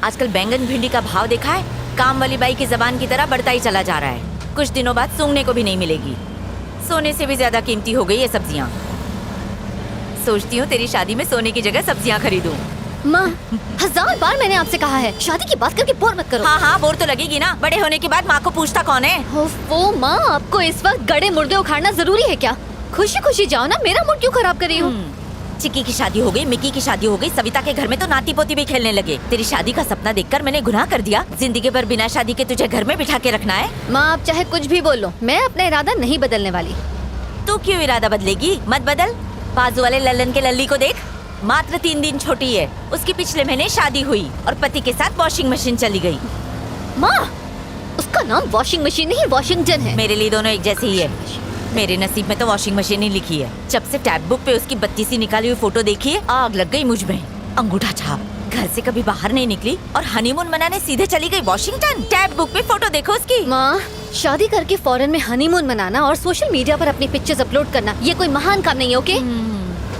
आजकल बैंगन भिंडी का भाव देखा है? काम वाली बाई की जबान की तरह बढ़ता ही चला जा रहा है। कुछ दिनों बाद सूंघने को भी नहीं मिलेगी। सोने से भी ज्यादा कीमती हो गई ये सब्जियाँ। सोचती हूँ तेरी शादी में सोने की जगह सब्जियाँ खरीदूं। माँ, 1000 बार मैंने आपसे कहा है शादी की बात करके बोर मत करो। हाँ हाँ, बोर तो लगेगी ना। बड़े होने के बाद माँ को पूछता कौन है? वो माँ, आपको इस वक्त गड़े मुर्दे उखाड़ना जरूरी है क्या? खुशी खुशी जाओ ना, मेरा मूड क्यों खराब कर रही हो? चिक्की की शादी हो गई, मिक्की की शादी हो गई, सविता के घर में तो नाती पोती भी खेलने लगे। तेरी शादी का सपना देखकर मैंने गुनाह कर दिया। जिंदगी भर बिना शादी के तुझे घर में बिठा के रखना है? माँ, आप चाहे कुछ भी बोल लो, मैं अपना इरादा नहीं बदलने वाली। तू क्यों इरादा बदलेगी? मत बदल। बाजू वाले लल्लन के लल्ली को देख, मात्र 3 दिन छोटी है। उसकी पिछले महीने शादी हुई और पति के साथ वॉशिंग मशीन चली गई। माँ, उसका नाम वॉशिंग मशीन नहीं वॉशिंगटन है। मेरे लिए दोनों एक जैसी ही है। मेरे नसीब में तो वॉशिंग मशीन ही लिखी है। जब से टैब बुक पे उसकी 32 निकाली हुई फोटो देखी है, आग लग गई मुझ में। अंगूठा छाप, घर से कभी बाहर नहीं निकली और हनीमून मनाने सीधे चली गई वॉशिंगटन। टैब बुक पे फोटो देखो उसकी। माँ, शादी करके फॉरेन में हनीमून मनाना और सोशल मीडिया पर अपनी पिक्चर्स अपलोड करना ये कोई महान काम नहीं है, ओके?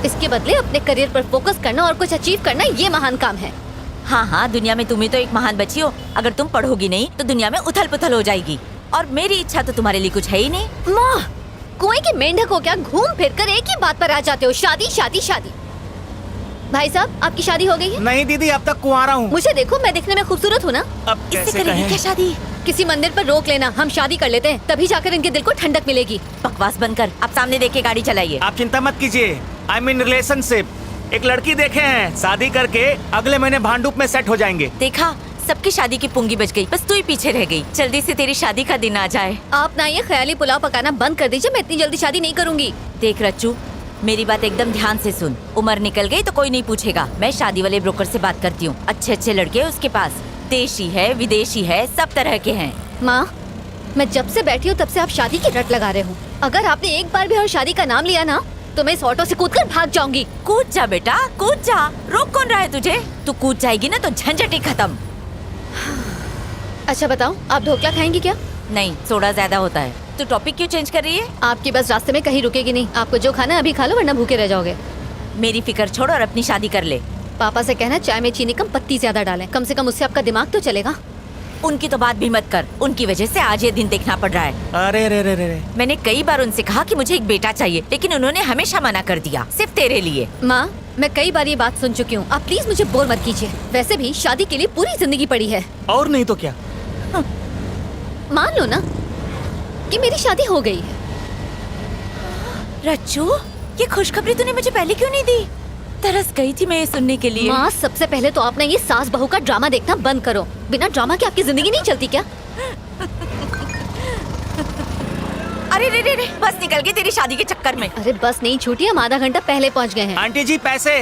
इसके बदले अपने करियर पर फोकस करना और कुछ अचीव करना ये महान काम है। हाँ हाँ, दुनिया में तुम ही तो एक महान बच्ची हो। अगर तुम पढ़ोगी नहीं तो दुनिया में उथल पुथल हो जाएगी। और मेरी इच्छा तो तुम्हारे लिए कुछ है ही नहीं। माँ, कुएं के मेंढक हो क्या? घूम फिर कर एक ही बात पर आ जाते हो, शादी शादी शादी। भाई साहब, आपकी शादी हो गई है? नहीं दीदी, अब तक कुंवारा हूँ। मुझे देखो, मैं दिखने में खूबसूरत हूँ ना? अब इससे कैसे करेंगे कहें? क्या शादी? किसी मंदिर पर रोक लेना, हम शादी कर लेते हैं, तभी जाकर इनके दिल को ठंडक मिलेगी। बकवास बंद कर, आप सामने देख के गाड़ी चलाइए। आप चिंता मत कीजिए, आई मीन रिलेशनशिप। एक लड़की देखे हैं, शादी करके अगले महीने भांडुप में सेट हो जाएंगे। देखा, सबकी शादी की पुंगी बच गई, बस तू ही पीछे रह गई। जल्दी से तेरी शादी का दिन आ जाए। आप ना ये ख्याली पुलाव पकाना बंद कर दीजिए, मैं इतनी जल्दी शादी नहीं करूंगी। देख रच्चू, मेरी बात एकदम ध्यान से सुन। उम्र निकल गई तो कोई नहीं पूछेगा। मैं शादी वाले ब्रोकर से बात करती हूँ। अच्छे अच्छे लड़के हैं उसके पास, देशी है विदेशी है, सब तरह के हैं। माँ, मैं जब से बैठी हूँ तब से आप शादी की रट लगा रहे हो। अगर आपने एक बार भी और शादी का नाम लिया ना तो मैं इस ऑटो से कूदकर भाग जाऊंगी। कूद जा बेटा, कूद जा। रोक कौन रहा है तुझे? तू कूद जाएगी ना तो झंझट ही खत्म। अच्छा बताओ, आप ढोकला खाएंगी क्या? नहीं, सोडा ज्यादा होता है। तू टॉपिक क्यों चेंज कर रही है? आपकी बस रास्ते में कहीं रुकेगी नहीं। आपको जो खाना है अभी खा लो, वरना भूखे रह जाओगे। मेरी फिक्र छोड़ और अपनी शादी कर ले। पापा से कहना चाय में चीनी कम, पत्ती ज्यादा डालें। कम से कम उससे आपका दिमाग तो चलेगा। उनकी तो बात भी मत कर। उनकी वजह से आज ये दिन देखना पड़ रहा है। अरे रे रे रे रे। मैंने कई बार उनसे कहा कि मुझे एक बेटा चाहिए, लेकिन उन्होंने हमेशा मना कर दिया, सिर्फ तेरे लिए। माँ, मैं कई बार ये बात सुन चुकी हूँ, आप प्लीज मुझे बोर मत कीजिए। वैसे भी शादी के लिए पूरी जिंदगी पड़ी है। और नहीं तो क्या? मान लो ना कि मेरी शादी हो गई है। रच्चू, ये खुशखबरी तूने मुझे पहले क्यों नहीं दी? तरस गई थी मैं ये सुनने के लिए। माँ, सबसे पहले तो आपने ये सास बहू का ड्रामा देखना बंद करो। बिना ड्रामा के आपकी जिंदगी नहीं चलती क्या? अरे रे रे रे, बस निकल गई तेरी शादी के चक्कर में। अरे बस नहीं छूटी, हम आधा घंटा पहले पहुँच गए हैं। आंटी जी पैसे।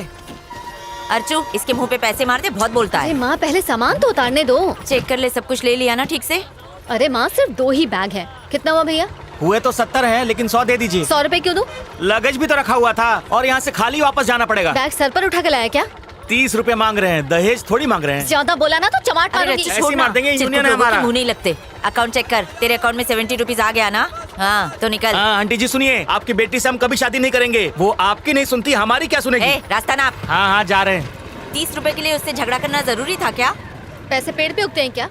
अर्चू, इसके मुंह पे पैसे मार दे, बहुत बोलता अरे है। माँ, पहले सामान तो उतारने दो। चेक कर ले, सब कुछ ले लिया ना ठीक से? अरे माँ, सिर्फ 2 ही बैग है। कितना हुआ भैया? हुए तो 70 हैं, लेकिन 100 दे दीजिए। 100 रुपए क्यों दूं? लगेज भी तो रखा हुआ था और यहाँ से खाली वापस जाना पड़ेगा। बैग सर पर उठा के लाया क्या? 30 रुपए मांग रहे हैं, दहेज थोड़ी मांग रहे हैं। ज्यादा बोला ना तो चमाट अरे मारूंगी। रच्चू, ऐसे छोड़ ही ना। मार देंगे, चिरकुट यूनियन है लोगों के हमारा। मुंह नहीं लगते। अकाउंट चेक कर, तेरे अकाउंट में 70 रुपीज आ गया ना? हाँ तो निकल। हाँ आंटी जी सुनिए, आपकी बेटी से हम कभी शादी नहीं करेंगे। वो आपकी नहीं सुनती, हमारी क्या सुनेगी? ए, रास्ता नाप। हाँ हाँ जा रहे हैं। 30 रुपए के लिए उससे झगड़ा करना जरूरी था क्या? पैसे पेड़ पे उगते हैं क्या?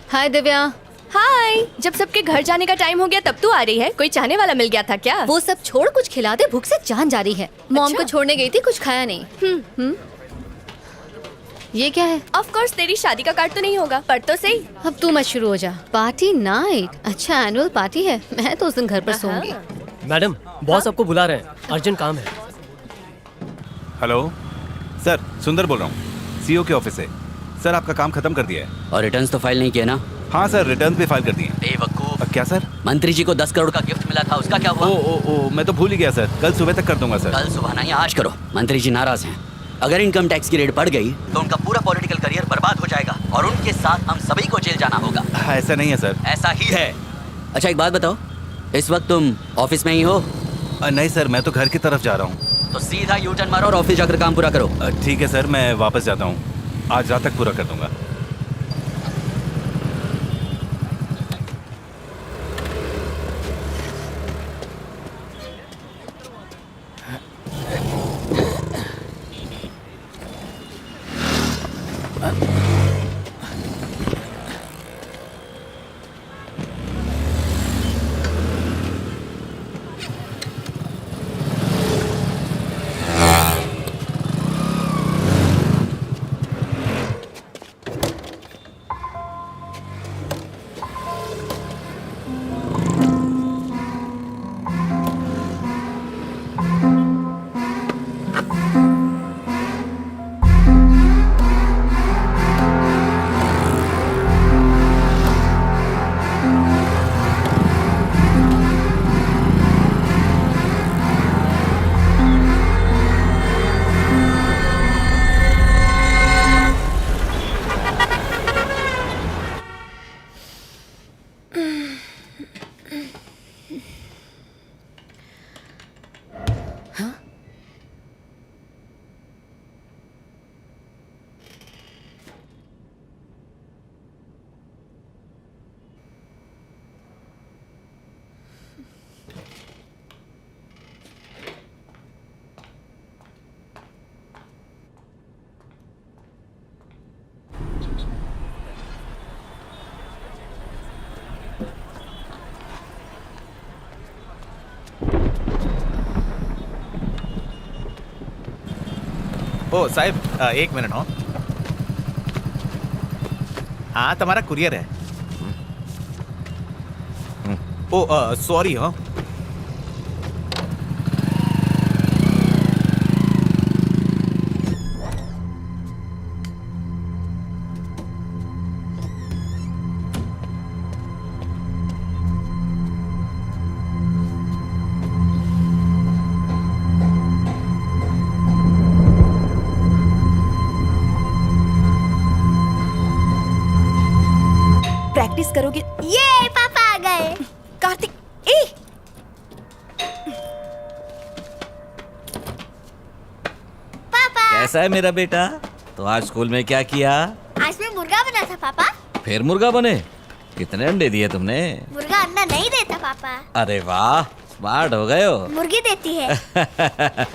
हाय दिव्या। हाय, जब सबके घर जाने का टाइम हो गया तब तू आ रही है? कोई चाहने वाला मिल गया था क्या? वो सब छोड़, कुछ खिला दे, भूख से जान जा रही है। मॉम अच्छा। को छोड़ने गई थी, कुछ खाया नहीं। ये क्या है? ऑफ कोर्स तेरी शादी का कार्ड तो नहीं होगा, पर तो सही। अब तू मत शुरू हो जा। Party night? अच्छा, एनुअल पार्टी है। मैं तो उस दिन घर पर सोऊंगी। मैडम, बॉस आपको बुला रहे हैं, अर्जेंट काम है। हेलो सर, सुंदर बोल रहा हूँ, सीईओ के ऑफिस से। सर आपका काम खत्म कर दिया है। और रिटर्न्स तो फाइल नहीं किया ना? हाँ सर, रिटर्न भी फाइल कर दिए। बेवकूफ। क्या सर? मंत्री जी को 10 करोड़ का गिफ्ट मिला था, उसका क्या हुआ? ओ मैं तो भूल ही गया सर, कल सुबह तक कर दूंगा सर। कल सुबह नहीं, आज करो। मंत्री जी नाराज हैं। अगर इनकम टैक्स की रेट बढ़ गई तो उनका पूरा पॉलिटिकल करियर बर्बाद हो जाएगा और उनके साथ हम सभी को जेल जाना होगा। ऐसा नहीं है सर। ऐसा ही है। अच्छा एक बात बताओ, इस वक्त तुम ऑफिस में ही हो? नहीं सर, मैं तो घर की तरफ जा रहा हूँ। तो सीधा यू टर्न मारो और ऑफिस जाकर काम पूरा करो। ठीक है सर, मैं वापस जाता हूँ, आज रात तक पूरा कर दूंगा। ओ साहब, एक मिनट हो। हाँ, तुम्हारा कुरियर है। ओ सॉरी हो। प्रैक्टिस करोगे? ये पापा आ गए। कार्तिक, ए पापा कैसा है मेरा बेटा? तो आज स्कूल में क्या किया? आज मैं मुर्गा बना था पापा। फिर मुर्गा बने? कितने अंडे दिए तुमने? मुर्गा अंडा नहीं देता पापा, अरे वाह, स्मार्ट हो गए हो। मुर्गी देती है।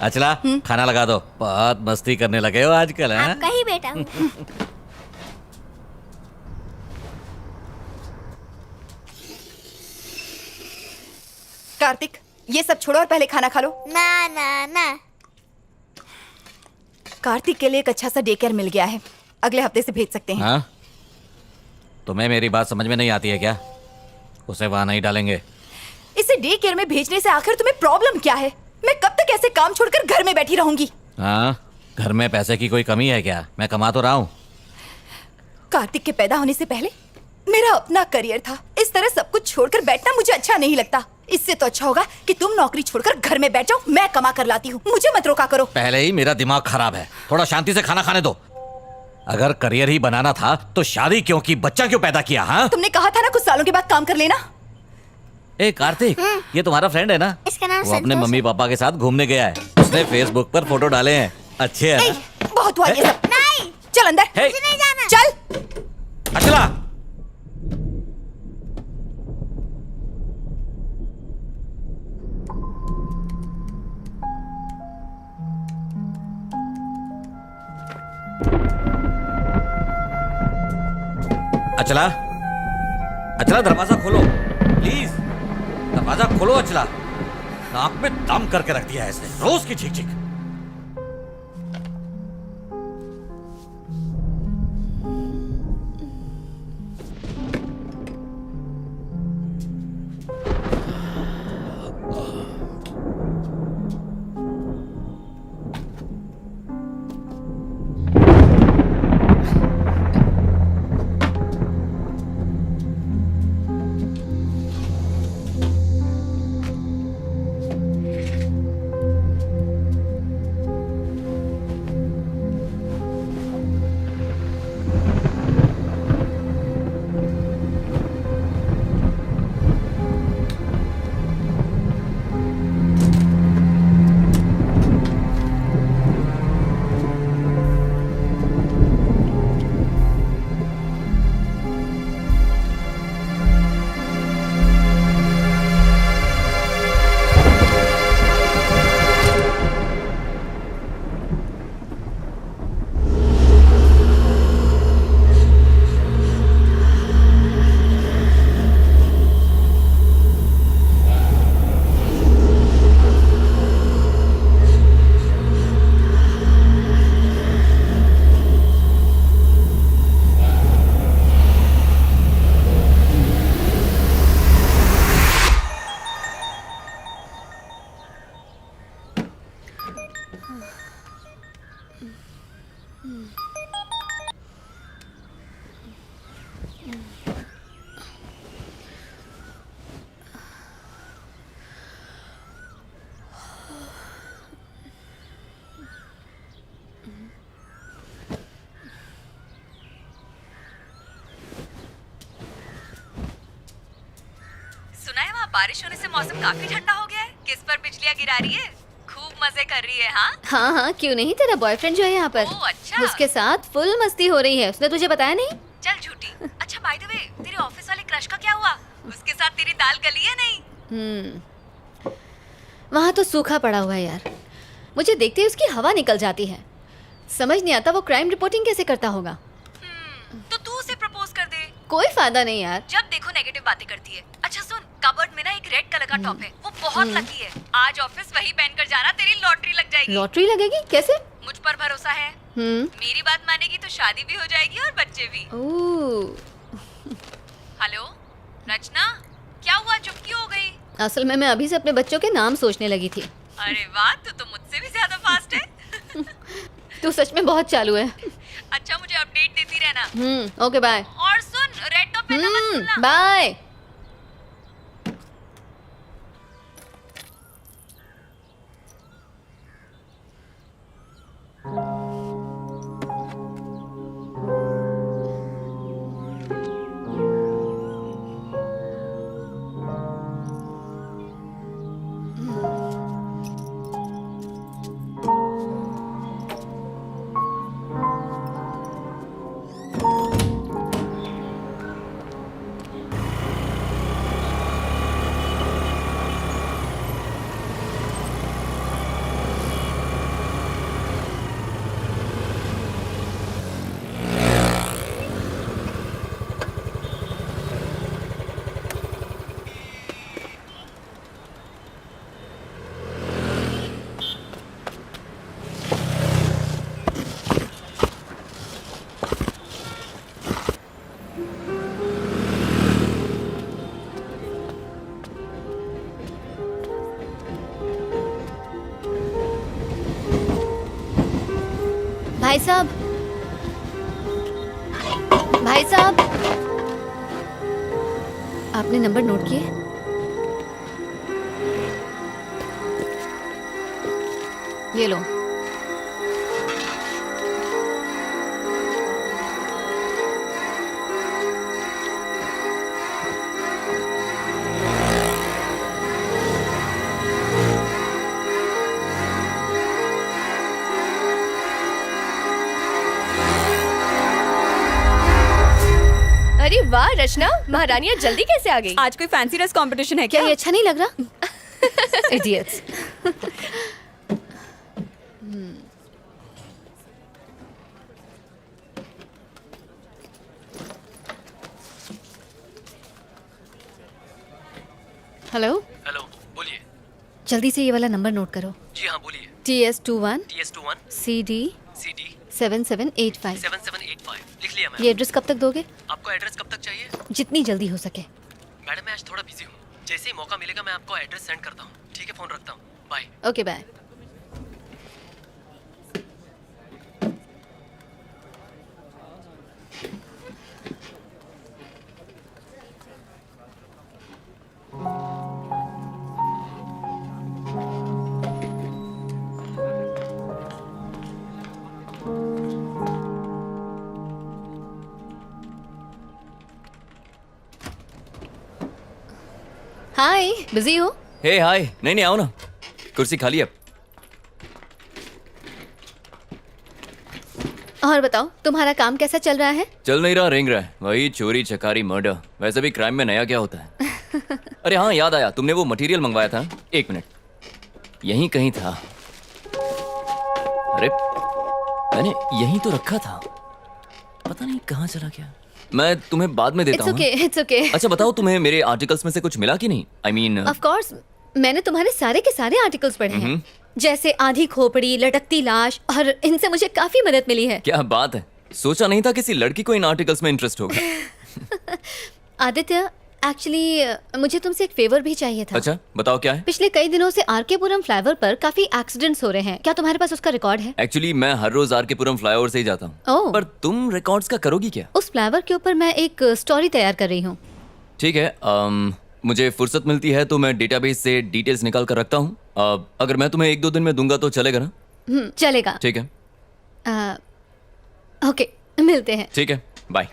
अचला, खाना लगा दो। बहुत मस्ती करने लगे हो आजकल, हैं? आपका ही बेटा हूँ। कार्तिक, ये सब छोड़ो और पहले खाना खा लो। ना ना ना। कार्तिक के लिए एक अच्छा सा डे केयर मिल गया है, अगले हफ्ते से भेज सकते हैं। हाँ? तुम्हें मेरी बात समझ में नहीं आती है क्या? उसे वहां नहीं डालेंगे। इसे डे केयर में भेजने से आखिर तुम्हें प्रॉब्लम क्या है? मैं कब तक ऐसे काम छोड़कर घर में बैठी रहूंगी? हाँ, घर में पैसे की कोई कमी है क्या? मैं कमा तो रहा हूँ। कार्तिक के पैदा होने से पहले मेरा अपना करियर था। इस तरह सब कुछ छोड़कर बैठना मुझे अच्छा नहीं लगता। इससे तो अच्छा होगा कि तुम नौकरी छोड़कर घर में बैठ जाओ, मैं कमा कर लाती हूँ। मुझे मत रोका करो। पहले ही मेरा दिमाग खराब है, थोड़ा शांति से खाना खाने दो। अगर करियर ही बनाना था तो शादी क्यों की, बच्चा क्यों पैदा किया? हाँ, तुमने कहा था ना कुछ सालों के बाद काम कर लेना। ए कार्तिक, ये तुम्हारा फ्रेंड है ना? इसका नाम वो अपने संतोष मम्मी पापा के साथ घूमने गया है। उसने फेसबुक पर फोटो डाले हैं, अच्छे हैं ए, ना? बहुत हुआ ये सब। नहीं, चल अंदर। हे, मुझे नहीं जाना। चल। अचला, अचला, अचला दरवाजा खोलो प्लीज। दरवाजा खोलो अचला। नाक में दम करके रख दिया है इसने, रोज की चीख चीख। सुना है वहाँ बारिश होने से मौसम काफी ठंडा हो गया है। किस पर बिजलियाँ गिरा रही है? खूब मजे कर रही है। हाँ हाँ हाँ, क्यों नहीं। तेरा बॉयफ्रेंड जो है यहाँ पर, ओह, अच्छा। उसके साथ फुल मस्ती हो रही है। उसने तुझे बताया नहीं? चल झूठी। अच्छा बाय द वे, तेरे ऑफिस वाले क्रश का क्या हुआ? उसके साथ तेरी दाल गली है नहीं? वहाँ तो सूखा पड़ा हुआ है यार। मुझे देखते ही उसकी हवा निकल जाती है। समझ नहीं आता वो क्राइम रिपोर्टिंग कैसे करता होगा। तो तू उसे प्रपोज कर दे। कोई फायदा नहीं यार। जब देखो नेगेटिव बातें करती है। अच्छा सुन, कबर्ड में ना एक रेड कलर का टॉप है, वो बहुत लकी है। आज ऑफिस वही पहनकर जाना, तेरी लॉटरी लग जाएगी। लॉटरी लगेगी? कैसे? मुझ ऊपर भरोसा है। मेरी बात मानेगी तो शादी भी हो जाएगी और बच्चे भी। हेलो रचना, क्या हुआ, चुप क्यों हो गई? असल में मैं अभी से अपने बच्चों के नाम सोचने लगी थी। अरे वाह, तू तो मुझसे भी ज्यादा फास्ट है। तू सच में बहुत चालू है। अच्छा, मुझे अपडेट देती रहना। Okay bye. और सुन, रेड टॉप पहनना मत भूलना। बाय। भाई साहब, भाई साहब, आपने नंबर नोट किए? ये लो। अरे वाह रचना, महारानियाँ जल्दी कैसे आ गई? आज कोई फैंसी ड्रेस कंपटीशन है क्या ये अच्छा नहीं लग रहा? इडियट्स। हेलो, हेलो, बोलिए। जल्दी से ये वाला नंबर नोट करो। जी हाँ, बोलिए। TS21 TS21 CD CD 7785। 7785 लिख लिया मैम। ये एड्रेस कब तक दोगे? आपको एड्रेस कब तक चाहिए? जितनी जल्दी हो सके। मैडम मैं आज थोड़ा बिजी हूँ, जैसे ही मौका मिलेगा मैं आपको एड्रेस सेंड करता हूँ। ठीक है, फोन रखता हूँ, bye. Okay bye. Hi, busy हो? हे हाय, नहीं आओ ना, कुर्सी खाली अब। और बताओ, तुम्हारा काम कैसा चल रहा है? चल नहीं रहा, रेंग रहा है, वही चोरी चकारी मर्डर। वैसे भी क्राइम में नया क्या होता है। अरे हाँ, याद आया, तुमने वो मटेरियल मंगवाया था। एक मिनट, यहीं कहीं था। अरे मैंने यहीं तो रखा था, पता नहीं कहाँ चला गया। मैं तुम्हें बाद में देता हूँ। It's okay. अच्छा बताओ, तुम्हें मेरे आर्टिकल्स में से कुछ मिला कि नहीं? आई मीन ऑफ कोर्स, मैंने तुम्हारे सारे के सारे आर्टिकल्स पढ़े हैं, जैसे आधी खोपड़ी, लटकती लाश, और इनसे मुझे काफी मदद मिली है। क्या बात है, सोचा नहीं था किसी लड़की को इन आर्टिकल्स में इंटरेस्ट होगा। आदित्य, एक्चुअली मुझे तुमसे एक फेवर भी चाहिए था। अच्छा बताओ, क्या है? पिछले कई दिनों से आरकेपुरम फ्लाईओवर पर काफी एक्सीडेंट्स हो रहे हैं, क्या तुम्हारे पास उसका रिकॉर्ड है? एक्चुअली मैं हर रोज आरकेपुरम फ्लाईओवर से ही जाता हूँ। ओह। पर तुम रिकॉर्ड्स का करोगी क्या? उस फ्लाईओवर के ऊपर मैं एक स्टोरी तैयार कर रही हूँ। ठीक है, मुझे फुर्सत मिलती है तो मैं डेटाबेस से डिटेल्स निकाल कर रखता हूँ। अगर मैं तुम्हें 1-2 दिन में दूंगा तो चलेगा ना? चलेगा। ठीक है। ओके, मिलते हैं। ठीक है, बाय।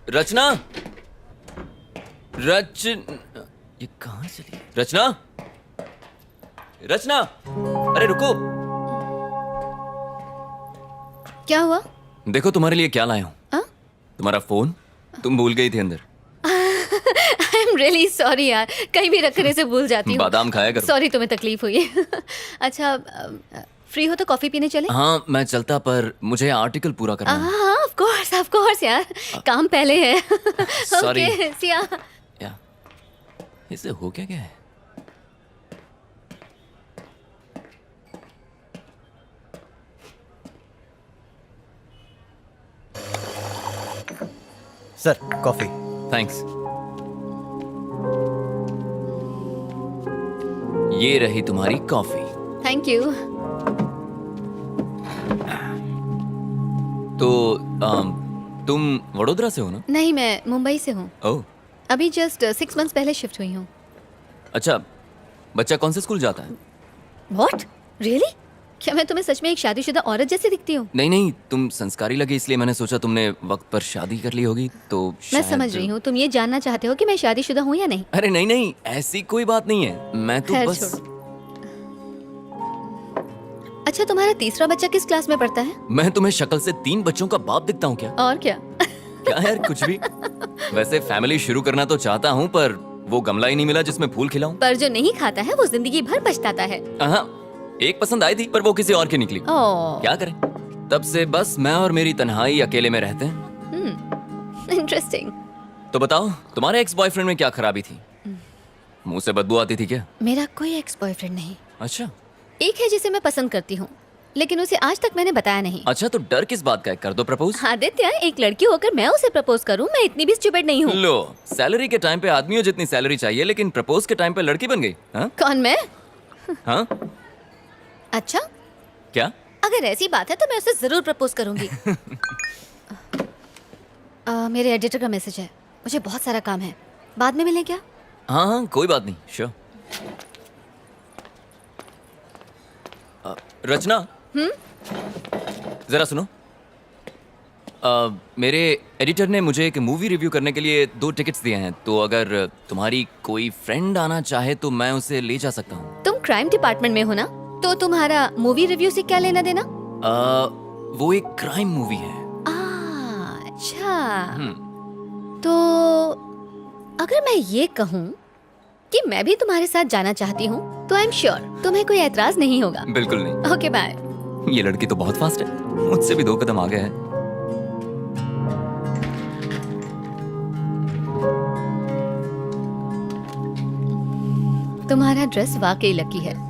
रचना, ये कहाँ चली? रचना, रचना, अरे रुको। क्या हुआ? देखो तुम्हारे लिए क्या लाया हूँ। हाँ? तुम्हारा फोन तुम भूल गई थी अंदर। आई एम रियली सॉरी यार, कहीं भी रखने से भूल जाती हूँ। बादाम खाया करो। सॉरी तुम्हें तकलीफ हुई। अच्छा, फ्री हो तो कॉफी पीने चले? हाँ मैं चलता, पर मुझे आर्टिकल पूरा करना है। हाँ ऑफ कोर्स यार, काम पहले है। Sorry. ओके सिया। या इसे हो क्या गया है? Sir coffee. थैंक्स। ये रही तुम्हारी कॉफी। Thank you. तो तुम वडोदरा से हो ना? नहीं, मैं मुंबई से हूँ। ओह अभी जस्ट 6 months पहले शिफ्ट हुई हूँ। अच्छा, बच्चा कौन से स्कूल जाता है? व्हाट? रियली? क्या मैं तुम्हें सच में एक शादीशुदा औरत जैसी दिखती हूँ? नहीं नहीं, तुम संस्कारी लगे इसलिए मैंने सोचा तुमने वक्त पर शादी कर ली होगी तो मैं शायद... समझ रही हूँ, तुम ये जानना चाहते हो कि मैं शादीशुदा हूँ या नहीं? अरे नहीं नहीं, ऐसी कोई बात नहीं है। मैं तो खैर बस... छोड़ो। अच्छा, तुम्हारा तीसरा बच्चा किस क्लास में पढ़ता है? मैं तुम्हें शक्ल से 3 बच्चों का बाप दिखता हूँ क्या? और क्या? क्या यार, कुछ भी। वैसे फैमिली शुरू करना तो चाहता हूँ, पर वो गमला ही नहीं मिला जिसमें फूल खिलाऊं। पर जो नहीं खाता है वो जिंदगी भर पछताता है। हाँ, एक पसंद आई थी पर वो किसी और की निकली। ओह, क्या करें, तब से बस मैं और मेरी तन्हाई अकेले में रहते हैं। इंटरेस्टिंग। तो बताओ, तुम्हारे एक्स बॉयफ्रेंड में क्या खराबी थी? मुंह से बदबू आती थी क्या? मेरा कोई एक्स बॉयफ्रेंड नहीं। अच्छा एक है जिसे मैं पसंद करती हूँ, लेकिन उसे आज तक मैंने बताया नहीं। अच्छा, तो डर किस बात का है? कर दो प्रपोज। आदित्य, एक लड़की होकर मैं उसे प्रपोज करूं? मैं इतनी भी स्टूपिड नहीं हूँ। लो, सैलरी के टाइम पे आदमियों जितनी सैलरी चाहिए, लेकिन प्रपोज के टाइम पे लड़की बन गई। हाँ कौन, मैं? हाँ, अच्छा, क्या? अगर ऐसी बात है तो मैं उसे जरूर प्रपोज करूंगी। मेरे एडिटर का मैसेज है, मुझे बहुत सारा काम है, बाद में मिलें क्या? हाँ हाँ, कोई बात नहीं, श्योर। रचना, जरा सुनो। मेरे एडिटर ने मुझे एक मूवी रिव्यू करने के लिए 2 टिकट्स दिए हैं, तो अगर तुम्हारी कोई फ्रेंड आना चाहे तो मैं उसे ले जा सकता हूँ। तुम क्राइम डिपार्टमेंट में हो ना, तो तुम्हारा मूवी रिव्यू से क्या लेना देना? वो एक क्राइम मूवी है। अच्छा, तो अगर मैं ये कहूँ कि मैं भी तुम्हारे साथ जाना चाहती हूँ तो आई एम श्योर तुम्हें कोई एतराज नहीं होगा। बिल्कुल नहीं। Okay bye. ये लड़की तो बहुत फास्ट है, मुझसे भी 2 कदम आगे है। तुम्हारा ड्रेस वाकई लकी है।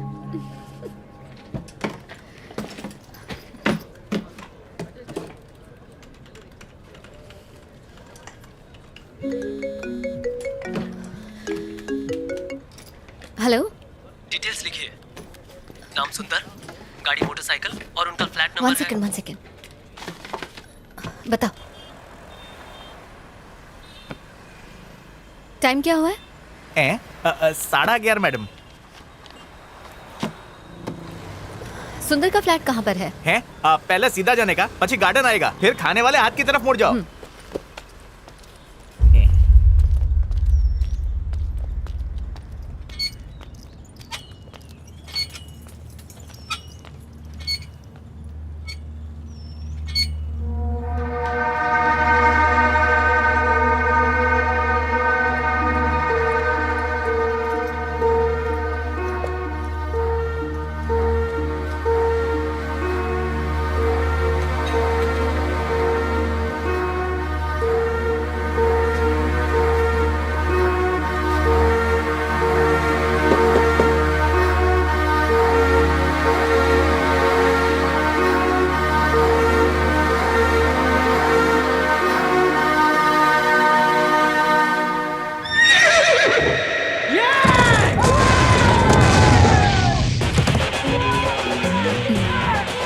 हेलो, डिटेल्स लिखिए। नाम सुंदर, गाड़ी मोटरसाइकिल और उनका फ्लैट नंबर है। 1 सेकेंड। बताओ, टाइम क्या हुआ है? 11:30 मैडम। सुंदर का फ्लैट कहाँ पर है? पहले सीधा जाने का, પછી गार्डन आएगा, फिर खाने वाले हाथ की तरफ मुड़ जाओ।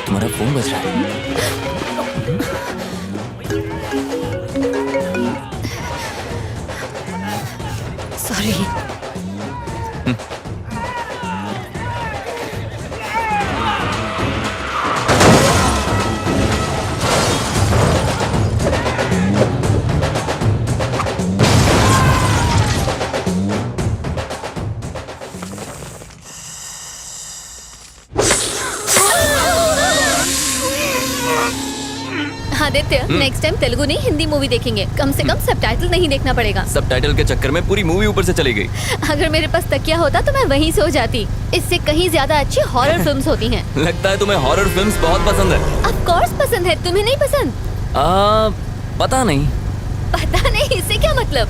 तुम्हारा फोन बज रहा है। Sorry. Aditya, next time Telugu नहीं हिंदी मूवी देखेंगे, कम से कम सबटाइटल नहीं देखना पड़ेगा। सबटाइटल के चक्कर में पूरी मूवी ऊपर से चली गई। अगर मेरे पास तकिया होता तो मैं वहीं सो जाती। इससे कहीं ज्यादा अच्छी हॉरर फिल्म्स होती हैं। लगता है तुम्हें हॉरर फिल्म्स बहुत पसंद है। ऑफ कोर्स पसंद है, तुम्हें नहीं पसंद? पता नहीं। पता नहीं, इससे क्या मतलब?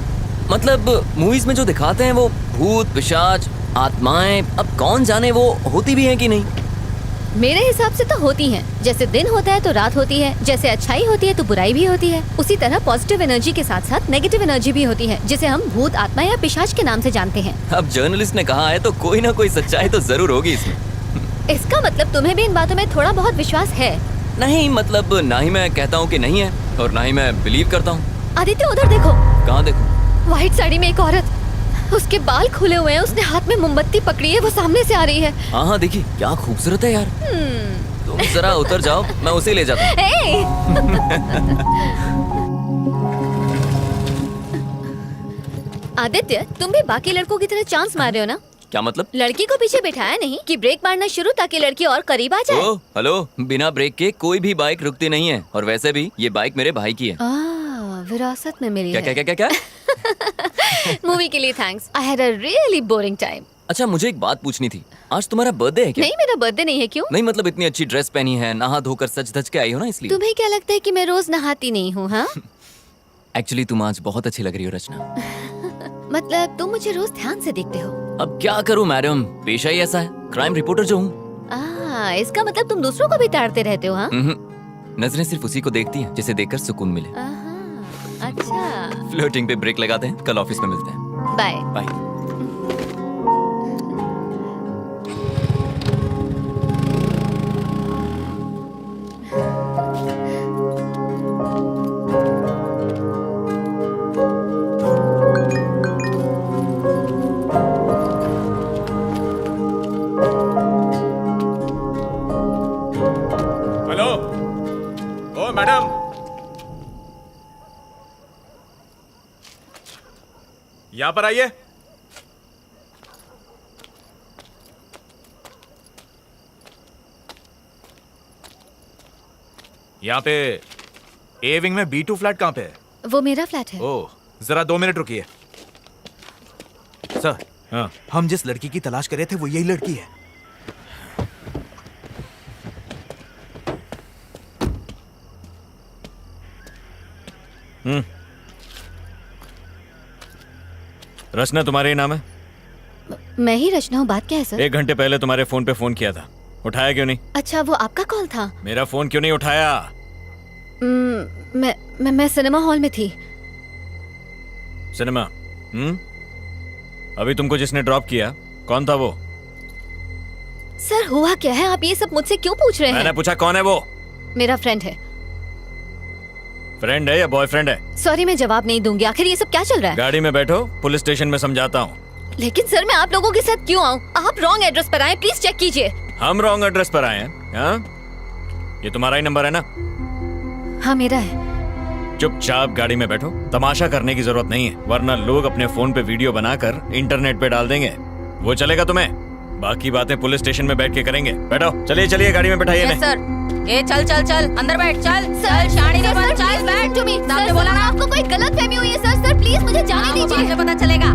मतलब मूवीज में जो दिखाते हैं वो भूत पिशाच आत्माएं, अब कौन जाने वो होती भी हैं कि नहीं। मेरे हिसाब से तो होती हैं। जैसे दिन होता है तो रात होती है, जैसे अच्छाई होती है तो बुराई भी होती है, उसी तरह पॉजिटिव एनर्जी के साथ साथ नेगेटिव एनर्जी भी होती है, जिसे हम भूत आत्मा या पिशाच के नाम से जानते हैं। अब जर्नलिस्ट ने कहा है तो कोई ना कोई सच्चाई तो जरूर होगी इसमें। इसका मतलब तुम्हें भी इन बातों में थोड़ा बहुत विश्वास है? नहीं, मतलब ना ही मैं कहता हूँ कि नहीं है और ना ही मैं बिलीव करता हूँ। आदित्य उधर देखो। कहाँ देखो? व्हाइट साड़ी में एक औरत, उसके बाल खुले हुए हैं, उसने हाथ में मोमबत्ती पकड़ी है, वो सामने से आ रही है। हाँ देखिए क्या खूबसूरत है यार। तुम जरा उतर जाओ, मैं उसे ले जाता हूँ। आदित्य, तुम भी बाकी लड़कों की तरह चांस मार रहे हो ना? क्या मतलब? लड़की को पीछे बिठाया नहीं कि ब्रेक मारना शुरू ताकि लड़की और करीब आ जाए। ओ, हेलो, बिना ब्रेक के कोई भी बाइक रुकती नहीं है और वैसे भी ये बाइक मेरे भाई की है। विरासत में मिली क्या है। क्या क्या क्या क्या? मूवी के लिए thanks. I had a really boring time. अच्छा, मुझे एक बात पूछनी थी। आज तुम्हारा बर्थडे है क्या? नहीं, मेरा बर्थडे नहीं है। क्यों? नहीं मतलब इतनी अच्छी ड्रेस पहनी है, नहा धोकर सज धज के आई हो ना, इसलिए। तुम्हें क्या लगता है कि मैं रोज नहाती नहीं हूँ? हाँ एक्चुअली तुम आज बहुत अच्छी लग रही हो रचना। मतलब तुम मुझे रोज ध्यान से देखते हो? अब क्या करूं मैडम, पेशा ही ऐसा है, क्राइम रिपोर्टर जो हूँ। इसका मतलब तुम दूसरों को भी ताड़ते रहते हो? हाँ, नजरें सिर्फ उसी को देखती हैं जिसे देखकर सुकून मिले। अच्छा, फ्लर्टिंग पे ब्रेक लगाते हैं, कल ऑफिस में मिलते हैं। Bye bye. हेलो, ओ मैडम, यहाँ पर आइए। यहाँ पे ए विंग में B2 फ्लैट कहाँ पे है? वो मेरा फ्लैट है। ओह, जरा 2 मिनट रुकिए। सर, हाँ, हम जिस लड़की की तलाश कर रहे थे वो यही लड़की है। रचना तुम्हारा ही नाम है? मैं ही रचना हूँ। बात क्या है सर? 1 घंटे पहले तुम्हारे फोन पे फोन किया था, उठाया क्यों नहीं? अच्छा, वो आपका कॉल था? मेरा फोन क्यों नहीं उठाया? मैं सिनेमा हॉल में थी। सिनेमा? अभी तुमको जिसने ड्रॉप किया कौन था वो? सर हुआ क्या है, आप ये सब मुझसे क्यों पूछ रहे हैं? मैंने पूछा कौन है वो? मेरा फ्रेंड है। फ्रेंड है या बॉयफ्रेंड है? सॉरी, मैं जवाब नहीं दूंगी। आखिर ये सब क्या चल रहा है? गाड़ी में बैठो, पुलिस स्टेशन में समझाता हूँ। लेकिन सर, मैं आप लोगों के साथ क्यों आऊँ? आप रॉन्ग एड्रेस पर आए, प्लीज चेक कीजिए। हम रॉन्ग एड्रेस पर आए हैं? हाँ? ये तुम्हारा ही नंबर है ना? हाँ, मेरा है। चुपचाप गाड़ी में बैठो, तमाशा करने की जरूरत नहीं है, वरना लोग अपने फोन पे वीडियो बनाकर इंटरनेट पे डाल देंगे। वो चलेगा तुम्हें? बाकी बातें पुलिस स्टेशन में बैठ के करेंगे। बैठो, चलिए चलिए, गाड़ी में बैठाइए। Yes sir. ए चल चल चल, अंदर बैठ, चल चल, शानी ने बोला चल बैठ। आपने बोला ना, आपको कोई गलतफहमी हुई है सर। सर प्लीज मुझे जाने दीजिए। मुझे पता चलेगा।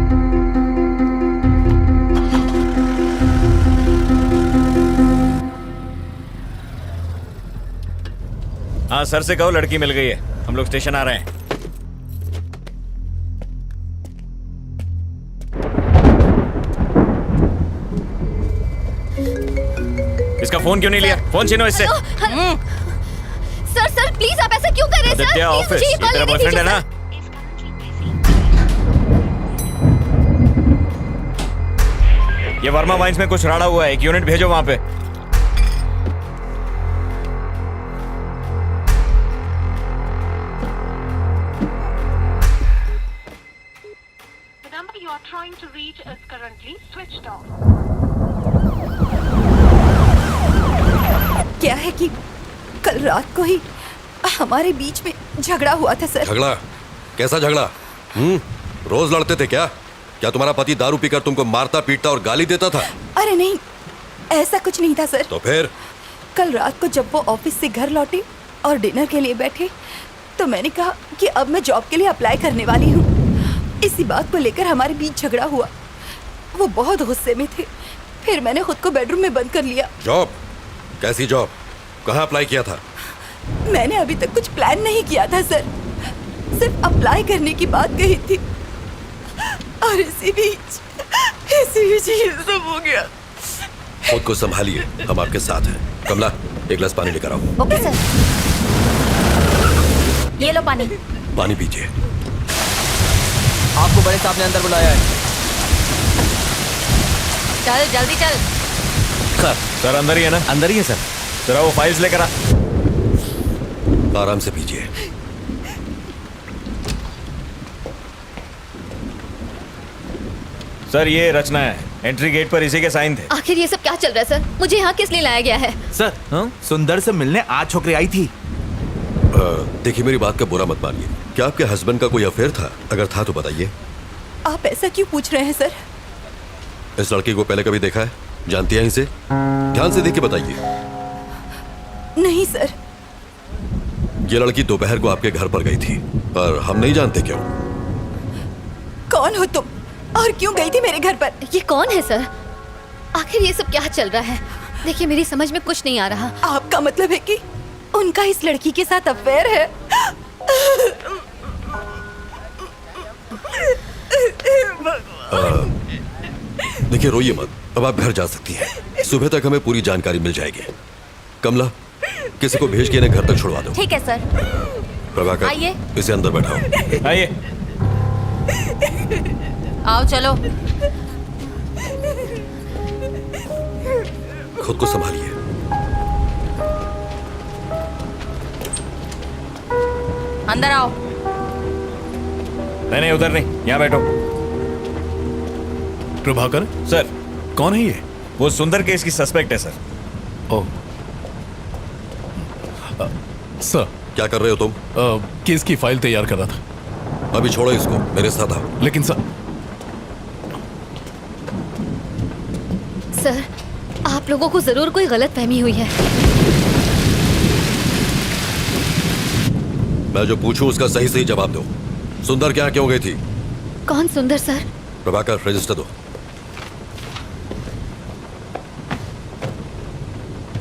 हाँ, सर से कहो लड़की मिल गई है, हम लोग स्टेशन आ रहे हैं। इसका फोन क्यों नहीं लिया? फोन छीनो इससे। सर सर प्लीज, आप ऐसा क्यों कर रहे हैं? सर आदित्य, ऑफिस, ये तेरा बॉयफ्रेंड है ना? ये वर्मा वाइन्स में कुछ राड़ा हुआ है, 1 यूनिट भेजो वहां पे। क्या है कि कल रात को ही हमारे बीच में झगड़ा हुआ था सर। झगड़ा? कैसा झगड़ा? रोज लड़ते थे क्या? क्या तुम्हारा पति दारू पीकर तुमको मारता पीटता और गाली देता था? अरे नहीं, ऐसा कुछ नहीं था सर। तो फिर? कल रात को जब वो ऑफिस से घर लौटी और डिनर के लिए बैठे तो मैंने कहा कि अब मैं जॉब के लिए अप्लाई करने वाली हूँ। इसी बात को लेकर हमारे बीच झगड़ा हुआ। वो बहुत गुस्से में थे। फिर मैंने खुद को बेडरूम में बंद कर लिया। जॉब? कैसी जॉब? कहाँ अप्लाई किया था? मैंने अभी तक कुछ प्लान नहीं किया था सर, सिर्फ अप्लाई करने की बात कही थी और इसी बीच ये सब हो गया। खुद को संभालिए, हम आपके साथ हैं। कमला, एक गिलास पानी लेकर आओ। Okay sir. ये लो पानी। पानी पीजिए। आपको बड़े साहब ने अंदर बुलाया है। चल जल्दी चल। सर अंदर ही है ना? अंदर ही है सर। जरा वो फाइल्स लेकर आ। आराम से पीजिए। सर ये रचना है, एंट्री गेट पर इसी के साइन थे। आखिर ये सब क्या चल रहा है सर? मुझे यहाँ किस लिए लाया गया है? सर सुंदर से मिलने आज छोकरी आई थी। देखिए, मेरी बात का बुरा मत मानिए। क्या आपके हस्बैंड का कोई अफेयर था? अगर था तो बताइए। आप ऐसा क्यों पूछ रहे हैं सर? इस लड़की को पहले कभी देखा है? जानती हैं इसे? ध्यान से देख के बताइए। नहीं सर। ये लड़की दोपहर को आपके घर पर गई थी, पर हम नहीं जानते क्यों। कौन हो तुम और क्यों गई थी मेरे घर पर? ये कौन है सर? आखिर ये सब क्या चल रहा है? देखिए, मेरी समझ में कुछ नहीं आ रहा। आपका मतलब है कि उनका इस लड़की के साथ अफेयर है? देखिए, रोइए मत। अब आप घर जा सकती हैं। सुबह तक हमें पूरी जानकारी मिल जाएगी। कमला, किसी को भेज के इन्हें घर तक छुड़वा दो। ठीक है सर। प्रभाकर, आइए। इसे अंदर बैठाओ। आइए। आओ चलो। खुद को संभालिए। अंदर आओ। नहीं उधर नहीं, यहाँ बैठो। प्रभाकर सर। कौन है ये? वो सुंदर केस की सस्पेक्ट है सर। Oh sir. क्या कर रहे हो तुम? केस की फाइल तैयार कर रहा था। अभी छोड़ो इसको, मेरे साथ आओ। लेकिन सर आप लोगों को जरूर कोई गलतफहमी हुई है। मैं जो पूछूं उसका सही सही जवाब दो। सुंदर क्या क्यों गई थी? कौन सुंदर सर? प्रभाकर, रजिस्टर दो।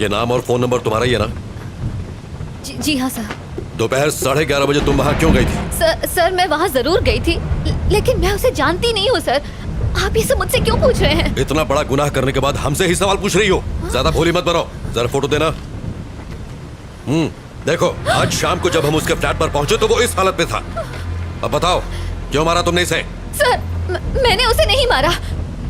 ये नाम और फोन नंबर तुम्हारा ही है ना? जी हाँ सर। दोपहर 11:30 बजे तुम वहां क्यों गई थी? सर मैं वहाँ जरूर गई थी, लेकिन मैं उसे जानती नहीं हूँ सर। आप ये सब मुझसे क्यों पूछ रहे हैं? इतना बड़ा गुनाह करने के बाद हमसे ही सवाल पूछ रही हो? ज्यादा भोली मत बनो। जरा फोटो देना। देखो, आज शाम को जब हम उसके फ्लैट पर पहुंचे तो वो इस हालत में था। अब बताओ, क्यों मारा तुमने इसे? सर मैंने उसे नहीं मारा।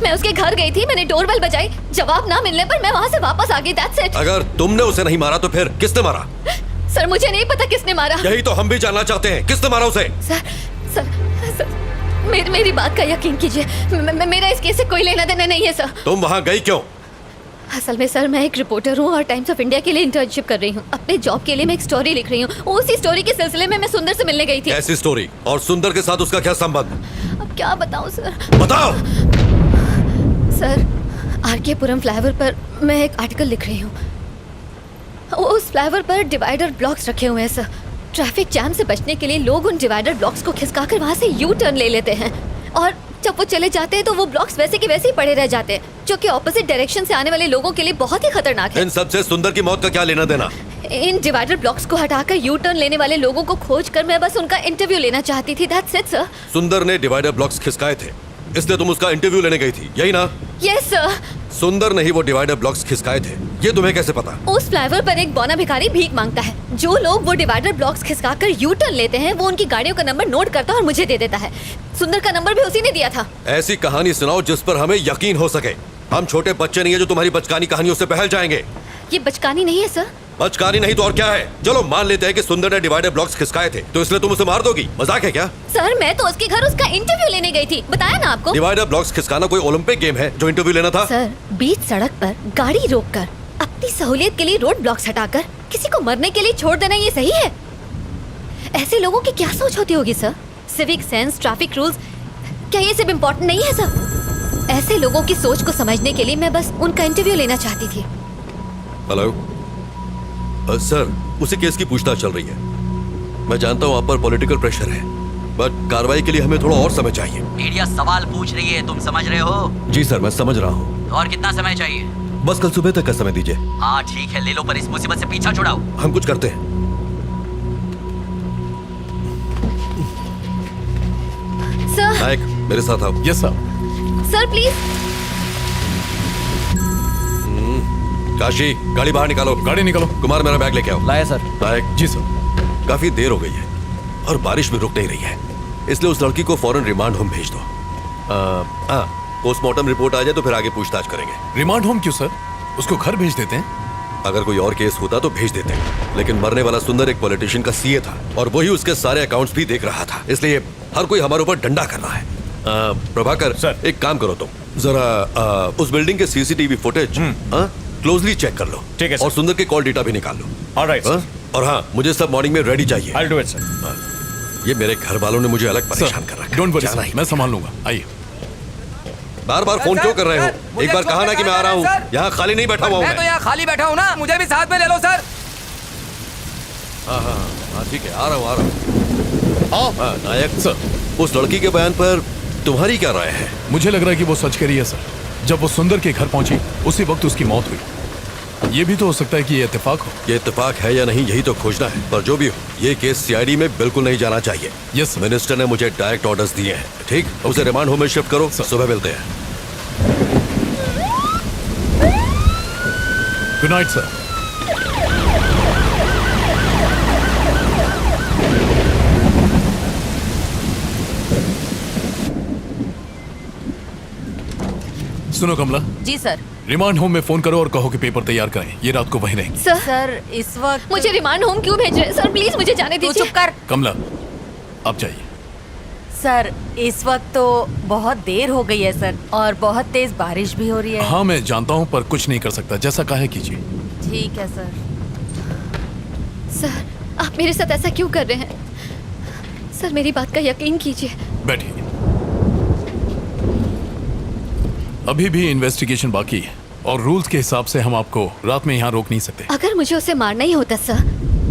मैं उसके घर गई थी, मैंने डोरबेल बजाई, जवाब ना मिलने पर मैं वहाँ से वापस आ गई। That's it. अगर तुमने उसे नहीं मारा तो फिर किसने मारा? सर मुझे नहीं पता किसने मारा। यही तो हम भी जानना चाहते हैं, किसने मारा उसे? सर मेरी बात का यकीन कीजिए, मेरा इस केस से कोई लेना देना नहीं है सर। तुम वहाँ गई क्यों? असल में सर, मैं एक रिपोर्टर हूँ और टाइम्स ऑफ इंडिया के लिए इंटर्नशिप कर रही हूँ। अपने जॉब के लिए मैं एक स्टोरी लिख रही हूँ। उसी स्टोरी के सिलसिले में मैं सुंदर से मिलने गई थी। ऐसी स्टोरी? और सुंदर के साथ उसका क्या संबंध? अब क्या बताऊँ सर? बताओ। सर, आरकेपुरम फ्लाईओवर पर मैं एक आर्टिकल लिख रही हूँ। उस फ्लाईओवर पर डिवाइडर ब्लॉक्स रखे हुए हैं सर। ट्रैफिक जैम से बचने के लिए लोग उन डिवाइडर ब्लॉक्स को खिसकाकर वहाँ से यू टर्न ले लेते हैं, और जब वो चले जाते हैं तो वो ब्लॉक्स वैसे के वैसे ही पड़े रह जाते हैं, जो कि ऑपोजिट डायरेक्शन से आने वाले लोगों के लिए बहुत ही खतरनाक है। इन सबसे सुंदर की मौत का क्या लेना देना? इन डिवाइडर ब्लॉक्स को हटाकर यू टर्न लेने वाले लोगों को खोज कर मैं बस उनका इंटरव्यू लेना चाहती थी। That's it sir. सुंदर ने डिवाइडर ब्लॉक्स खिसकाए थे, इसलिए तुम उसका इंटरव्यू लेने गई थी, यही ना? Yes sir. सुंदर ने ही वो डिवाइडर ब्लॉक्स खिसकाए थे, ये तुम्हें कैसे पता? उस फ्लाईओवर पर एक बौना भिखारी भीख मांगता है। जो लोग वो डिवाइडर ब्लॉक्स खिसकाकर यू टर्न लेते हैं, वो उनकी गाड़ियों का नंबर नोट करता है और मुझे दे देता है। सुंदर का नंबर भी उसी ने दिया था। ऐसी कहानी सुनाओ जिस पर हमें यकीन हो सके। हम छोटे बच्चे नहीं है जो तुम्हारी बचकानी कहानियों से बहल जाएंगे। ये बचकानी नहीं है सर। बचकानी नहीं तो और क्या है? चलो मान लेते हैं कि सुंदर ने डिवाइडर ब्लॉक्स खिसकाए थे, तो इसलिए तुम उसे मार दोगी? मजाक है क्या? सर मैं तो उसके घर उसका इंटरव्यू लेने गई थी, बताया ना आपको। डिवाइडर ब्लॉक्स खिसकाना कोई ओलंपिक गेम है जो इंटरव्यू लेना था? सर, बीच सड़क पर गाड़ी रोककर अपनी सहूलियत के लिए रोड ब्लॉक्स हटाकर किसी को मरने के लिए छोड़ देना, ये सही है? ऐसे लोगों की क्या सोच होती होगी sir? Civic sense, traffic rules, क्या ये सब इम्पोर्टेंट नहीं है सर? ऐसे लोगों की सोच को समझने के लिए मैं बस उनका इंटरव्यू लेना चाहती थी। हेलो, सर, उसी केस की पूछताछ चल रही है। मैं जानता हूँ आप पर पॉलिटिकल प्रेशर है, बट कार्रवाई के लिए हमें थोड़ा और समय चाहिए। मीडिया सवाल पूछ रही है, तुम समझ रहे हो? जी सर, मैं समझ रहा हूँ। और कितना समय चाहिए? बस कल सुबह तक का समय दीजिए। हाँ ठीक है, ले लो, पर इस मुसीबत से पीछा छुड़ाओ। हम कुछ करते हैं। सर। नायक, मेरे साथ आओ। Yes sir. Sir please. Kashi, गाड़ी बाहर निकालो। गाड़ी निकालो। कुमार, मेरा बैग लेके आओ। लाया सर। नायक। जी सर। काफी देर हो गई है और बारिश भी रुक नहीं रही है, इसलिए उस लड़की को फौरन रिमांड होम भेज दो। पोस्टमार्टम रिपोर्ट आ जाए तो फिर आगे पूछताछ करेंगे। रिमांड होम क्यों सर? उसको घर भेज देते हैं। अगर कोई और केस होता तो भेज देते, लेकिन मरने वाला सुंदर एक पॉलिटिशियन का सीए था और वही उसके सारे अकाउंट्स भी देख रहा था, इसलिए हर कोई हमारे ऊपर डंडा कर रहा है। प्रभाकर सर, एक काम करो तुम जरा उस बिल्डिंग के सीसीटीवी फुटेज क्लोजली चेक कर लो। ठीक है सर। और सुंदर के कॉल डेटा भी निकाल लो। Alright sir. और हाँ, मुझे सब मॉर्निंग में रेडी चाहिए। I'll do it, sir. ये मेरे घर वालों ने मुझे अलग परेशान कर रखा। डोंट वरी सर, मैं संभाल लूंगा। आइए। बार बार फोन क्यों कर रहे हो? एक बार कहा ना कि मैं आ रहा हूँ। यहाँ खाली नहीं बैठा हुआ हूँ मैं तो यहाँ खाली बैठा हूँ ना, मुझे भी साथ में ले लो सर। हाँ ठीक है, आ रहा हूँ। हाँ नायक सर, उस लड़की के बयान पर तुम्हारी क्या राय है? मुझे लग रहा है कि वो सच कह रही है सर। जब वो सुंदर के घर पहुंची उसी वक्त उसकी मौत हुई। ये भी तो हो सकता है कि ये इत्तेफाक हो। ये इत्तेफाक है या नहीं, यही तो खोजना है। पर जो भी हो, ये केस सीआईडी में बिल्कुल नहीं जाना चाहिए। यस, मिनिस्टर ने मुझे डायरेक्ट ऑर्डर्स दिए हैं। ठीक, उसे रिमांड होम में शिफ्ट करो। सुबह मिलते हैं। Good night sir. सुनो कमला। जी सर। रिमांड होम में फोन करो और कहो कि पेपर तैयार करें। ये रात को वहीं रहेंगे। सर इस वक्त मुझे रिमांड होम क्यों भेज रहे हैं? सर प्लीज मुझे जाने दीजिए। चुप कर। कमला, आप जाइए। सर इस वक्त तो बहुत देर हो गई है सर, और बहुत तेज बारिश भी हो रही है। हाँ मैं जानता हूँ, पर कुछ नहीं कर सकता। जैसा कहे कीजिए। ठीक है सर। सर आप मेरे साथ ऐसा क्यों कर रहे हैं? सर मेरी बात का यकीन कीजिए। बैठिए। अभी भी इन्वेस्टिगेशन बाकी है और रूल्स के हिसाब से हम आपको रात में यहाँ रोक नहीं सकते। अगर मुझे उसे मारना ही होता सर,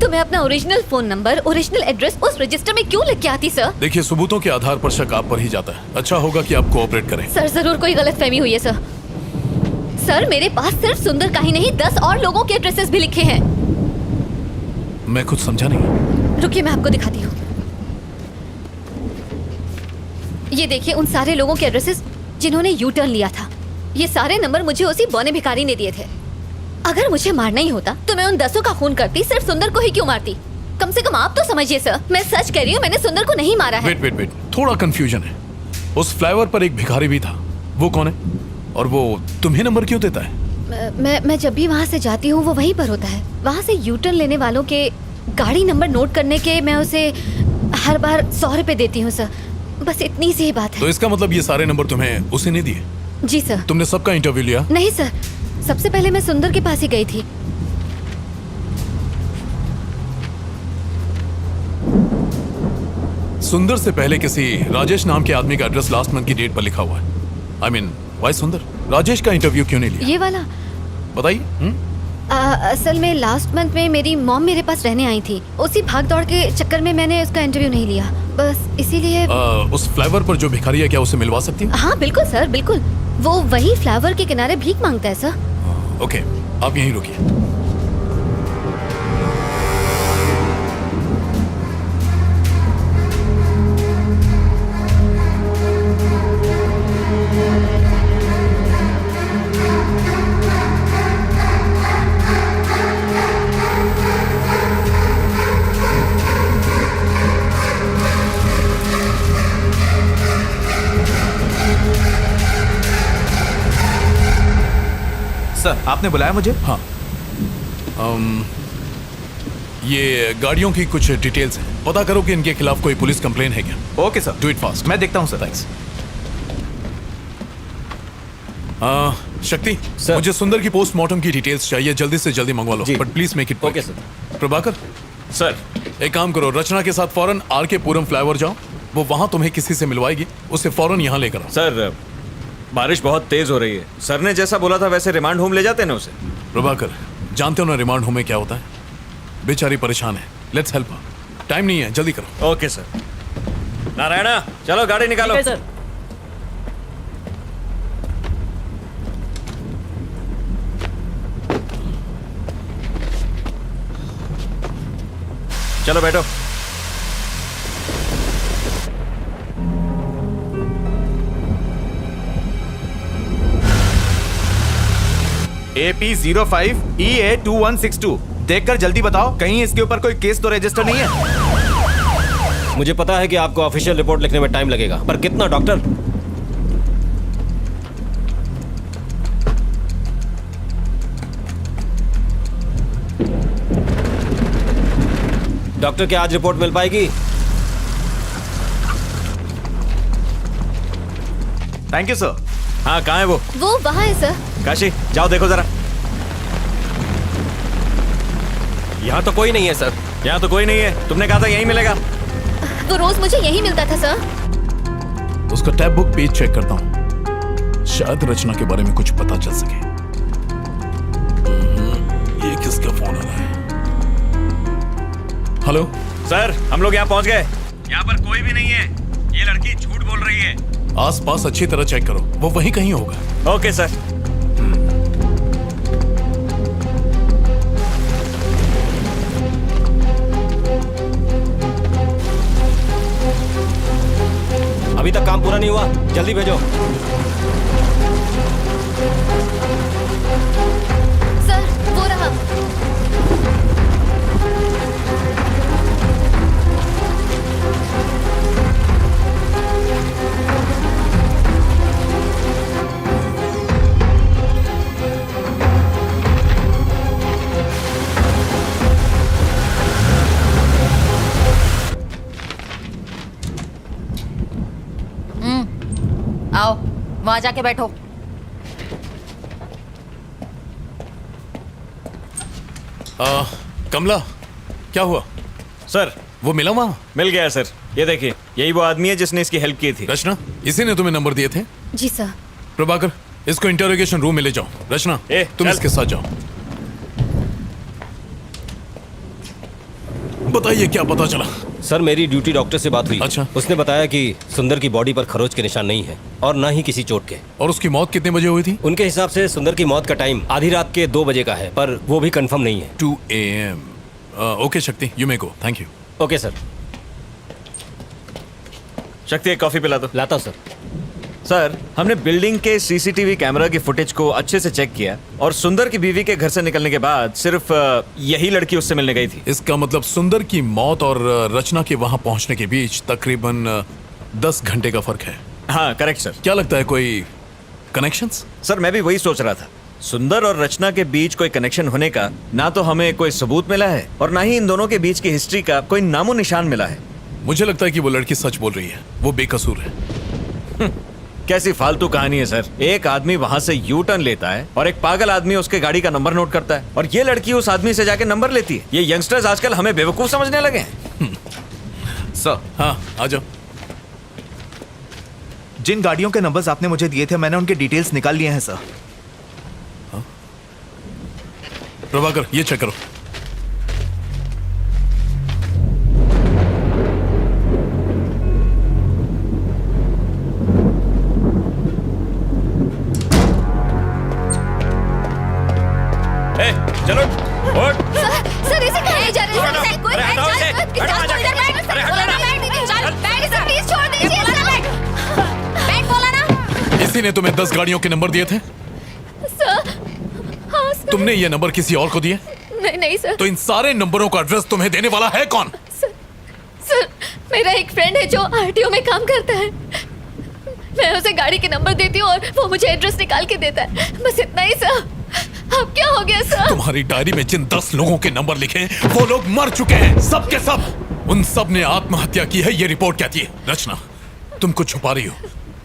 तो मैं अपना original phone number, original address उस रजिस्टर में क्यों लिख के आती सर? देखिए, सबूतों के आधार पर शक आप पर ही जाता है। अच्छा होगा कि आप कोऑपरेट करें। सर जरूर कोई गलतफहमी हुई है सर। सर मेरे पास सिर्फ सुंदर का ही नहीं 10 और लोगों के एड्रेसेस भी लिखे हैं। मैं कुछ समझा नहीं। रुकिए मैं आपको दिखाती हूँ। ये देखिए उन सारे लोगों के एड्रेसेस जिन्होंने यू टर्न लिया था। ये सारे नंबर मुझे उसी बौने भिखारी ने दिए थे। अगर मुझे मारना ही होता तो मैं उन 10 का खून करती, सिर्फ सुंदर को ही क्यों मारती? कम से कम आप तो समझिए सर, मैं सच कह रही हूँ, मैंने सुंदर को नहीं मारा है। वेट, थोड़ा कंफ्यूजन है। उस फ्लाईओवर पर एक भिखारी भी था, वो कौन है? और वो तुम्हें नंबर क्यों देता है? मैं जब भी वहाँ से जाती हूँ वो वहीं पर होता है। वहाँ से यू टर्न लेने वालों के गाड़ी नंबर नोट करने के मैं उसे हर बार 100 रुपए देती हूँ सर। बस इतनी सी ही बात है। तो इसका मतलब ये सारे नंबर तुम्हें उसे नहीं दिए? जी सर। तुमने सबका इंटरव्यू लिया? नहीं सर, सबसे पहले मैं सुंदर के पास ही गई थी। सुंदर से पहले किसी राजेश नाम के आदमी का एड्रेस लास्ट मंथ की डेट पर लिखा हुआ है। आई मीन वाई सुंदर? राजेश का इंटरव्यू क्यों नहीं लिया? ये वाला बताइए। असल में लास्ट मंथ में मेरी मॉम मेरे पास रहने आई थी। उसी भाग दौड़ के चक्कर में मैंने उसका इंटरव्यू नहीं लिया, बस इसीलिए। उस फ्लाईओवर पर जो भिखारी है, क्या उसे मिलवा सकती हूँ? हाँ बिल्कुल सर, बिल्कुल। वो वही फ्लाईओवर के किनारे भीख मांगता है सर। ओके, आप यहीं रुकिए। सर आपने बुलाया मुझे? हाँ। ये गाड़ियों की कुछ डिटेल्स हैं, पता करो कि इनके खिलाफ कोई पुलिस कंप्लेन है क्या? Okay sir, do it fast. मैं देखता हूँ सर। थैंक्स। शक्ति, मुझे सुंदर की पोस्टमार्टम की डिटेल्स चाहिए, जल्दी से जल्दी मंगवा लो, but please make it. Okay sir. Prabhakar sir, एक काम करो, रचना के साथ फौरन आर के पुरम फ्लाईओवर जाओ, वो वहां तुम्हें किसी से मिलवाएगी, उसे फौरन यहाँ लेकर आओ। सर बारिश बहुत तेज हो रही है। सर ने जैसा बोला था वैसे रिमांड होम ले जाते ना उसे। प्रभाकर, जानते हो ना रिमांड होम में क्या होता है? बेचारी परेशान है। Let's help. टाइम नहीं है, जल्दी करो। Okay sir. नारायणा चलो गाड़ी निकालो। सर। चलो बैठो। AP05EA2162 देखकर जल्दी बताओ, कहीं इसके ऊपर कोई केस तो रजिस्टर नहीं है? मुझे पता है कि आपको ऑफिशियल रिपोर्ट लिखने में टाइम लगेगा, पर कितना डॉक्टर? डॉक्टर क्या आज रिपोर्ट मिल पाएगी? Thank you sir. हाँ कहाँ है वो? वो वहाँ है सर। काशी जाओ देखो जरा। यहाँ तो कोई नहीं है सर। यहाँ तो कोई नहीं है, तुमने कहा था यहीं मिलेगा। वो रोज मुझे यही मिलता था सर। उसका टैब बुक पेज चेक करता हूँ, शायद रचना के बारे में कुछ पता चल सके। ये किसका फोन आ रहा है? हेलो सर, हम लोग यहाँ पहुँच गए। यहाँ पर कोई भी नहीं है, ये लड़की झूठ बोल रही है। आसपास अच्छी तरह चेक करो, वो वहीं कहीं होगा। Okay sir. अभी तक काम पूरा नहीं हुआ, जल्दी भेजो। सर वो रहा। आओ वहां जाके बैठो। कमला क्या हुआ? सर वो मिला वहाँ? मिल गया सर, ये देखिए यही वो आदमी है जिसने इसकी हेल्प की थी। रचना, इसी ने तुम्हें नंबर दिए थे? जी सर। प्रभाकर, इसको इंटरोगेशन रूम में ले जाओ। रचना तुम इसके साथ जाओ। बताइए क्या पता चला? सर मेरी ड्यूटी डॉक्टर से बात हुई। अच्छा। उसने बताया कि सुंदर की बॉडी पर खरोच के निशान नहीं है और ना ही किसी चोट के। और उसकी मौत कितने बजे हुई थी? उनके हिसाब से सुंदर की मौत का टाइम आधी रात के 2 बजे का है, पर वो भी कंफर्म नहीं है। 2 AM। ओके शक्ति, you may go. Thank you. Okay sir. शक्ति एक कॉफी पिला दो। लाता हूं सर। सर हमने बिल्डिंग के सीसीटीवी कैमरा की फुटेज को अच्छे से चेक किया और सुंदर की बीवी के घर से निकलने के बाद सिर्फ यही लड़की उससे मिलने गई थी। इसका मतलब सुंदर की मौत और रचना के वहां पहुंचने के बीच तकरीबन 10 घंटे का फर्क है। हाँ करेक्ट सर। क्या लगता है कोई कनेक्शंस? सर मैं भी वही सोच रहा था, सुंदर और रचना के बीच कोई कनेक्शन होने का ना तो हमें कोई सबूत मिला है और ना ही इन दोनों के बीच की हिस्ट्री का कोई नामो निशान मिला है। मुझे लगता है कि वो लड़की सच बोल रही है, वो बेकसूर है। कैसी फालतू कहानी है सर। एक आदमी वहां से यू टर्न लेता है और एक पागल आदमी उसके गाड़ी का नंबर नोट करता है और ये लड़की उस आदमी से जाके नंबर लेती है। ये यंगस्टर्स आजकल हमें बेवकूफ समझने लगे हैं। सर हाँ आ जाओ। जिन गाड़ियों के नंबर्स आपने मुझे दिए थे मैंने उनके डिटेल्स निकाल लिए हैं सर। प्रभाकर ये चेक करो। चलो सर इसे कहाँ ले जा रहे हैं? सर कोई हटाओ इसे, हटाओ प्लीज छोड़ दीजिए। बैठ बोला ना। इसी ने तुम्हें 10 गाड़ियों के नंबर दिए थे? सर हाँ सर। तुमने ये नंबर किसी और को दिए? नहीं सर। तो इन सारे नंबरों का एड्रेस तुम्हें देने वाला है कौन? सर मेरा एक फ्रेंड है जो आरटीओ में काम करता है। मैं उसे गाड़ी के नंबर देती हूँ और वो मुझे एड्रेस निकाल के देता है, बस इतना ही सर। अब क्या हो गया सर? तुम्हारी डायरी में जिन 10 लोगों के नंबर लिखे हैं वो लोग मर चुके हैं, सब के सब। उन सब ने आत्महत्या की है, ये रिपोर्ट कहती है। रचना तुम कुछ छुपा रही हो,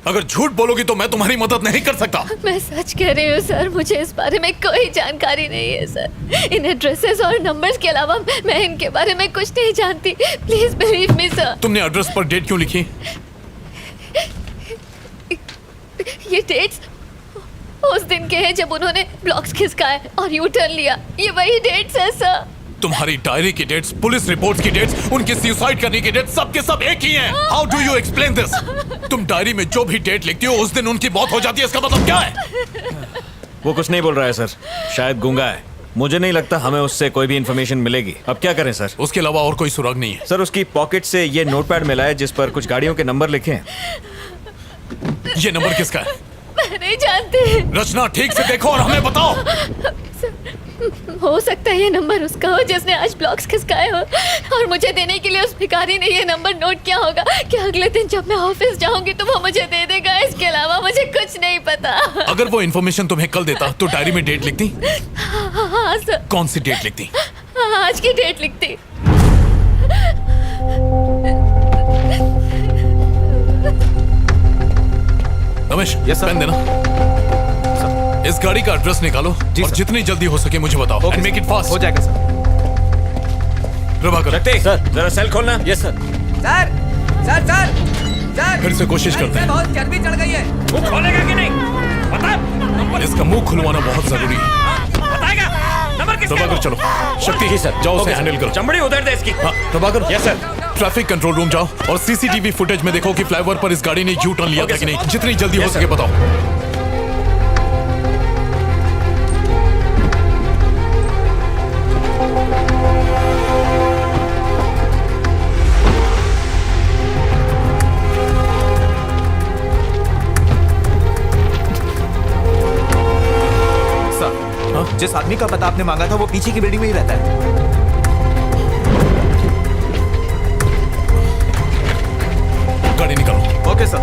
अगर झूठ बोलोगी तो मैं तुम्हारी मदद नहीं कर सकता। मैं सच कह रही हूँ सर, मुझे इस बारे में कोई जानकारी नहीं है सर। इन एड्रेसेस और नंबर्स के अलावा मैं इनके बारे में कुछ नहीं जानती। Please believe me sir. तुमने एड्रेस पर डेट क्यों लिखी? ये डेट्स उस दिन के हैं जब उन्होंने ब्लॉक्स खिसकाए और यू टर्न लिया। ये वही डेट्स है सर। तुम्हारी डायरी की डेट्स, पुलिस रिपोर्ट्स की डेट्स, उनके सुसाइड करने की डेट्स, सब के सब एक ही हैं। How do you explain this? तुम डायरी में जो भी डेट लिखती हो उस दिन उनकी मौत हो जाती है, इसका मतलब क्या है? वो कुछ नहीं बोल रहा है सर, शायद गूंगा है। मुझे नहीं लगता हमें उससे कोई भी इंफॉर्मेशन मिलेगी। अब क्या करें सर? उसके अलावा और कोई सुराग नहीं है। सर उसकी पॉकेट से ये नोटपैड मिला है जिस पर कुछ गाड़ियों के नंबर लिखे हैं। ये नंबर किसका है? मैं नहीं जानती। रचना, ठीक से देखो और हमें बताओ। हो सकता है ये नंबर उसका हो जिसने आज ब्लॉक्स खिसकाए हो, और मुझे देने के लिए उस भिखारी ने ये नंबर नोट किया होगा कि अगले दिन जब मैं ऑफिस जाऊंगी तो वो मुझे दे देगा। इसके अलावा मुझे कुछ नहीं पता। अगर वो इन्फॉर्मेशन तुम्हें कल देता तो डायरी में डेट लिखती? हाँ सर। कौन सी डेट लिखती? आज की डेट लिखती। रमेश, पेन देना। इस गाड़ी का एड्रेस निकालो और जितनी जल्दी हो सके मुझे बताओ। And make it fast. हो जाएगा सर। प्रभाकर, रखते सर, जरा सेल खोलना। Yes sir. Sir sir sir sir फिर से कोशिश करते हैं। बहुत चर्बी चढ़ गई है। वो खोलेगा कि नहीं बता। इसका मुंह खुलवाना बहुत जरूरी है। बताएगा नंबर किसका? प्रभाकर चलो। शक्ति जी सर, जाओ उसे हैंडल करो। चमड़ी उधर दे इसकी। हाँ Prabhakar. Yes sir. Traffic control room जाओ और सीसीटीवी फुटेज में देखो कि फ्लाईओवर पर इस गाड़ी ने यू टर्न लिया था कि नहीं। जितनी जल्दी हो सके बताओ। जिस आदमी का पता आपने मांगा था वो पीछे की बिल्डिंग में ही रहता है। गाड़ी निकालो। Okay sir.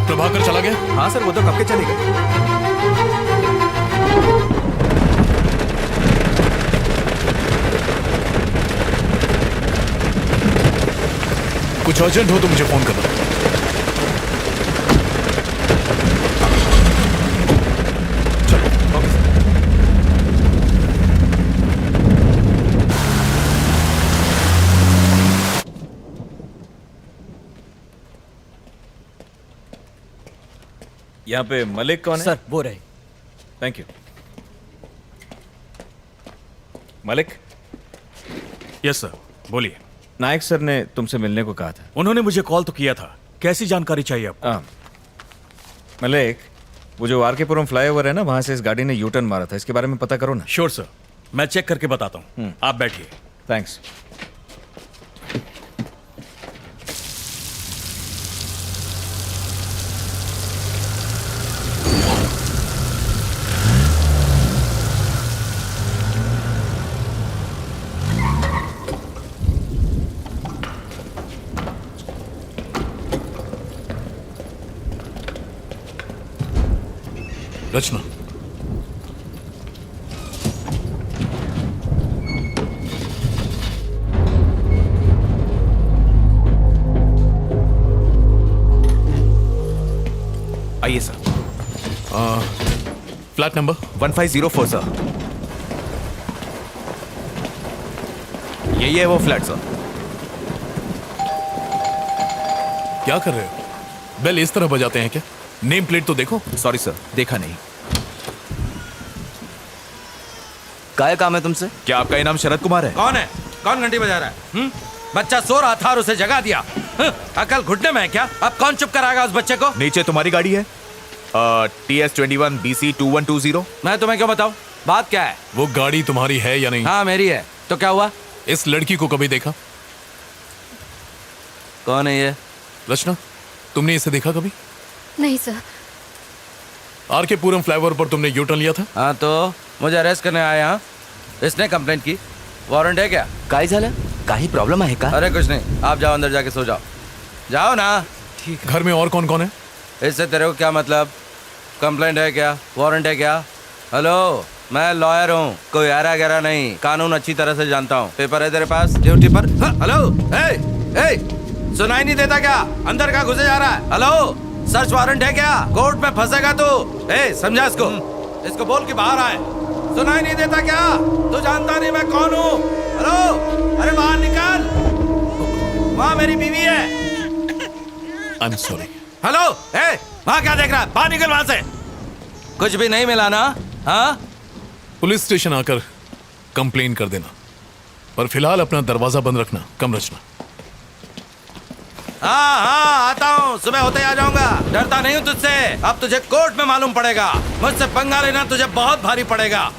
प्रभाकर चला गया? हाँ सर, वो तो कब के चले गए। कुछ अर्जेंट हो तो मुझे फोन करना। चलो। Okay sir. यहाँ पे मलिक कौन है? सर वो रहे। Thank you. Malik. Yes sir, बोलिए। नायक सर ने तुमसे मिलने को कहा था। उन्होंने मुझे कॉल तो किया था। कैसी जानकारी चाहिए आपको? मलिक, वो जो आरकेपुरम फ्लाईओवर है ना, वहां से इस गाड़ी ने यू टर्न मारा था, इसके बारे में पता करो ना। श्योर सर, मैं चेक करके बताता हूँ। आप बैठिए। थैंक्स। रचना, आइए सर। Flat number 1504 sir. यही है वो फ्लैट सर। क्या कर रहे हो? बेल इस तरह बजाते हैं क्या? नेम प्लेट तो देखो। सॉरी सर, देखा नहीं। क्या काम है तुमसे? क्या आपका नाम शरद कुमार है? कौन है? कौन घंटी बजा रहा है? बच्चा सो रहा था और उसे जगा दिया। अकल घुटने में है क्या? अब कौन चुप कराएगा उस बच्चे को? नीचे तुम्हारी गाड़ी है, TS21 BC 2120। मैं तुम्हें क्यों बताऊं? बात क्या है? वो गाड़ी तुम्हारी है या नहीं? हाँ मेरी है। तो क्या हुआ? इस लड़की को कभी देखा? कौन है ये? रचना, तुमने इसे देखा कभी? नहीं सर। आरकेपुरम फ्लाईओवर पर तुमने यू टर्न लिया था? हाँ तो मुझे अरेस्ट करने आए। हाँ, इसने कंप्लेंट की। वारंट है क्या? काय झालं? काही प्रॉब्लम आहे का? अरे कुछ नहीं, आप जाओ अंदर जाके सो जाओ। जाओ ना। ठीक। घर में और कौन कौन है? इससे तेरे को क्या मतलब? कंप्लेंट है क्या? वारंट है क्या? हेलो, मैं लॉयर हूँ, कोई आरा गहरा नहीं, कानून अच्छी तरह से जानता हूँ। पेपर है तेरे पास? ड्यूटी पर? हेलो, सुनाई नहीं देता क्या? अंदर का घुसे जा रहा है? हेलो, सर्च वारंट है क्या? कोर्ट में फंसेगा तू। समझा इसको? इसको बोल के बाहर आए। सुनाई नहीं देता क्या? तू जानता नहीं मैं कौन हूँ? हेलो, अरे बाहर निकाल। वहाँ मेरी बीवी है। I am sorry. हेलो, ए, वहाँ क्या देख रहा है? बाहर निकल वहाँ से। कुछ भी नहीं मिला ना? हाँ? पुलिस स्टेशन आकर कंप्लेन कर देना, पर फिलहाल अपना दरवाजा बंद रखना। कम रचना। हाँ हाँ, आता हूँ, सुबह होते ही आ जाऊंगा। डरता नहीं हूँ तुझसे। अब तुझे कोर्ट में मालूम पड़ेगा। मुझसे पंगा लेना तुझे बहुत भारी पड़ेगा।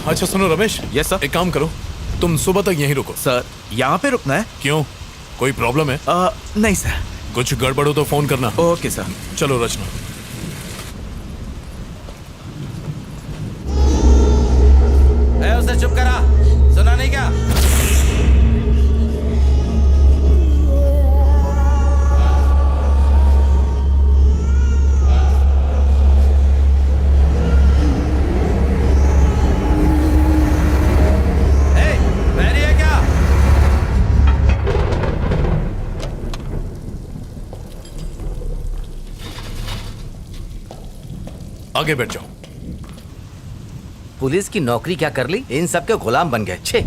अच्छा सुनो रमेश। Yes sir. एक काम करो, तुम सुबह तक यहीं रुको। सर, यहाँ पे रुकना है? क्यों, कोई प्रॉब्लम है? नहीं सर। कुछ गड़बड़ हो तो फोन करना। Okay sir. चलो रचना। उसे चुप करा, सुना नहीं क्या? आगे बैठ जाओ। पुलिस की नौकरी क्या कर ली, इन सब के गुलाम बन गए। छे।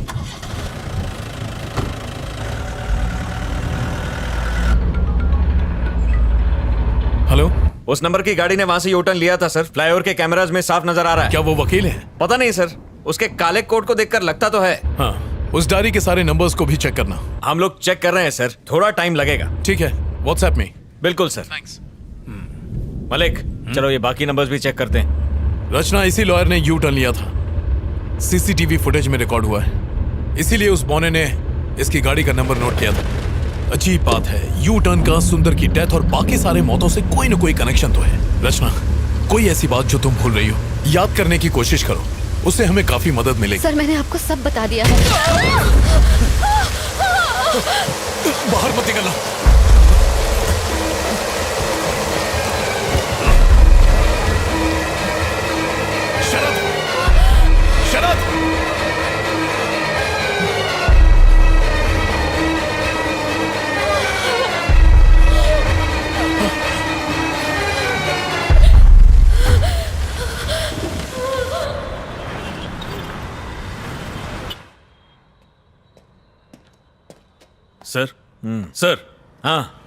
हेलो, उस नंबर की गाड़ी ने वहां से यूटर्न लिया था सर। फ्लाईओवर के कैमराज में साफ नजर आ रहा है। क्या वो वकील है? पता नहीं सर, उसके काले कोट को देखकर लगता तो है। हाँ, उस डायरी के सारे नंबर्स को भी चेक करना। हम लोग चेक कर रहे हैं सर, थोड़ा टाइम लगेगा। ठीक है, व्हाट्सएप में। बिल्कुल सर। थैंक्स। मलिक, चलो ये बाकी नंबर्स भी चेक करते हैं। रचना, इसी लॉयर ने यू टर्न लिया था। सीसीटीवी फुटेज में रिकॉर्ड हुआ है, इसीलिए उस बौने ने इसकी गाड़ी का नंबर नोट किया था। अजीब बात है, यू टर्न का सुंदर की डेथ और बाकी सारे मौतों से कोई न कोई कनेक्शन तो है। रचना, कोई ऐसी बात जो तुम भूल रही हो, याद करने की कोशिश करो, उससे हमें काफी मदद मिलेगी। सर, मैंने आपको सब बता दिया है। बाहर मत निकलना। सर। सर। हाँ,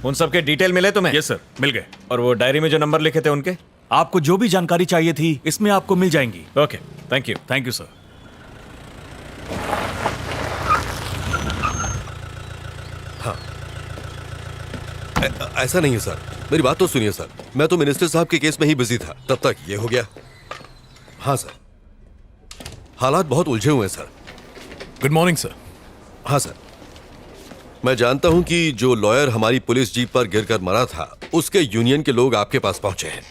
उन सब के डिटेल मिले तुम्हें? यस सर, मिल गए। और वो डायरी में जो नंबर लिखे थे उनके? आपको जो भी जानकारी चाहिए थी इसमें आपको मिल जाएंगी। Okay, thank you. Thank you sir. हाँ, ऐसा नहीं है सर, मेरी बात तो सुनिए सर। मैं तो मिनिस्टर साहब के केस में ही बिजी था, तब तक ये हो गया। हाँ सर, हालात बहुत उलझे हुए हैं सर। Good morning sir. हाँ सर, मैं जानता हूं कि जो लॉयर हमारी पुलिस जीप पर गिरकर मरा था, उसके यूनियन के लोग आपके पास पहुंचे हैं।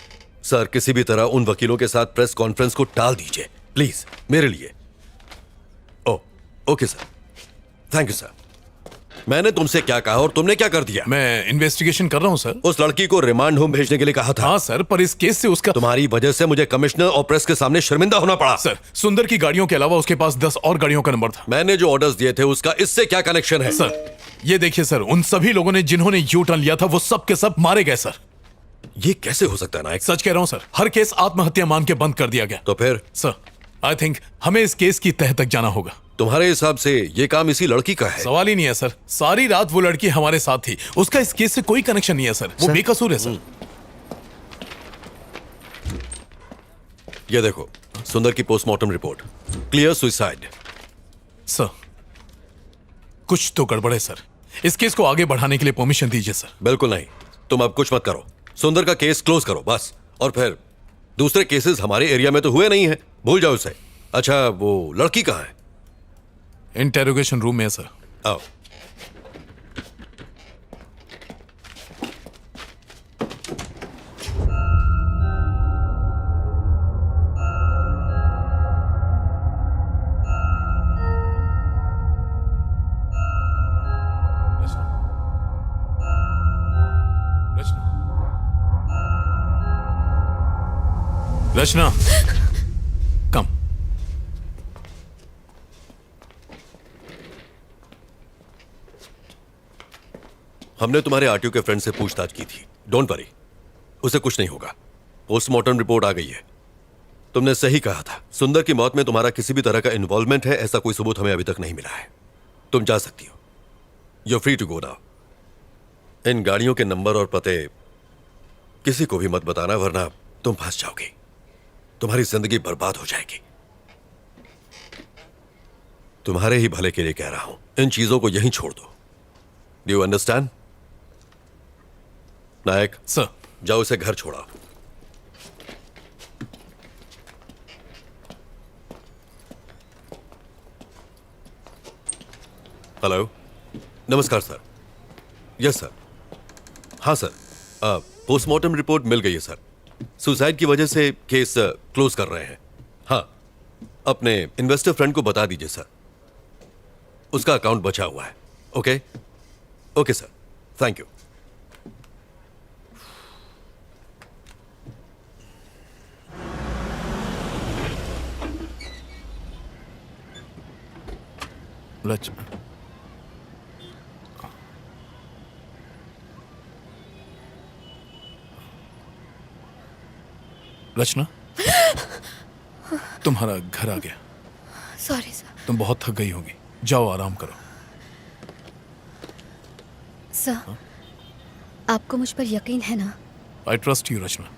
सर, किसी भी तरह उन वकीलों के साथ प्रेस कॉन्फ्रेंस को टाल दीजिए प्लीज, मेरे लिए। Okay sir, thank you sir. मैंने तुमसे क्या कहा और तुमने क्या कर दिया? मैं इन्वेस्टिगेशन कर रहा हूं सर। उस लड़की को रिमांड होम भेजने के लिए कहा था। हाँ सर, पर इस केस से उसका तुम्हारी वजह से मुझे कमिश्नर और प्रेस के सामने शर्मिंदा होना पड़ा। सर, सुंदर की गाड़ियों के अलावा उसके पास 10 और गाड़ियों का नंबर था। मैंने जो ऑर्डर्स दिए थे उसका इससे क्या कनेक्शन है? सर, ये देखिए सर, उन सभी लोगों ने जिन्होंने यू टर्न लिया था वो सब के सब मारे गए सर। ये कैसे हो सकता है नायक? सच कह रहा हूं सर, हर केस आत्महत्या मान के बंद कर दिया गया। तो फिर? सर, आई थिंक हमें इस केस की तह तक जाना होगा। तुम्हारे हिसाब से ये काम इसी लड़की का है? सवाल ही नहीं है सर, सारी रात वो लड़की हमारे साथ थी, उसका इस केस से कोई कनेक्शन नहीं है सर। वो बेकसूर है सर। ये देखो, सुंदर की postmortem report, clear suicide. Sir, कुछ तो गड़बड़ है सर। इस केस को आगे बढ़ाने के लिए परमिशन दीजिए सर। बिल्कुल नहीं, तुम अब कुछ मत करो। सुंदर का केस क्लोज करो बस। और फिर दूसरे केसेस हमारे एरिया में तो हुए नहीं है, भूल जाओ उसे। अच्छा, वो लड़की कहाँ है? इंटेरोगेशन रूम में है सर। आओ। रचना, कम। हमने तुम्हारे आरटीओ के फ्रेंड से पूछताछ की थी। डोंट वरी, उसे कुछ नहीं होगा। पोस्टमार्टम रिपोर्ट आ गई है। तुमने सही कहा था, सुंदर की मौत में तुम्हारा किसी भी तरह का इन्वॉल्वमेंट है, ऐसा कोई सबूत हमें अभी तक नहीं मिला है। तुम जा सकती हो। You free to go now. इन गाड़ियों के नंबर और पते किसी को भी मत बताना, वरना तुम फंस जाओगी। तुम्हारी जिंदगी बर्बाद हो जाएगी। तुम्हारे ही भले के लिए कह रहा हूं, इन चीजों को यहीं छोड़ दो। Do you understand? Nayak sir, जाओ इसे घर छोड़ा। हेलो, नमस्कार सर। Yes sir. हाँ सर, पोस्टमार्टम रिपोर्ट मिल गई है सर। सुसाइड की वजह से केस क्लोज कर रहे हैं। हाँ, अपने इन्वेस्टर फ्रेंड को बता दीजिए सर, उसका अकाउंट बचा हुआ है। Okay okay sir, thank you. Rachna, तुम्हारा घर आ गया। Sorry sir. तुम बहुत थक गई होगी, जाओ आराम करो। सर, आपको मुझ पर यकीन है ना? आई ट्रस्ट यू रचना।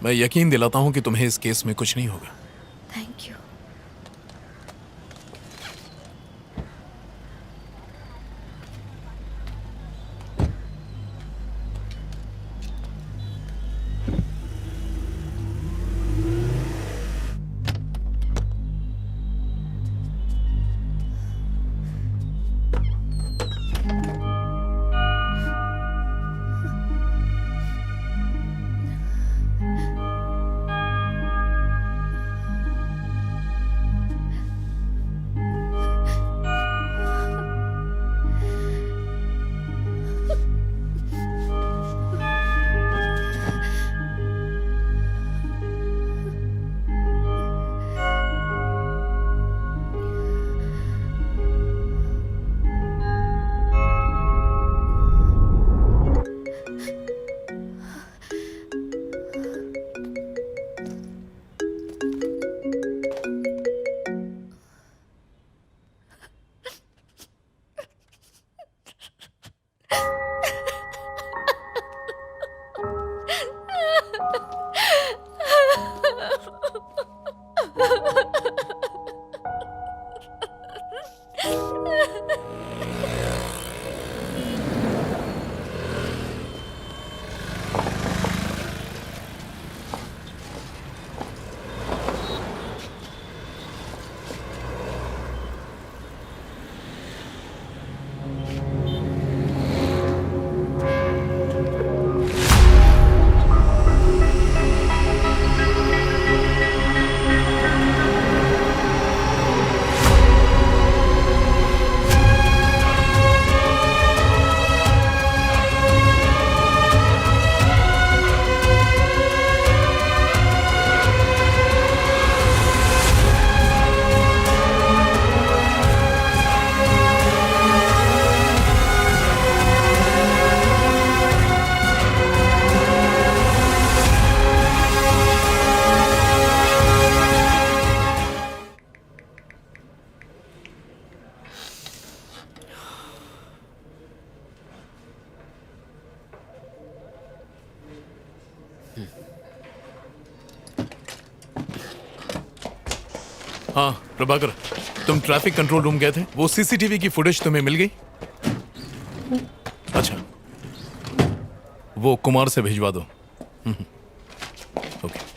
मैं यकीन दिलाता हूं कि तुम्हें इस केस में कुछ नहीं होगा। Thank you. हाँ प्रभाकर, तुम ट्रैफिक कंट्रोल रूम गए थे, वो सीसीटीवी की फुटेज तुम्हें मिल गई? अच्छा, वो कुमार से भिजवा दो। ओके।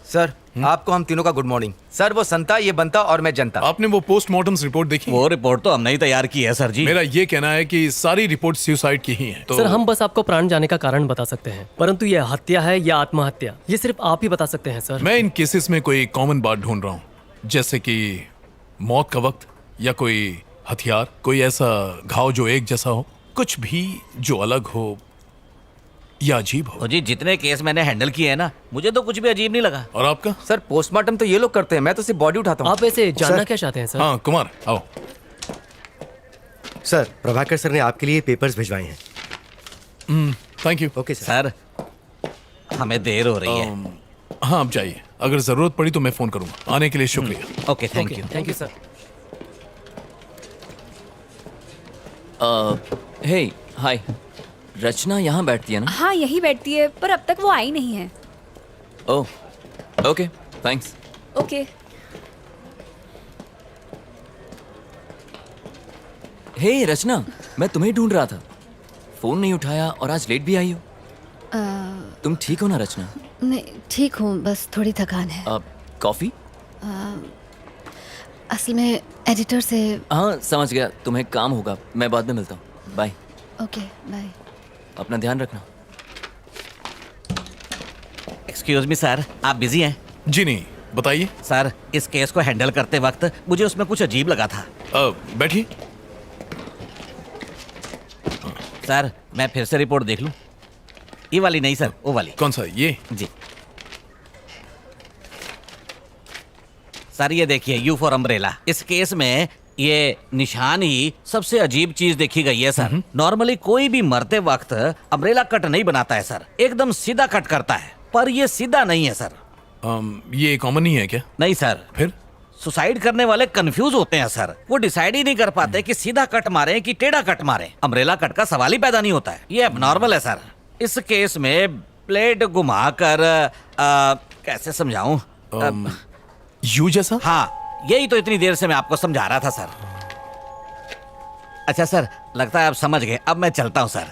सर, आपको हम तीनों का गुड मॉर्निंग। सर, वो संता, ये बनता और मैं जनता। आपने वो पोस्टमार्टम रिपोर्ट देखी? वो रिपोर्ट तो हमने ही तैयार की है सर जी। मेरा ये कहना है कि सारी रिपोर्ट सुसाइड की ही है। तो सर, हम बस आपको प्राण जाने का कारण बता सकते हैं, परंतु ये हत्या है या आत्महत्या, ये सिर्फ आप ही बता सकते हैं सर। मैं इन केसेस में कोई कॉमन बात ढूंढ रहा हूँ, जैसे कि मौत का वक्त या कोई हथियार, कोई ऐसा घाव जो एक जैसा हो, कुछ भी जो अलग हो या अजीब हो। जी, जितने केस मैंने हैंडल किए हैं ना, मुझे तो कुछ भी अजीब नहीं लगा। और आपका? सर, पोस्टमार्टम तो ये लोग करते हैं, मैं तो सिर्फ बॉडी उठाता हूँ। आप ऐसे जानना क्या चाहते हैं सर? हाँ कुमार, आओ। सर, प्रभाकर सर ने आपके लिए पेपर्स भिजवाए हैं। Thank you. Okay sir. हमें देर हो रही है। हाँ, आप जाइए। अगर जरूरत पड़ी तो मैं फोन करूंगा। आने के लिए शुक्रिया। Okay, thank you. Thank you sir. Hey hi, Rachna यहाँ बैठती है ना? हाँ, यही बैठती है, पर अब तक वो आई नहीं है। ओह, ओके, थैंक्स। ओके। हे रचना, मैं तुम्हें ढूंढ रहा था। फोन नहीं उठाया और आज लेट भी आई हो। तुम ठीक हो ना रचना? नहीं, ठीक हूँ, बस थोड़ी थकान है। कॉफी? असल में एडिटर से। हाँ, समझ गया। तुम्हें काम होगा, मैं बाद में मिलता हूँ। बाय। Okay, bye. अपना ध्यान रखना। एक्सक्यूज मी सर, आप बिजी हैं? जी नहीं, बताइए। सर, इस केस को हैंडल करते वक्त मुझे उसमें कुछ अजीब लगा था। बैठिए। सर, मैं फिर से रिपोर्ट देख लूं? ये वाली नहीं सर, वो वाली। कौन सा? ये? जी सर, ये देखिए, यू फॉर अम्ब्रेला। इस केस में ये निशान ही सबसे अजीब चीज देखी गई है सर। नॉर्मली कोई भी मरते वक्त अम्ब्रेला कट नहीं बनाता है सर, एकदम सीधा कट करता है, पर ये सीधा नहीं है सर। ये कॉमन नहीं है क्या? नहीं सर। फिर? सुसाइड करने वाले कंफ्यूज होते हैं सर। वो डिसाइड ही नहीं कर पाते कि सीधा कट मारे कि टेढ़ा कट मारे। अम्ब्रेला कट का सवाल ही पैदा नहीं होता है। ये एबनॉर्मल है सर। इस केस में ब्लेड घुमाकर कैसे समझाऊं? यू जैसा? हाँ, यही तो इतनी देर से मैं आपको समझा रहा था सर। अच्छा सर, लगता है आप समझ गए। अब मैं चलता हूँ sir.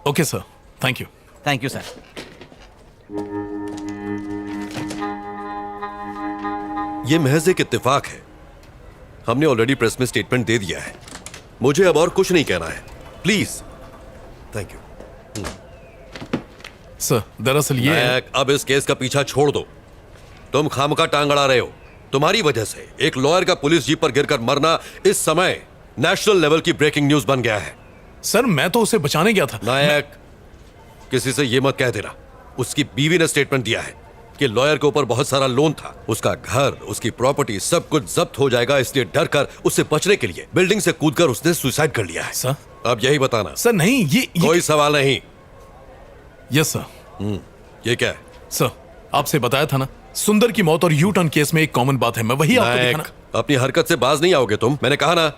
Okay sir, thank you. Thank you sir. ये महज एक इत्तेफाक है। हमने ऑलरेडी प्रेस में स्टेटमेंट दे दिया है। मुझे अब और कुछ नहीं कहना है, प्लीज। Thank you sir. दरअसल ये अब इस केस का पीछा छोड़ दो। तुम खामखा टांग अड़ा रहे हो। तुम्हारी वजह से एक लॉयर का पुलिस जीप पर गिरकर मरना इस समय नेशनल लेवल की ब्रेकिंग न्यूज बन गया है। सर, मैं तो उसे बचाने गया था। नायक, किसी से ये मत कह देना। उसकी बीवी ने स्टेटमेंट दिया है कि लॉयर के ऊपर बहुत सारा लोन था। उसका घर, उसकी प्रॉपर्टी सब कुछ जब्त हो जाएगा, इसलिए डर कर उससे बचने के लिए बिल्डिंग से कूदकर उसने सुसाइड कर लिया है। सर, अब यही बताना। सर नहीं, ये कोई सवाल नहीं। Yes sir. ये क्या है? सर, आपसे बताया था ना, सुंदर की मौत और यू टर्न केस में एक कॉमन बात है। मैं वही आपको दिखाना। अपनी हरकत से बाज नहीं आओगे तुम। मैंने कहा ना,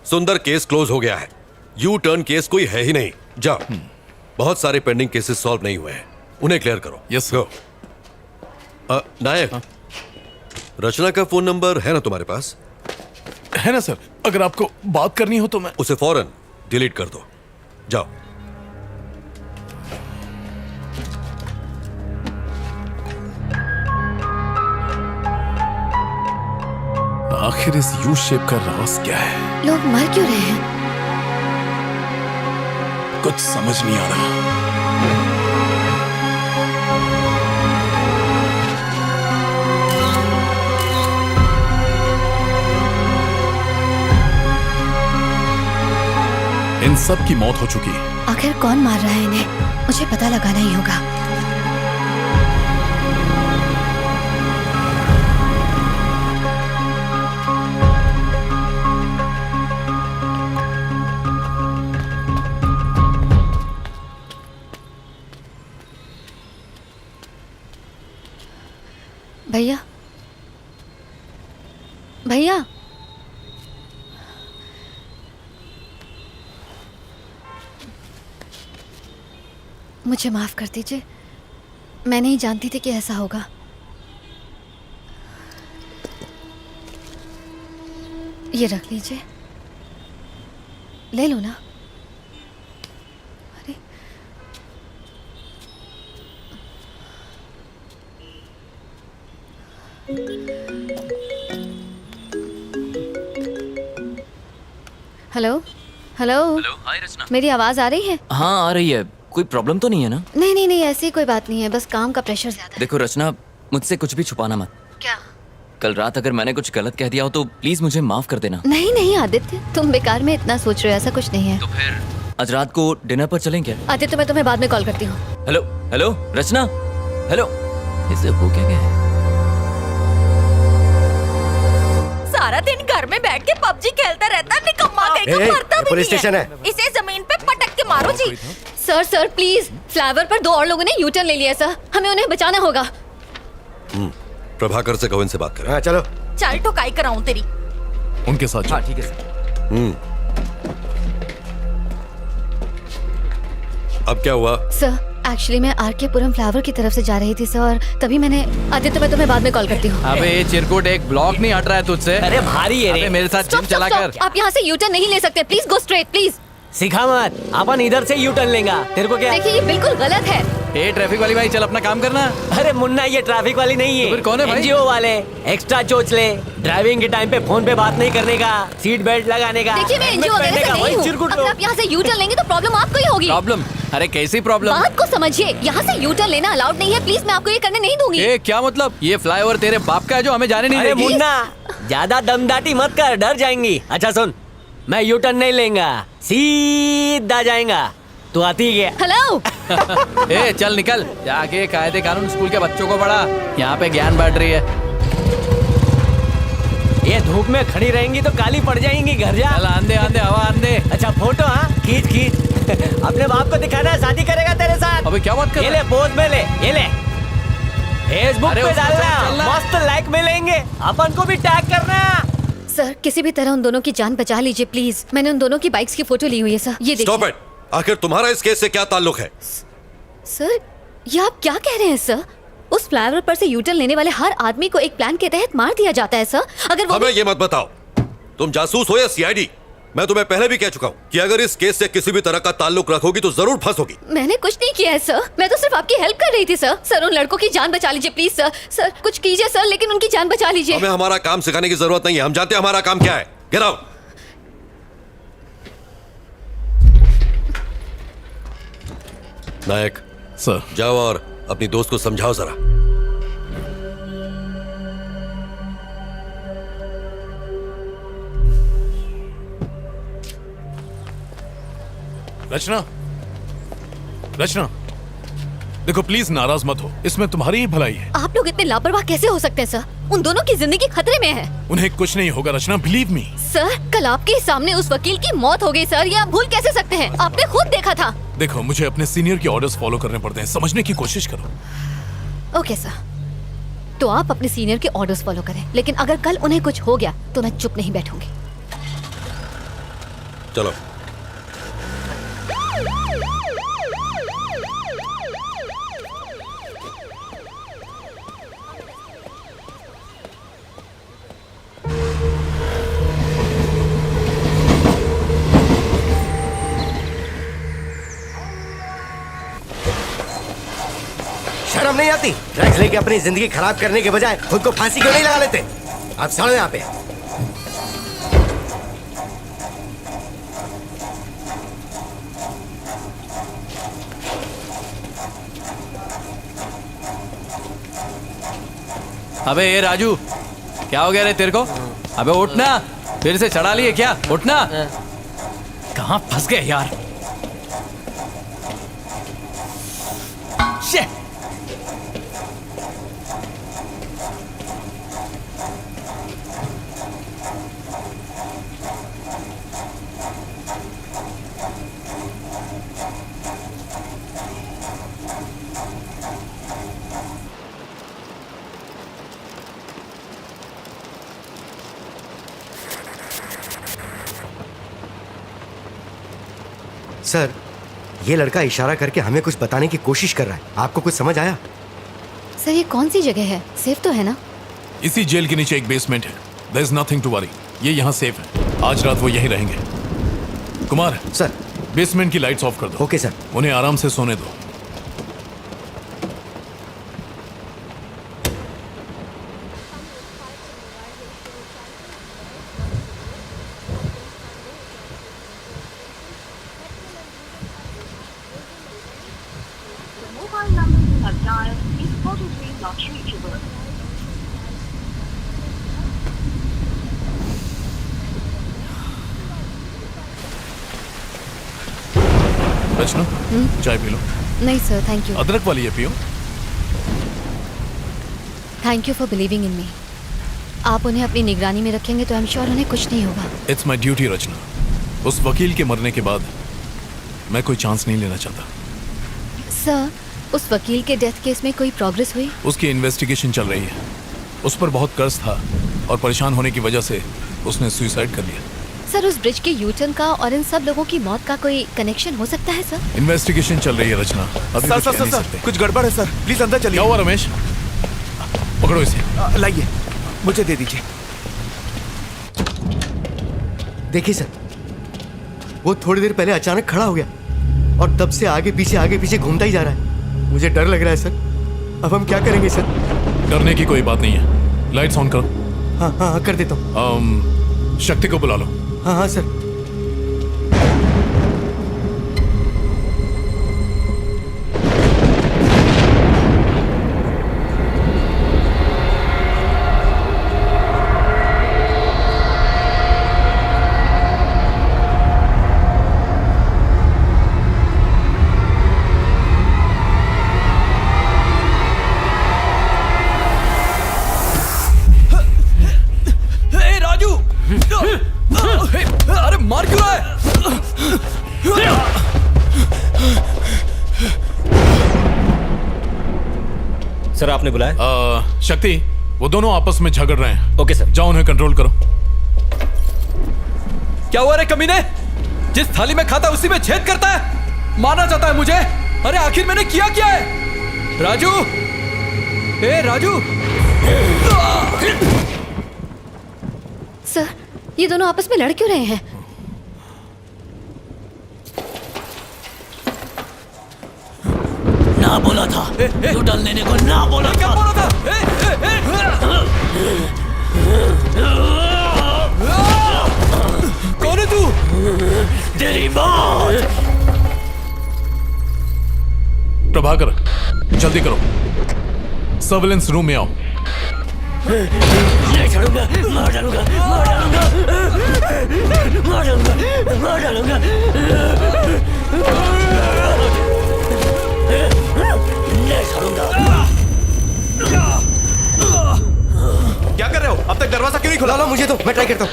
सुंदर केस क्लोज हो गया है। यू टर्न केस कोई है ही नहीं। जाओ। बहुत सारे पेंडिंग केसेस सॉल्व नहीं हुए हैं, उन्हें क्लियर करो। Yes go. नायक, रचना का फोन नंबर है ना तुम्हारे पास? है ना सर। अगर आपको बात करनी हो तो मैं उसे फौरन डिलीट कर दो। जाओ। आखिर इस यू शेप का राज क्या है? लोग मर क्यों रहे हैं? कुछ समझ नहीं आ रहा। इन सब की मौत हो चुकी है। आखिर कौन मार रहा है इन्हें? मुझे पता लगाना ही होगा। भैया, भैया, मुझे माफ कर दीजिए। मैं नहीं जानती थी कि ऐसा होगा। ये रख लीजिए। ले लो ना। अरे, हेलो हेलो। हाय रचना। मेरी आवाज आ रही है? हाँ, आ रही है। कोई प्रॉब्लम तो नहीं है ना? नहीं नहीं नहीं, ऐसी कोई बात नहीं है, बस काम का प्रेशर ज्यादा। देखो रचना, मुझसे कुछ भी छुपाना मत। क्या? कल रात अगर मैंने कुछ गलत कह दिया हो तो प्लीज मुझे माफ कर देना। नहीं नहीं आदित्य, तुम बेकार में इतना सोच रहे हो, ऐसा कुछ नहीं है। तो फिर आज रात को डिनर पर चलें क्या? आदित्य, मैं तुम्हें बाद में कॉल करती हूँ। हेलो हेलो रचना, हेलो। इसे हो क्या गया है? सारा दिन घर में बैठ के पबजी खेलता रहता, निकम्मा कहीं का, ए, पढ़ता ये भी पुलिस नहीं स्टेशन है। इसे जमीन पे पटक के मारो जी। सर प्लीज, फ्लाईओवर पर 2 और लोगों ने यू टर्न ले लिया सर, हमें उन्हें बचाना होगा। प्रभाकर से कहो इनसे बात करें। हाँ चलो। चल ठोकाई कराऊं तेरी। उनके साथ। हाँ ठीक है सर। अब क्या हुआ? सर एक्चुअली मैं आरके पुरम फ्लावर की तरफ से जा रही थी सर, और तभी मैंने आदित्य, मैं तुम्हें बाद में कॉल करती हूँ। अबे ये चिरकुट एक ब्लॉक नहीं हट रहा है तुझसे। अरे भारी है रे। अबे मेरे साथ जिम चला कर। आप यहाँ से यू टर्न नहीं ले सकते, प्लीज गो स्ट्रेट प्लीज। सिखा मत, अपन इधर से यू टर्न लेंगा, तेरे को क्या? देखिए ये बिल्कुल गलत है। ए ट्रैफिक वाली भाई, चल अपना काम करना। अरे मुन्ना, ये ट्रैफिक वाली नहीं है। तो फिर कौन है भाई? एनजीओ वाले। एक्स्ट्रा चोच ले, ड्राइविंग के टाइम पे फोन पे बात नहीं करने का, सीट बेल्ट लगाने का। देखिए मैं एनजीओ वगैरह से नहीं हूँ, अगर आप यहाँ से यू टर्न लेंगे तो प्रॉब्लम आपको ही होगी। प्रॉब्लम? अरे कैसी प्रॉब्लम? बात को समझिए, यहाँ से यू टर्न लेना अलाउड नहीं है, प्लीज मैं आपको ये करने नहीं दूंगी। ए क्या मतलब? ये फ्लाईओवर तेरे बाप का है जो हमें जाने नहीं अरे देगी? मुन्ना, ज्यादा दमदाटी मत कर, डर जाएंगी। अच्छा सुन, मैं यू टर्न नहीं लेंगा, सीधा जाएगा। तू आती है? हेलो। ए चल निकल, जाके कायदे कानून स्कूल के बच्चों को पढ़ा, यहाँ पे ज्ञान बांट रही है। ये धूप में खड़ी रहेंगी तो काली पड़ जाएंगी, घर जा। चल आंदे आंदे हवा आंदे। अच्छा फोटो, हाँ खींच खींच। अपने बाप को दिखाना है, शादी करेगा तेरे साथ। अबे क्या बात कर? ये ले पोज में ले, ये ले फेसबुक पे डालना, मस्त लाइक मिलेंगे, अपन को भी टैग करना। सर किसी भी तरह उन दोनों की जान बचा लीजिए प्लीज, मैंने उन दोनों की बाइक्स की फोटो ली हुई है सर, ये स्टॉप देखिए। इट! आखिर तुम्हारा इस केस से क्या ताल्लुक है? सर ये आप क्या कह रहे हैं सर? उस फ्लाईओवर पर से यू टर्न लेने वाले हर आदमी को एक प्लान के तहत मार दिया जाता है सर। अगर वो हमें ये मत बताओ, तुम जासूस हो या सीआईडी। मैं तुम्हें पहले भी कह चुका हूँ कि अगर इस केस से किसी भी तरह का ताल्लुक रखोगी तो जरूर फंसोगी। मैंने कुछ नहीं किया है सर, मैं तो सिर्फ आपकी हेल्प कर रही थी सर। सर उन लड़कों की जान बचा लीजिए प्लीज सर। सर कुछ कीजिए सर, लेकिन उनकी जान बचा लीजिए। हमें हमारा काम सिखाने की जरूरत नहीं है, हम जानते हैं हमारा काम क्या है। Get out. नायक सर, जाओ और अपनी दोस्त को समझाओ जरा। रचना, रचना देखो प्लीज नाराज मत हो, इसमें तुम्हारी ही भलाई है। आप लोग इतने लापरवाह कैसे हो सकते हैं सर? उन दोनों की जिंदगी खतरे में है। उन्हें कुछ नहीं होगा रचना, बिलीव मी। सर कल आपके सामने उस वकील की मौत हो गई सर, ये आप भूल कैसे सकते हैं? आपने खुद देखा था। देखो मुझे अपने सीनियर के ऑर्डर्स फॉलो करने पड़ते हैं, समझने की कोशिश करो। ओके सर, तो आप अपने सीनियर के ऑर्डर्स फॉलो करें, लेकिन अगर कल उन्हें कुछ हो गया तो मैं चुप नहीं बैठूंगी। चलो। शर्म नहीं आती? ड्रग्स लेके अपनी जिंदगी खराब करने के बजाय खुद को फांसी क्यों नहीं लगा लेते? आप चलो यहाँ पे। अबे ये राजू, क्या हो गया रे तेरे को? अबे उठना, फिर से चढ़ा लिए क्या? उठना। कहाँ फंस गए यार? शिट! सर ये लड़का इशारा करके हमें कुछ बताने की कोशिश कर रहा है, आपको कुछ समझ आया? सर ये कौन सी जगह है? सेफ तो है ना? इसी जेल के नीचे एक बेसमेंट है, there is nothing to worry. ये यहाँ सेफ है, आज रात वो यहीं रहेंगे। कुमार सर, बेसमेंट की लाइट्स ऑफ कर दो। Okay sir. उन्हें आराम से सोने दो। रचना, चाय पी लो। नहीं सर थैंक यू। अदरक वाली है, पियो। Thank you for believing in me. आप उन्हें अपनी निगरानी में रखेंगे तो आई एम श्योर उन्हें कुछ नहीं होगा। इट्स माई ड्यूटी रचना। उस वकील के मरने के बाद मैं कोई चांस नहीं लेना चाहता। सर, उस वकील के डेथ केस में कोई प्रोग्रेस हुई? उसकी इन्वेस्टिगेशन चल रही है। उस पर बहुत कर्ज था और परेशान होने की वजह से उसने सुसाइड कर लिया। सर, उस ब्रिज के यूटर्न का और इन सब लोगों की मौत का कोई कनेक्शन हो सकता है सर? इन्वेस्टिगेशन चल रही है रचना, अभी कुछ कह नहीं सकते। कुछ गड़बड़ है सर, प्लीज अंदर चलिए। क्या हुआ रमेश? पकड़ो इसे। लाइए, मुझे दे दीजिए। देखिए सर, वो थोड़ी देर पहले अचानक खड़ा हो गया और तब से आगे पीछे घूमता ही जा रहा है। मुझे डर लग रहा है सर। अब हम क्या करेंगे सर? डरने की कोई बात नहीं है। लाइट्स ऑन करो। हाँ, कर देता हूँ। शक्ति को बुला लो। हाँ सर। अरे मार क्यों रहा है? सर, आपने बुलाया? शक्ति, वो दोनों आपस में झगड़ रहे हैं। Okay sir. जाओ, उन्हें कंट्रोल करो। क्या हुआ रे कमीने? जिस थाली में खाता उसी में छेद करता है। मारना चाहता है मुझे? अरे आखिर मैंने किया क्या है? राजू, ए राजू। सर, ये दोनों आपस में लड़ क्यों रहे हैं? ना बोला था यूटर्न लेने को, ना बोला था। बोला था? कौन है तू? तेरी मौत। प्रभाकर, जल्दी करो, सर्विलेंस रूम में आओ। नहीं छोड़ूंगा, मार डालूंगा, मार डालूंगा, मार डालूंगा, मार डालूंगा। नहीं छोड़ूंगा। क्या कर रहे हो? अब तक दरवाजा क्यों नहीं खुला? लो, मुझे तो, मैं ट्राई करता हूँ।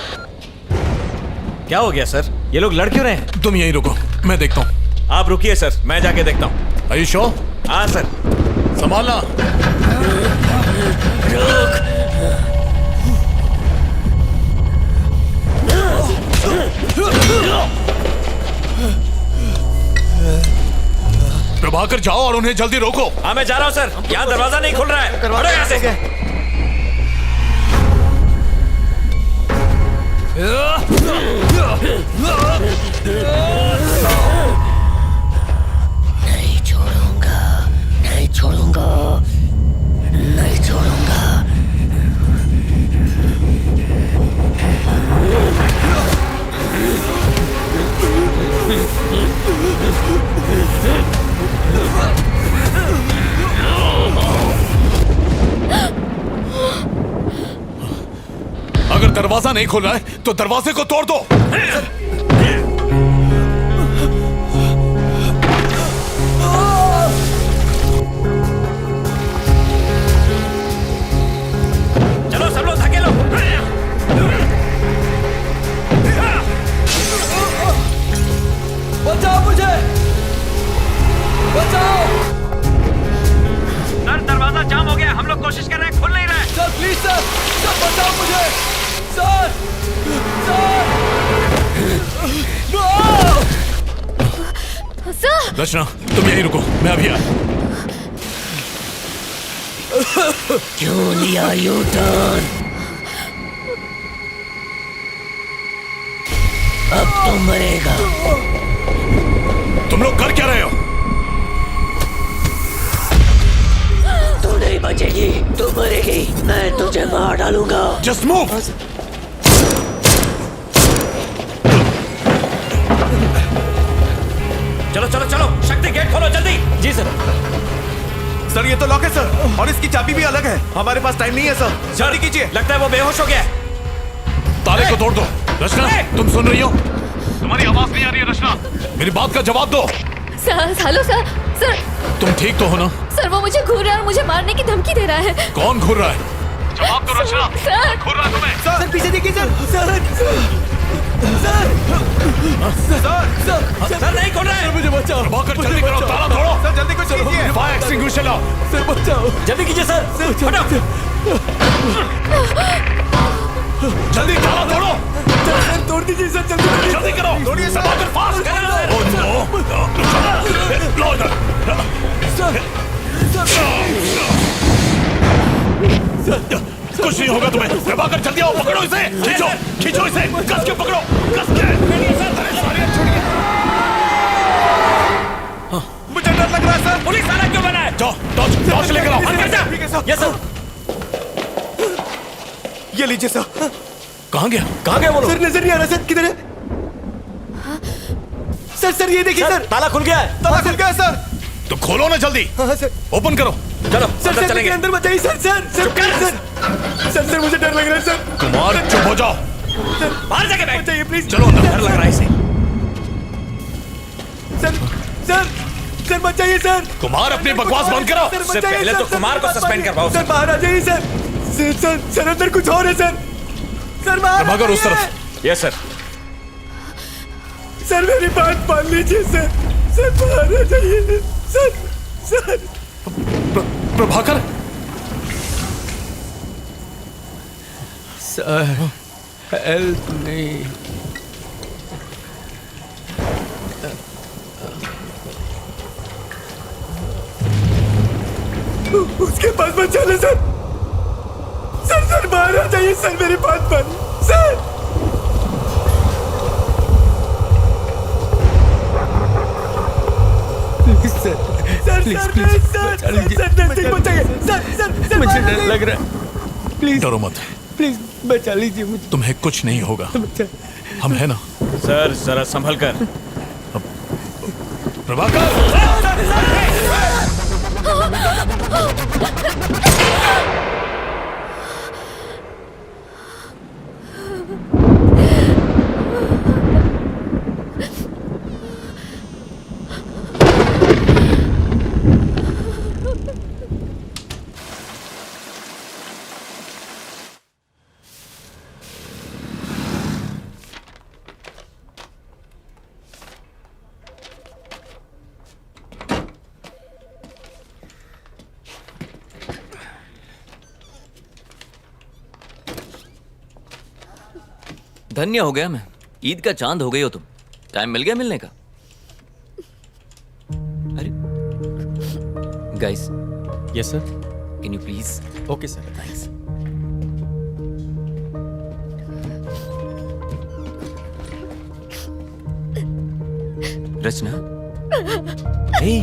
क्या हो गया सर? ये लोग लड़ क्यों रहे हैं? तुम यहीं रुको, मैं देखता हूँ। आप रुकिए सर, मैं जाके देखता हूँ। Are you sure? हाँ सर। संभालना। प्रभाकर, जाओ और उन्हें जल्दी रोको। हाँ, मैं जा रहा हूँ सर। यहाँ दरवाजा नहीं खुल रहा है। हटो यहाँ से। नहीं छोड़ूंगा, नहीं छोड़ूंगा, नहीं छोड़ूंगा। अगर दरवाजा नहीं खुल रहा है तो दरवाजे को तोड़ दो। चलो सब लोग धकेलो। बचाओ मुझे, बचाओ। सर, दरवाजा जाम हो गया। हम लोग कोशिश कर रहे हैं, खुल नहीं रहा है। सर प्लीज सर, सर बचाओ मुझे। Sir, sir. रचना, तुम यहीं रुको, मैं अभी आया। क्यों लिया यूटर्न? अब तो मरेगा। तुम लोग कर क्या रहे हो? तू नहीं बचेगी, तू मरेगी। मैं तुझे मार डालूंगा। Just move. चलो चलो चलो, शक्ति गेट खोलो जल्दी। जी सर। सर, ये तो लॉक है सर, और इसकी चाबी भी अलग है। हमारे पास टाइम नहीं है सर, जल्दी कीजिए। लगता है वो बेहोश हो गया। ताले को तोड़ दो। रचना, तुम सुन रही हो? तुम्हारी आवाज नहीं आ रही है रचना। मेरी बात का जवाब दो। Sir, hello sir. सर, तुम ठीक तो हो ना? सर वो मुझे घूर रहा है और मुझे मारने की धमकी दे रहा है। कौन घूर रहा है? माफ करो रचना। सर घूर रहा तुम्हें। सर पीछे देखिए सर सर सर नहीं खोल रहे। मुझे बचाओ। प्रभाकर जल्दी करो, ताला तोड़ो। सर जल्दी कुछ कीजिए। फायर एक्सटिंग्विशर लाओ। सर बचाओ, जल्दी कीजिए सर। जल्दी ताला तोड़ो। सर तोड़ दीजिए सर, जल्दी करो। तोड़िए सर। प्रभाकर फास्ट करो। Oh no. लो इधर। कुछ नहीं होगा तुम्हें। प्रभाकर जल्दी आओ, पकड़ो इसे। खींचो खींचो इसे, कस के पकड़ो, कस के। अरे सारे छोड़िए। मुझे डर लग रहा है सर। पुलिस वाला क्यों बना है? जाओ टॉर्च लेकर आओ। अंदर जा। Yes sir. ये लीजिए सर। कहाँ गया वो लोग? सर नजर नहीं आ रहा सर, किधर है? सर ये देखिए सर, ताला खुल गया है। ताला खुल गया है सर। तो खोलो ना जल्दी। हाँ सर। ओपन करो। चलो सर चलेंगे। अंदर बचाइए सर। सर मुझे डर लग रहा है सर। कुमार चुप हो जाओ। बाहर जाके बैठ। बचाइए प्लीज। चलो अंदर, डर लग रहा है इसे। सर बचाइए सर। कुमार अपनी बकवास बंद करो। सबसे पहले तो कुमार को सस्पेंड करवाओ। सर बाहर आ जाइए सर अंदर कुछ और है सर। सर बाहर प्रभाकर उस तरफ। Yes sir. सर मेरी बात मान लीजिए सर बाहर आ जाइए sir. Prabhakar. Sir help me. उसके पास मत चले सर बाहर आ जाइए सर, मेरी बात मान सर। मुझे डर लग रहा है। प्लीज डरो मत। प्लीज बचा लीजिए मुझे। तुम्हें कुछ नहीं होगा। हम है ना। सर जरा संभल कर। प्रभाकर। धन्य हो गया मैं। ईद का चांद हो गई हो तुम। टाइम मिल गया मिलने का। अरे guys. Yes sir. Can you please? Okay sir. Thanks. Rachna. Hey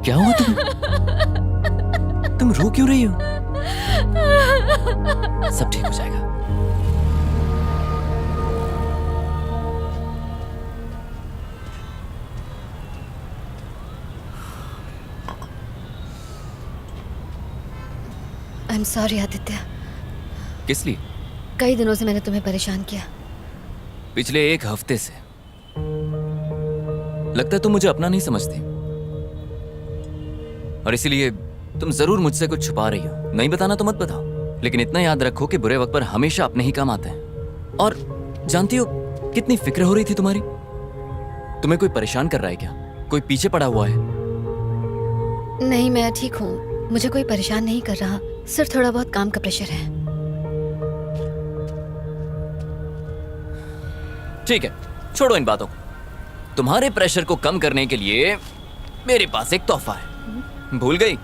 क्या हुआ तुम रो क्यों रही हो? सब ठीक हो जाएगा। I am sorry Aditya. किस लिए? कई दिनों से मैंने तुम्हें परेशान किया। पिछले एक हफ्ते से। लगता है तुम मुझे अपना नहीं समझती और इसीलिए तुम जरूर मुझसे कुछ छुपा रही हो। नहीं बताना तो मत बताओ, लेकिन इतना याद रखो कि बुरे वक्त पर हमेशा अपने ही काम आते हैं। और जानती हो कितनी फिक्र हो रही थी तुम्हारी। तुम्हें कोई परेशान कर रहा है क्या? कोई पीछे पड़ा हुआ है? नहीं, मैं ठीक हूँ। मुझे कोई परेशान नहीं कर रहा, सिर्फ थोड़ा बहुत काम का प्रेशर है। ठीक है, छोड़ो इन बातों को। तुम्हारे प्रेशर को कम करने के लिए मेरे पास एक तोहफा है। भूल गई?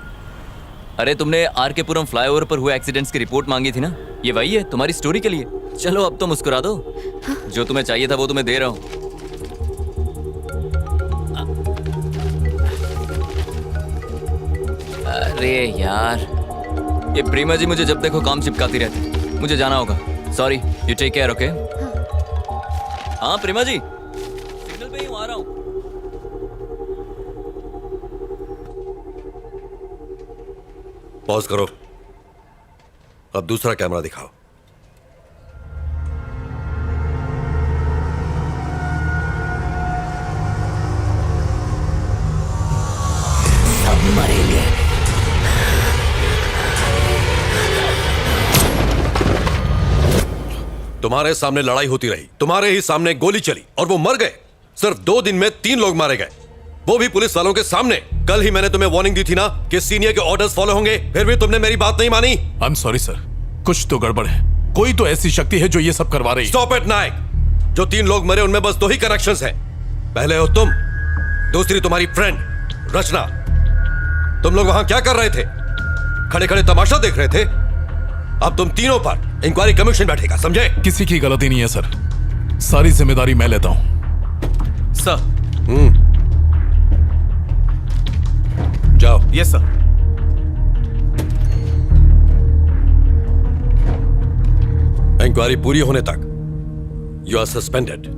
अरे तुमने आर.के. पुरम फ्लाईओवर पर हुए एक्सीडेंट्स की रिपोर्ट मांगी थी ना, ये वही है तुम्हारी स्टोरी के लिए। चलो अब तो मुस्कुरा दो। जो तुम्हें चाहिए था वो तुम्हें दे रहा हूं। अरे यार, ये प्रीमा जी मुझे जब देखो काम चिपकाती रहती। मुझे जाना होगा। Sorry, you take care. Okay? हाँ प्रीमा जी, सिग्नल पे ही हूँ, आ रहा हूँ। पॉज करो। अब दूसरा कैमरा दिखाओ। सब मरेंगे। तुम्हारे सामने लड़ाई होती रही, तुम्हारे ही सामने गोली चली और वो मर गए। सिर्फ 2 दिन में 3 लोग मारे गए, वो भी पुलिस वालों के सामने। कल ही मैंने तुम्हें वार्निंग दी थी ना कि सीनियर के ऑर्डर्स फॉलो होंगे, फिर भी तुमने मेरी बात नहीं मानी। आई एम सॉरी सर, कुछ तो गड़बड़ है। कोई तो ऐसी शक्ति है जो ये सब करवा रही है। स्टॉप इट नायक। जो 3 लोग मरे उनमें बस 2 ही कनेक्शंस हैं। पहले हो तुम, दूसरी तुम्हारी फ्रेंड रचना। तुम लोग वहां क्या कर रहे थे? खड़े खड़े तमाशा देख रहे थे। अब तुम तीनों पर इंक्वायरी कमीशन बैठेगा, समझे? किसी की गलती नहीं है सर, सारी जिम्मेदारी मैं लेता हूं। सर। जाओ। Yes sir. इंक्वायरी पूरी होने तक यू आर सस्पेंडेड।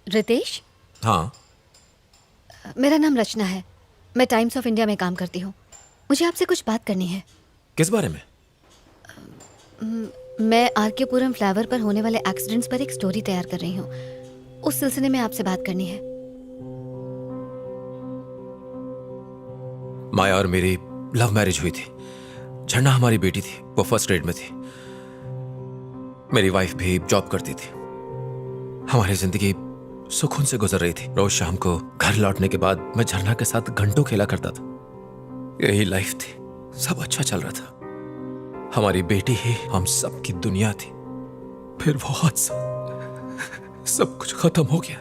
रितेश, हाँ। मेरा नाम रचना है। मैं टाइम्स ऑफ इंडिया में काम करती हूँ। मुझे आपसे कुछ बात करनी है। किस बारे में? मैं आरकेपुरम फ्लाईओवर पर होने वाले एक्सीडेंट्स पर एक स्टोरी तैयार कर रही हूँ। उस सिलसिले में आपसे बात करनी है। माया और मेरी लव मैरिज हुई थी। झरना हमारी बेटी थी, वो फर्स्ट ग्रेड में थी। मेरी वाइफ भी जॉब करती थी। हमारी जिंदगी सुकून से गुजर रही थी। रोज शाम को घर लौटने के बाद मैं झरना के साथ घंटों खेला करता था। यही लाइफ थी, सब अच्छा चल रहा था। हमारी बेटी ही हम सब की दुनिया थी। फिर वो हादसा, सब कुछ खत्म हो गया।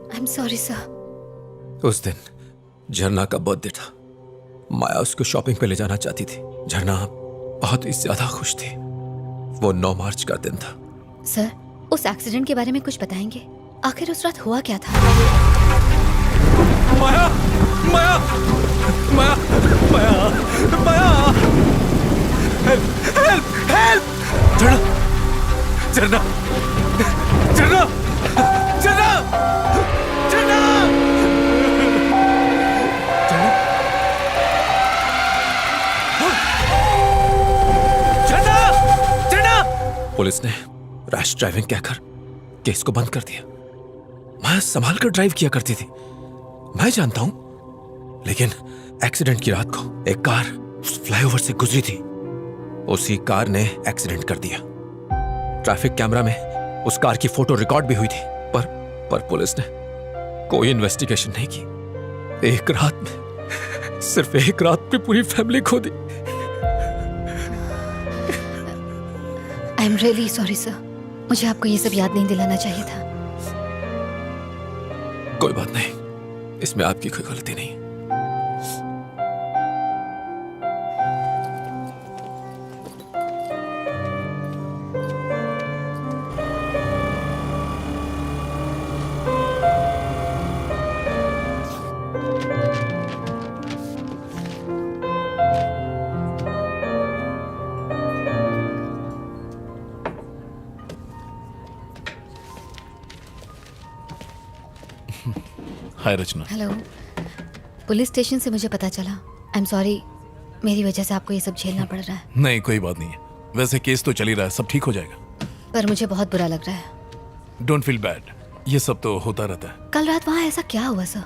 I am sorry sir. उस दिन झरना का बर्थडे था। माया उसको शॉपिंग पे ले जाना चाहती थी। झरना बहुत ही ज्यादा खुश थी। वो 9 मार्च का दिन था। सर, उस एक्सीडेंट के बारे में कुछ बताएंगे? आखिर उस रात हुआ क्या था? माया, माया, माया, माया, माया, हेल्प, हेल्प, हेल्प! झरना, झरना, झरना, झरना, झरना! पुलिस ने रैश ड्राइविंग कहकर केस को बंद कर दिया। मैं संभाल कर ड्राइव किया करती थी, मैं जानता हूं। लेकिन एक्सीडेंट की रात को एक कार उस फ्लाईओवर से गुजरी थी। उसी कार ने एक्सीडेंट कर दिया। ट्रैफिक कैमरा में उस कार की फोटो रिकॉर्ड भी हुई थी। पर पुलिस ने कोई इन्वेस्टिगेशन नहीं की। एक रात में, सिर्फ एक रात में पूरी फैमिली खो दी। I am really sorry sir. मुझे आपको ये सब याद नहीं दिलाना चाहिए था। कोई बात नहीं, इसमें आपकी कोई गलती नहीं। हाय रचना। हेलो। पुलिस स्टेशन से मुझे पता चला। आई एम सॉरी, मेरी वजह से आपको ये सब झेलना पड़ रहा है। नहीं, कोई बात नहीं है। वैसे केस तो चल ही रहा है, सब ठीक हो जाएगा। पर मुझे बहुत बुरा लग रहा है। डोंट फील बैड, ये सब तो होता रहता है। कल रात वहाँ ऐसा क्या हुआ सर?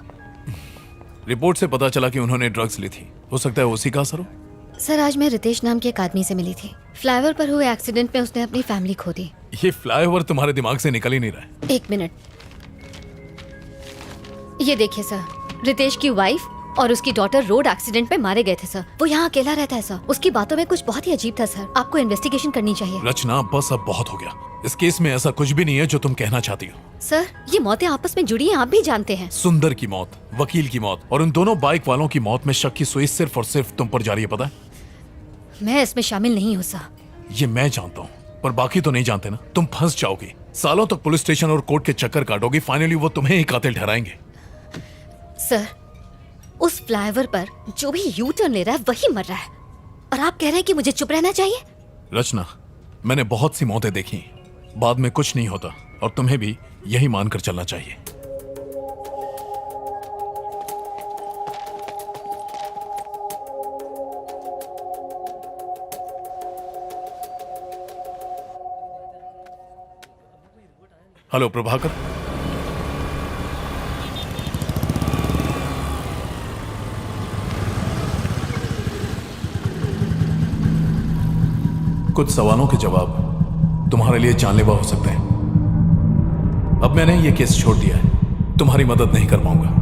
रिपोर्ट से पता चला कि उन्होंने ड्रग्स ली थी। हो सकता है उसी का असर हो। सर, आज मैं रितेश नाम के एक आदमी से मिली थी। फ्लाईओवर पर हुए एक्सीडेंट में उसने अपनी फैमिली खो दी। ये फ्लाईओवर तुम्हारे दिमाग से निकल ही नहीं रहा है। 1 मिनट, ये देखिए सर, रितेश की वाइफ और उसकी डॉटर रोड एक्सीडेंट में मारे गए थे सर। वो यहाँ अकेला रहता है सर। उसकी बातों में कुछ बहुत ही अजीब था सर। आपको इन्वेस्टिगेशन करनी चाहिए। रचना, बस अब बहुत हो गया। इस केस में ऐसा कुछ भी नहीं है जो तुम कहना चाहती हो। सर, ये मौतें आपस में जुड़ी हैं, आप भी जानते हैं। सुंदर की मौत, वकील की मौत और उन दोनों बाइक वालों की मौत में शक की सुई सिर्फ और सिर्फ तुम पर जारी है, पता है? मैं इसमें शामिल नहीं हूँ सर। ये मैं जानता हूँ, पर बाकी तो नहीं जानते ना। तुम फंस जाओगी, सालों तक पुलिस स्टेशन और कोर्ट के चक्कर काटोगी। फाइनली वो तुम्हें ही कातिल ठहराएंगे। सर, उस फ्लाईओवर पर जो भी यू टर्न ले रहा है वही मर रहा है, और आप कह रहे हैं कि मुझे चुप रहना चाहिए? रचना, मैंने बहुत सी मौतें देखी, बाद में कुछ नहीं होता। और तुम्हें भी यही मानकर चलना चाहिए। हेलो प्रभाकर, कुछ सवालों के जवाब तुम्हारे लिए जानलेवा हो सकते हैं। अब मैंने ये केस छोड़ दिया है, तुम्हारी मदद नहीं कर पाऊंगा।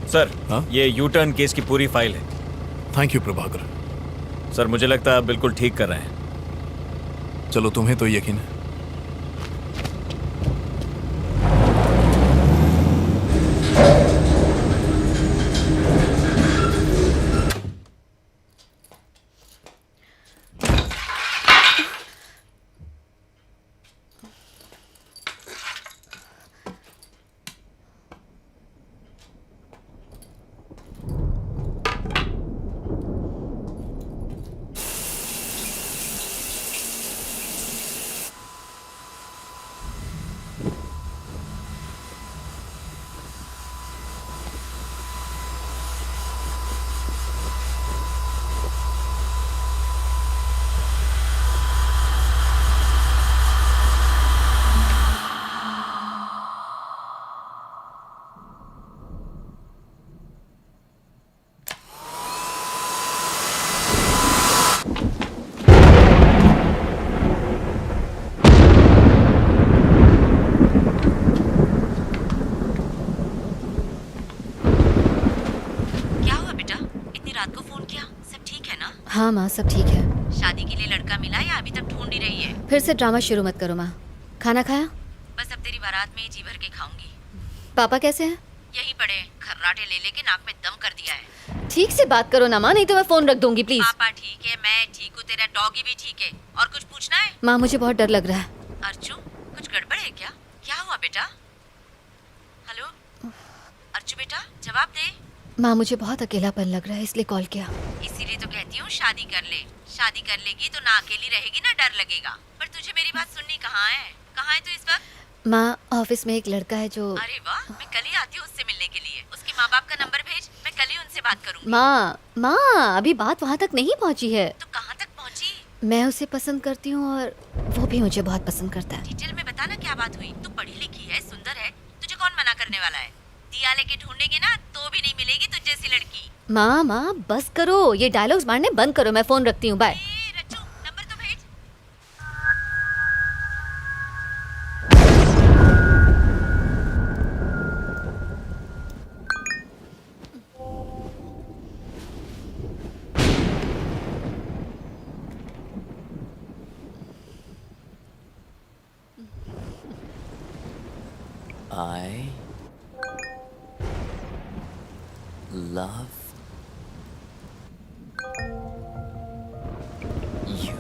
सर, ये यू टर्न केस की पूरी फाइल है। Thank you Prabhakar. सर, मुझे लगता है आप बिल्कुल ठीक कर रहे हैं। चलो, तुम्हें तो यकीन है। हाँ माँ, सब ठीक है। शादी के लिए लड़का मिला या अभी तक ढूंढ ही रही है? फिर से ड्रामा शुरू मत करो माँ। खाना खाया? बस अब तेरी बारात में ही जी भर के खाऊंगी। पापा कैसे हैं? यहीं पड़े, खर्राटे ले लेके नाक में दम कर दिया है। ठीक से बात करो ना माँ, नहीं तो मैं फोन रख दूंगी प्लीज। पापा ठीक है, मैं ठीक हूँ, तेरा डॉगी भी ठीक है। और कुछ पूछना है? माँ, मुझे बहुत डर लग रहा है। अर्चू, कुछ गड़बड़ है क्या? क्या हुआ बेटा? हेलो अर्चू बेटा, जवाब दे। माँ, मुझे बहुत अकेलापन लग रहा है, इसलिए कॉल किया। इसीलिए तो कहती हूँ शादी कर ले। शादी कर लेगी तो ना अकेली रहेगी ना डर लगेगा। पर तुझे मेरी बात सुननी कहाँ है? कहाँ है तू इस वक्त? माँ, ऑफिस में एक लड़का है जो। अरे वाह, मैं कल ही आती हूँ उससे मिलने के लिए। उसके माँ बाप का नंबर भेज, मैं कल ही उनसे बात करूँगी। माँ, अभी बात वहाँ तक नहीं पहुँची है। तो कहाँ तक पहुँची? मैं उसे पसंद करती हूँ और वो भी मुझे बहुत पसंद करता है। डिटेल में बता ना क्या बात हुई। तू पढ़ी लिखी है, सुंदर है, तुझे कौन मना करने वाला है? दिया लेके ढूंढेगी ना तो भी नहीं मिलेगी तुझ जैसी लड़की। माँ, बस करो, ये डायलॉग्स मारने बंद करो। मैं फोन रखती हूँ, बाय। रच्चू, नंबर तो भेज। I love you.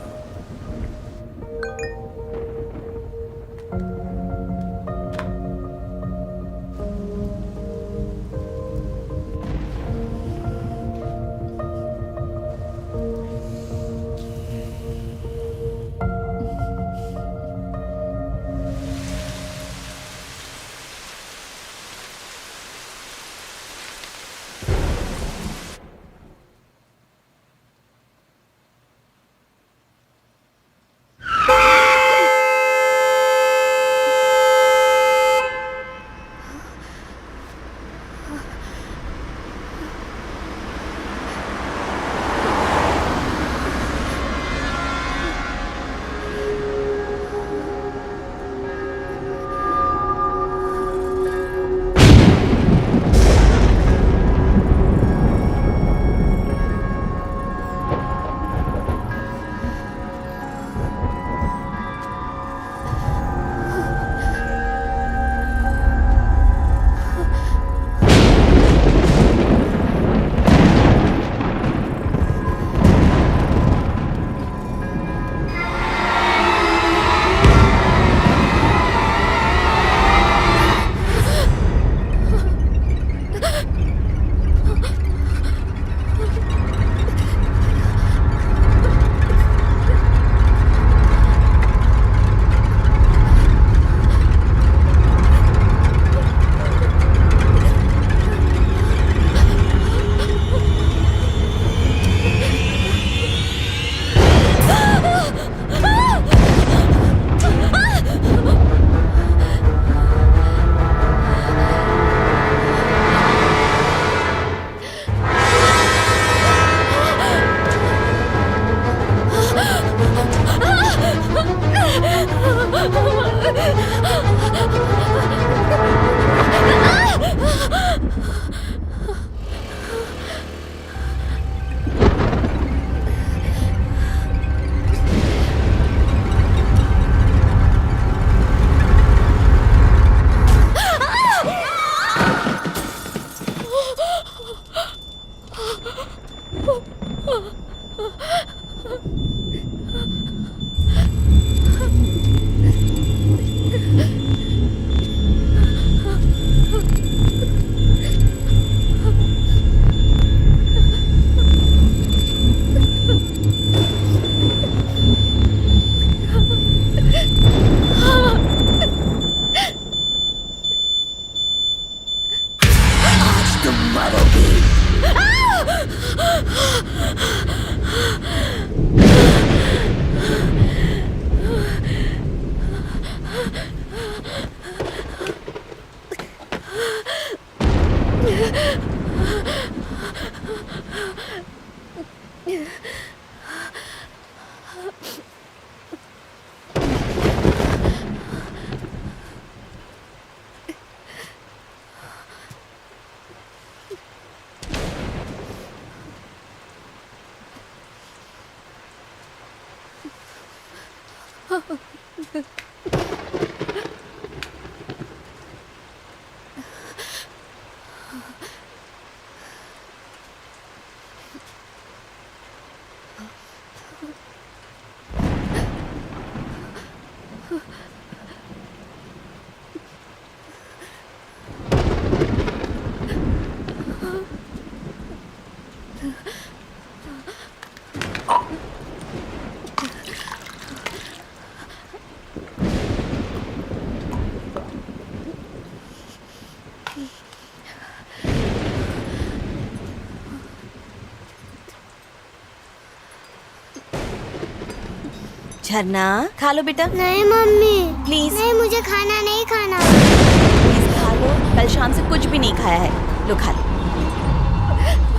झरना खा लो बेटा। नहीं मम्मी प्लीज। नहीं, मुझे खाना नहीं खाना। प्लीज खा लो, कल शाम से कुछ भी नहीं खाया है। लो खा लो।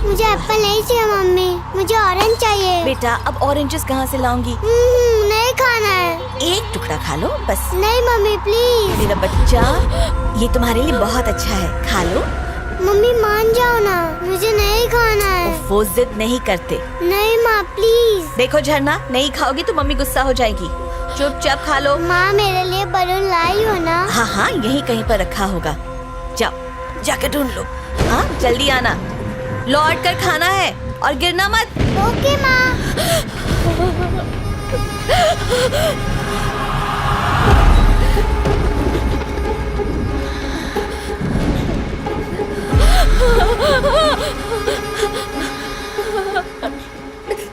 मुझे एप्पल नहीं चाहिए मम्मी, मुझे ऑरेंज चाहिए। बेटा अब ऑरेंजेस कहाँ से लाऊंगी? नहीं खाना है। एक टुकड़ा खा लो बस। नहीं मम्मी प्लीज। मेरा बच्चा, ये तुम्हारे लिए बहुत अच्छा है, खा लो। मम्मी मान जाओ ना, मुझे नहीं खाना है। वो जिद नहीं करते। नहीं माँ प्लीज। देखो झरना, नहीं खाओगी तो मम्मी गुस्सा हो जाएगी। चुपचाप खा लो। माँ मेरे लिए बलून लाई हो ना? हाँ हाँ, यहीं कहीं पर रखा होगा। जाओ जाकर ढूंढ लो। हाँ जल्दी आना, लौट कर खाना है और गिरना मत। ओके माँ।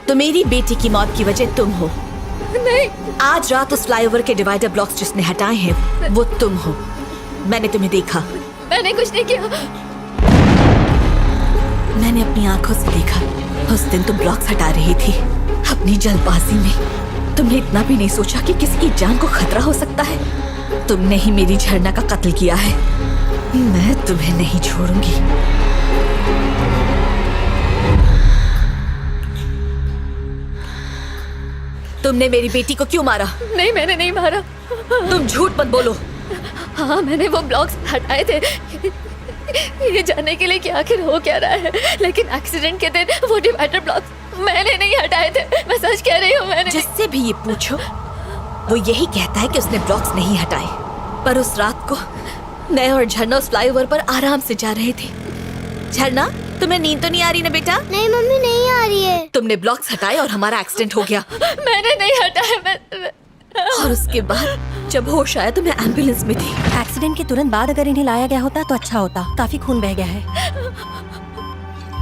तो मेरी बेटी की मौत की वजह तुम हो। नहीं। आज रात उस फ्लाईओवर के डिवाइडर ब्लॉक्स जिसने हटाए हैं वो तुम हो। मैंने तुम्हें देखा। मैंने कुछ नहीं किया। मैंने अपनी आंखों से देखा। उस दिन तुम ब्लॉक्स हटा रही थी। अपनी जल्दबाजी में तुमने इतना भी नहीं सोचा कि किसी की जान को खतरा हो सकता है। तुमने ही मेरी झरना का कत्ल किया है। मैं तुम्हें नहीं छोड़ूंगी। तुमने मेरी बेटी को क्यों मारा? नहीं मैंने नहीं मारा। तुम झूठ मत बोलो। हाँ मैंने वो ब्लॉक्स हटाए थे ये जानने के लिए कि आखिर हो क्या रहा है, लेकिन एक्सीडेंट के दिन वो डिवाइडर ब्लॉक्स मैंने नहीं हटाए थे। मैं सच कह रही हूँ। मैंने जिससे भी ये पूछो वो यही कहता है कि उसने ब्लॉक्स नहीं हटाए। पर उस रात को मैं और झरना उस फ्लाईओवर पर आराम से जा रहे थे। झरना तुम्हें नींद तो नहीं आ रही ना बेटा? नहीं मम्मी नहीं आ रही है। तुमने ब्लॉक्स हटाए और हमारा एक्सीडेंट हो गया। मैंने नहीं हटाया। और उसके बाद जब होश आया तो मैं एम्बुलेंस में थी। एक्सीडेंट के तुरंत बाद अगर इन्हें लाया गया होता तो अच्छा होता। काफी खून बह गया है।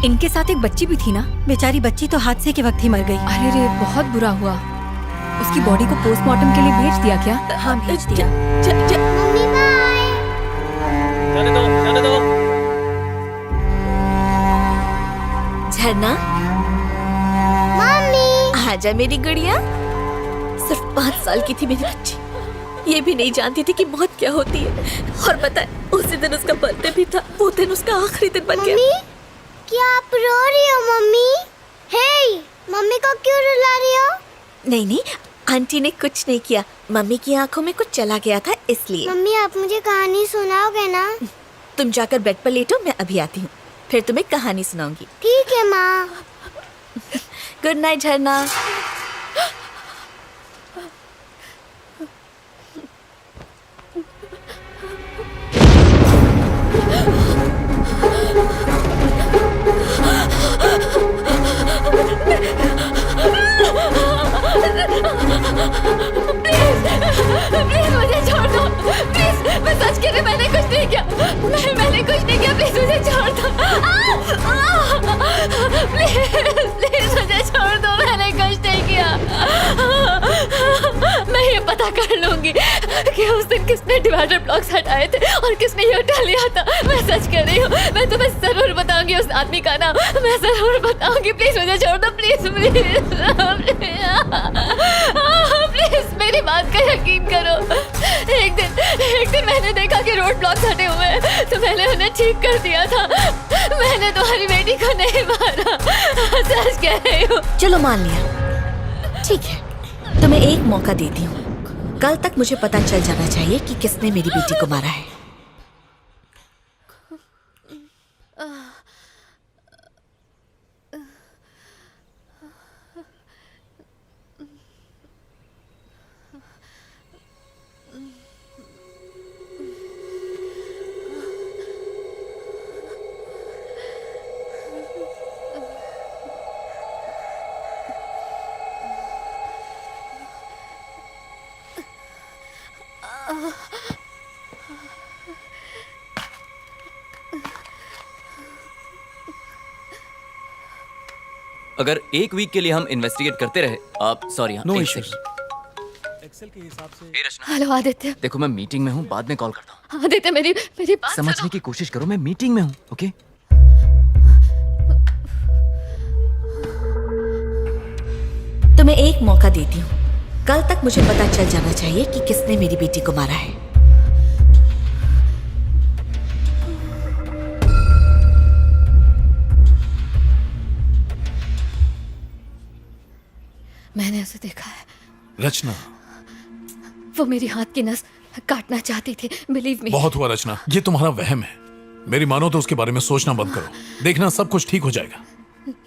इनके साथ एक बच्ची भी थी ना? बेचारी बच्ची तो हादसे के वक्त ही मर गई। अरे रे बहुत बुरा हुआ। उसकी बॉडी को पोस्टमार्टम के लिए भेज दिया क्या? हाँ भेज दिया। Mummy bye. जाने दो। झरना मम्मी आजा मेरी गुड़िया। सिर्फ 5 साल की थी मेरी बच्ची। ये भी नहीं जानती थी कि मौत क्या होती है। और पता है उसी दिन उसका बर्थडे भी था। वो दिन उसका आखिरी दिन बन गया। मम्मी क्या आप रो रही हो? मम्मी हे, मम्मी को क्यों रुला रही हो? नहीं नहीं, आंटी ने कुछ नहीं किया। मम्मी की आंखों में कुछ चला गया था इसलिए। मम्मी आप मुझे कहानी सुनाओगे ना? तुम जाकर बेड पर लेटो, मैं अभी आती हूँ, फिर तुम्हें कहानी सुनाऊंगी। ठीक है माँ। गुड नाइट झरना। प्लीज मुझे छोड़ दो। प्लीज मैं सच कह रही, मैंने कुछ नहीं किया। मैंने कुछ नहीं किया। प्लीज मुझे छोड़ दो। प्लीज मुझे छोड़ दो। मैंने कुछ नहीं किया। मैं ये पता कर लूंगी कि उस दिन किसने डिवाइडर ब्लॉक्स हटाए थे और किसने ये उठा लिया था। मैं सच कह रही हूँ, मैं तुम्हें जरूर बताऊंगी उस आदमी का नाम, मैं जरूर बताऊंगी। प्लीज मुझे छोड़ दो, प्लीज प्लीज मेरी बात का यकीन करो। एक दिन मैंने देखा कि रोड ब्लॉक्स हटे हुए हैं, तो मैंने उन्हें ठीक कर दिया था। मैंने तुम्हारी बेटी को नहीं मारा, सच कह रही हूँ। चलो मान लिया, ठीक है, तुम्हें एक मौका देती हूँ। कल तक मुझे पता चल जाना चाहिए कि किसने मेरी बेटी को मारा है। अगर एक वीक के लिए हम इन्वेस्टिगेट करते रहे, आप सॉरी, No एक issues. सेकंड। एक्सेल के हिसाब से ए रचना, हेलो आदित्य। देखो मैं मीटिंग में हूँ, बाद में कॉल करता हूँ। आदित्य मेरी बात समझने की कोशिश करो, मैं मीटिंग में हूँ। ओके तुम्हें एक मौका देती हूँ। कल तक मुझे पता चल जाना चाहिए कि किसने मेरी बेटी को मारा है। मैंने उसे देखा है। रचना, वो मेरी हाथ की नस काटना चाहती थी, बिलीव मी। बहुत हुआ रचना, ये तुम्हारा वहम है। मेरी मानो तो उसके बारे में सोचना बंद करो। देखना सब कुछ ठीक हो जाएगा।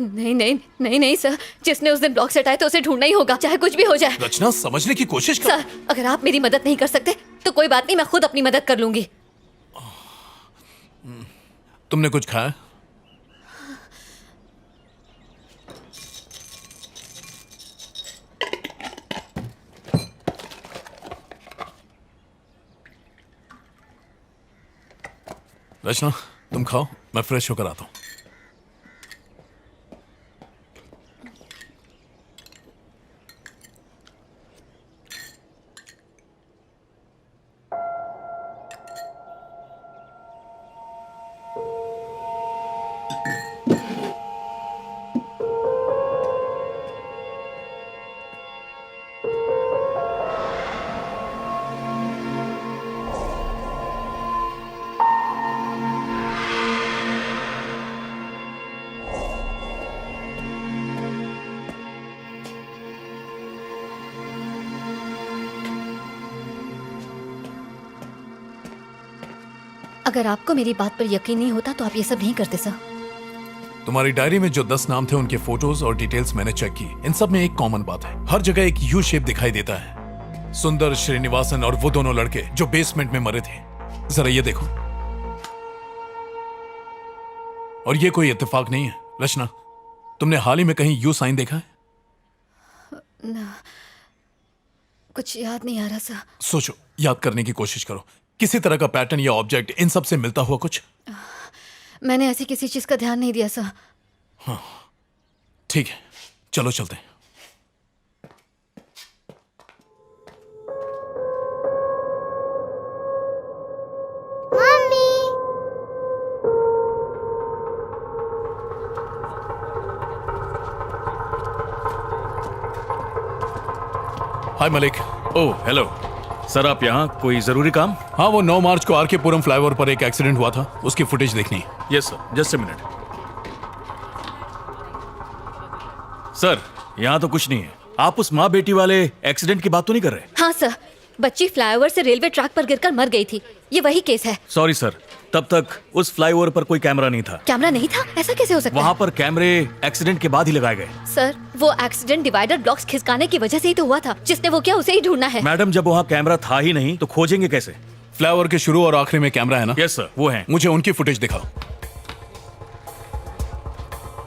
नहीं नहीं नहीं नहीं सर, जिसने उस दिन ब्लॉक हटाए तो उसे ढूंढना ही होगा, चाहे कुछ भी हो जाए। रचना, समझने की कोशिश कर। सर, अगर आप मेरी मदद नहीं कर सकते तो कोई बात नहीं, मैं खुद अपनी मदद कर लूंगी। तुमने कुछ खाया? रचना, तुम खाओ, मैं फ्रेश होकर आता हूं। अगर आपको मेरी बात पर यकीन नहीं होता तो आप ये सब नहीं करते सर। तुम्हारी डायरी में जो 10 नाम थे उनके फोटोज और डिटेल्स मैंने चेक की। इन सब में एक कॉमन बात है, हर जगह एक यू शेप दिखाई देता है। सुंदर, श्रीनिवासन और वो दोनों लड़के जो बेसमेंट में मरे थे। जरा ये देखो। और ये कोई इत्तेफाक नहीं है। रचना, तुमने हाल ही में कहीं यू साइन देखा है? ना, कुछ याद नहीं आ रहा सर। सोचो, याद करने की कोशिश करो। किसी तरह का पैटर्न या ऑब्जेक्ट इन सब से मिलता हुआ कुछ? मैंने ऐसी किसी चीज का ध्यान नहीं दिया सर। हाँ, ठीक है, चलो चलते हैं। हाय मलिक। ओह हेलो सर, आप यहाँ कोई जरूरी काम? हाँ, वो 9 मार्च को आरके पुरम फ्लाईओवर पर एक एक्सीडेंट हुआ था, उसकी फुटेज देखनी है। Yes sir, just a minute. Sir, यहाँ तो कुछ नहीं है। आप उस माँ बेटी वाले एक्सीडेंट की बात तो नहीं कर रहे? हाँ सर, बच्ची फ्लाईओवर से रेलवे ट्रैक पर गिरकर मर गई थी, ये वही केस है। सॉरी सर, तब तक उस फ्लाईओवर पर कोई कैमरा नहीं था। कैमरा नहीं था? ऐसा कैसे हो सकता है? वहाँ पर कैमरे एक्सीडेंट के बाद ही लगाए गए। सर, वो एक्सीडेंट डिवाइडर ब्लॉक्स खिसकाने की वजह से ही तो हुआ था। जिसने वो किया उसे ही ढूंढना है। मैडम, जब वहाँ कैमरा था ही नहीं तो खोजेंगे कैसे? फ्लाईओवर के शुरू और आखिरी में कैमरा है ना? यस सर, वो है। मुझे उनकी फुटेज दिखाओ।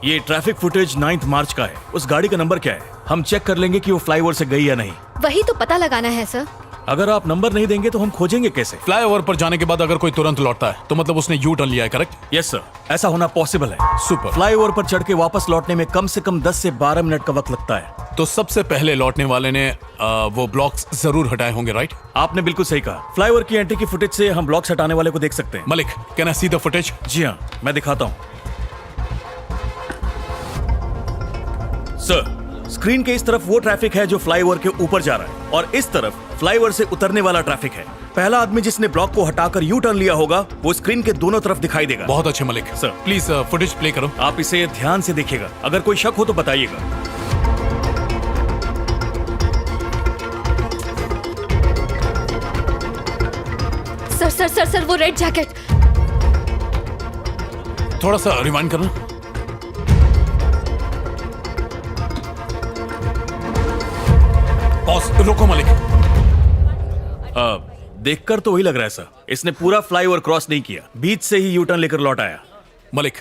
ये ट्रैफिक फुटेज 9 मार्च का है। उस गाड़ी का नंबर क्या है? हम चेक कर लेंगे कि वो फ्लाईओवर से गई या नहीं। वही तो पता लगाना है सर। अगर आप नंबर नहीं देंगे तो हम खोजेंगे कैसे? फ्लाईओवर पर जाने के बाद अगर कोई तुरंत लौटता है तो मतलब उसने यू टर्न लिया है, करेक्ट? यस सर, ऐसा होना पॉसिबल है। सुपर। फ्लाईओवर पर चढ़ के वापस लौटने में कम से कम 10 से 12 मिनट का वक्त लगता है। तो सबसे पहले लौटने वाले ने वो ब्लॉक्स जरूर हटाए होंगे, राइट? आपने बिल्कुल सही कहा। फ्लाईओवर की एंट्री की फुटेज से हम ब्लॉक्स हटाने वाले को देख सकते हैं। Malik, can I see the footage? जी हाँ, मैं दिखाता हूँ। सर, स्क्रीन के इस तरफ वो ट्रैफिक है जो फ्लाईओवर के ऊपर जा रहा है और इस तरफ फ्लाईओवर से उतरने वाला ट्रैफिक है। पहला आदमी जिसने ब्लॉक को हटाकर यू टर्न लिया होगा वो स्क्रीन के दोनों तरफ दिखाई देगा। बहुत अच्छे Malik. Sir please footage play करो। आप इसे ध्यान से देखिएगा, अगर कोई शक हो तो बताइएगा। सर सर सर सर वो रेड जैकेट। थोड़ा सा रिवाइंड करना। पॉज, रोको मलिक। देखकर तो वही लग रहा है सर, इसने पूरा फ्लाईओवर क्रॉस नहीं किया, बीच से ही यू टर्न लेकर लौट आया। मलिक,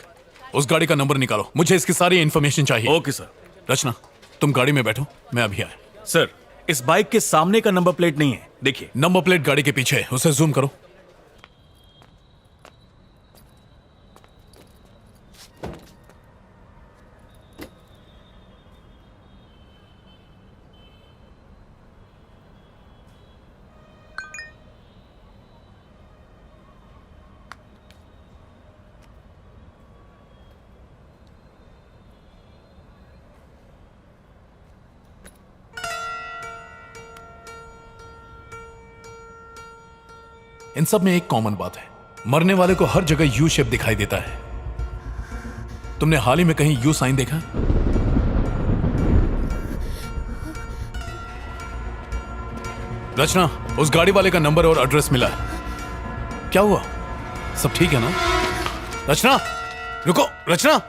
उस गाड़ी का नंबर निकालो, मुझे इसकी सारी इंफॉर्मेशन चाहिए। Okay sir. रचना, तुम गाड़ी में बैठो, मैं अभी आया। सर, इस बाइक के सामने का नंबर प्लेट नहीं है, देखिए। नंबर प्लेट गाड़ी के पीछे है, उसे जूम करो। इन सब में एक कॉमन बात है, मरने वाले को हर जगह यू शेप दिखाई देता है। तुमने हाल ही में कहीं यू साइन देखा? रचना, उस गाड़ी वाले का नंबर और एड्रेस मिला है। क्या हुआ? सब ठीक है ना? रचना, रुको। रचना,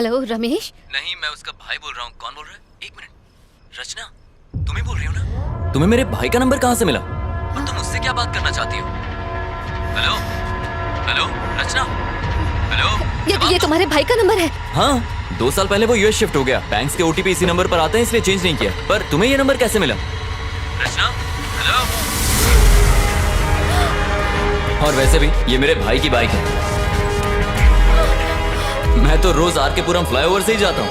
हेलो रमेश। नहीं, मैं उसका भाई बोल रहा हूँ। कौन बोल रहा है? एक मिनट। रचना, तुम ही बोल रही हो ना? तुम्हें मेरे भाई का नंबर कहाँ से मिला? और तुम उससे क्या बात करना चाहती हो? हेलो हेलो रचना, हेलो। ये तुम्हारे भाई का नंबर है? हाँ, 2 साल पहले वो यूएस शिफ्ट हो गया। बैंक्स के ओटीपी इसी नंबर पर आते हैं, इसलिए चेंज नहीं किया। पर तुम्हें ये नंबर कैसे मिला? रचना, हेलो। और वैसे भी ये मेरे भाई की बाइक है। मैं तो रोज आर के पुरम फ्लाईओवर से ही जाता हूँ।